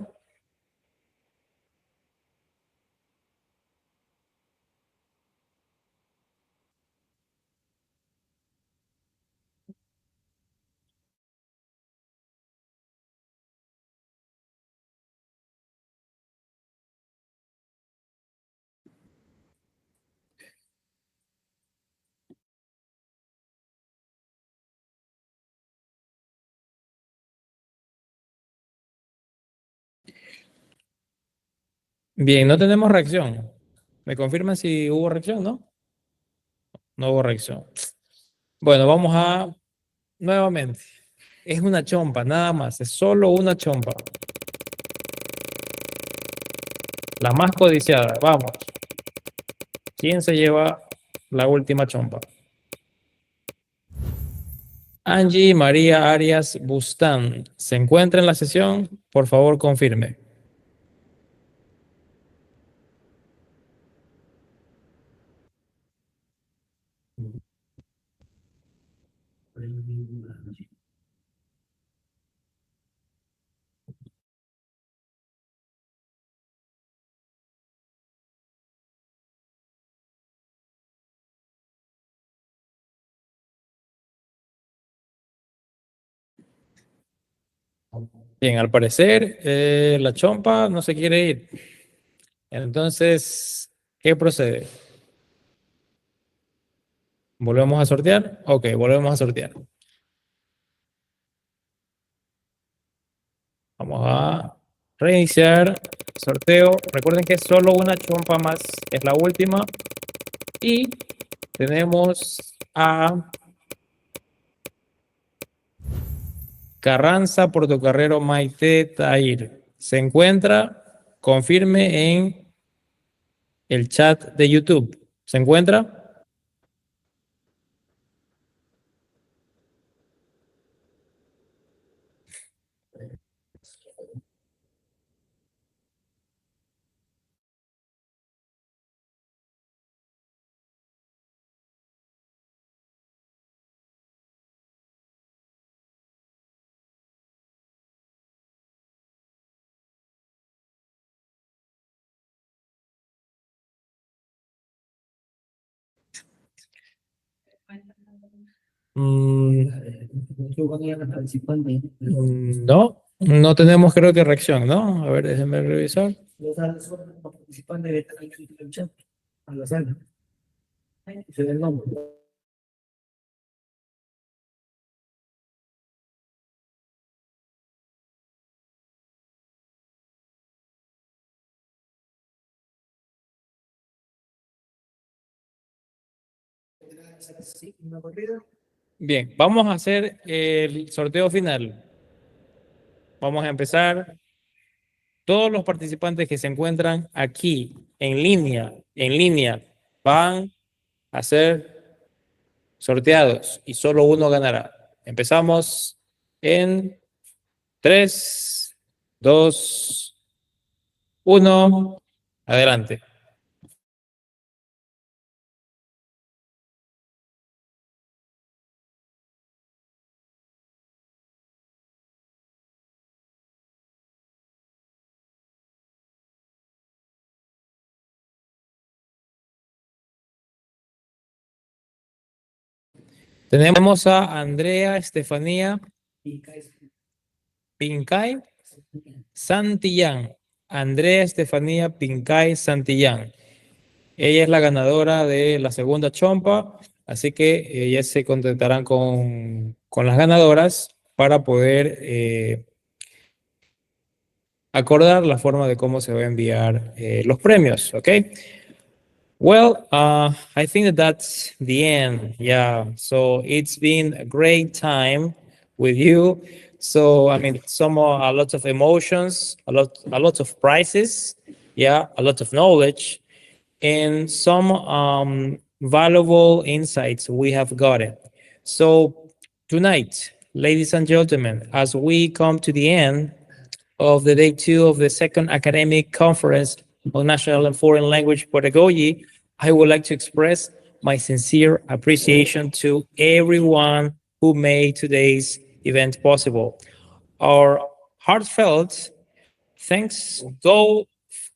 Bien, no tenemos reacción. ¿Me confirman si hubo reacción, no? No hubo reacción. Bueno, vamos a nuevamente. Es una chompa, nada más. Es solo una chompa. La más codiciada. Vamos. ¿Quién se lleva la última chompa? Angie María Arias Bustán. ¿Se encuentra en la sesión? Por favor, confirme. Bien, al parecer la chompa no se quiere ir. Entonces, ¿qué procede? ¿Volvemos a sortear? Ok, volvemos a sortear. Vamos a reiniciar sorteo. Recuerden que es solo una chompa más, es la última. Y tenemos a Carranza, Portocarrero, Maite, Tair. ¿Se encuentra? Confirme en el chat de YouTube. ¿Se encuentra? No, no tenemos creo que reacción, ¿no? A ver, déjenme revisar. Bien, vamos a hacer el sorteo final. Vamos a empezar. Todos los participantes que se encuentran aquí en línea, van a ser sorteados y solo uno ganará. Empezamos en 3, 2, 1. Adelante. Tenemos a Andrea Estefanía Pincay Santillán. Andrea Estefanía Pincay Santillán. Ella es la ganadora de la segunda chompa, así que ellas se contentarán con las ganadoras para poder acordar la forma de cómo se va a enviar los premios, ¿ok? Well, I think that that's the end. Yeah, so it's been a great time with you. So, I mean, a lot of emotions, a lot of prizes, yeah, a lot of knowledge, and some valuable insights we have gotten. So tonight, ladies and gentlemen, as we come to the end of the day 2 of the second academic conference on national and foreign language pedagogy, I would like to express my sincere appreciation to everyone who made today's event possible. Our heartfelt thanks go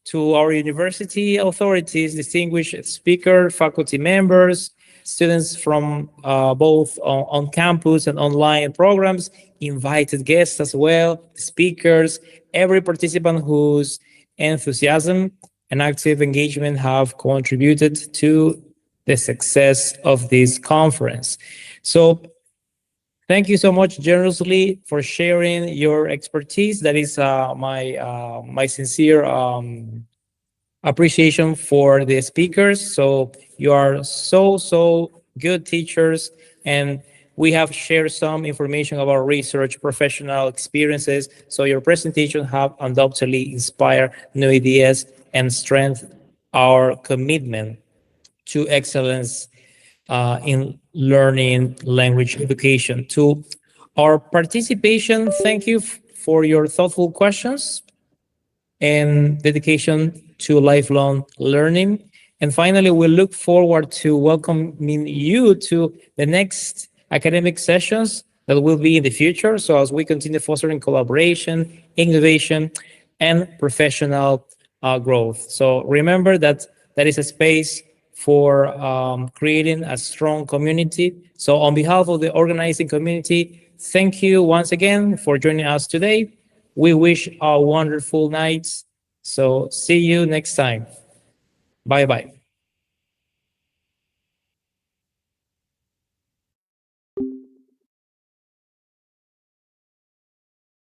to our university authorities, distinguished speaker, faculty members, students from both on campus and online programs, invited guests as well, speakers, every participant whose enthusiasm and active engagement have contributed to the success of this conference. So thank you so much generously for sharing your expertise. That is my sincere appreciation for the speakers. So you are so good teachers, and we have shared some information about research, professional experiences. So your presentation have undoubtedly inspired new ideas and strengthened our commitment to excellence in learning language education. To our participation, thank you for your thoughtful questions and dedication to lifelong learning. And finally, we look forward to welcoming you to the next academic sessions that will be in the future. So as we continue fostering collaboration, innovation, and professional growth. So remember that that is a space for creating a strong community. So on behalf of the organizing community, thank you once again for joining us today. We wish a wonderful night. So see you next time. Bye-bye.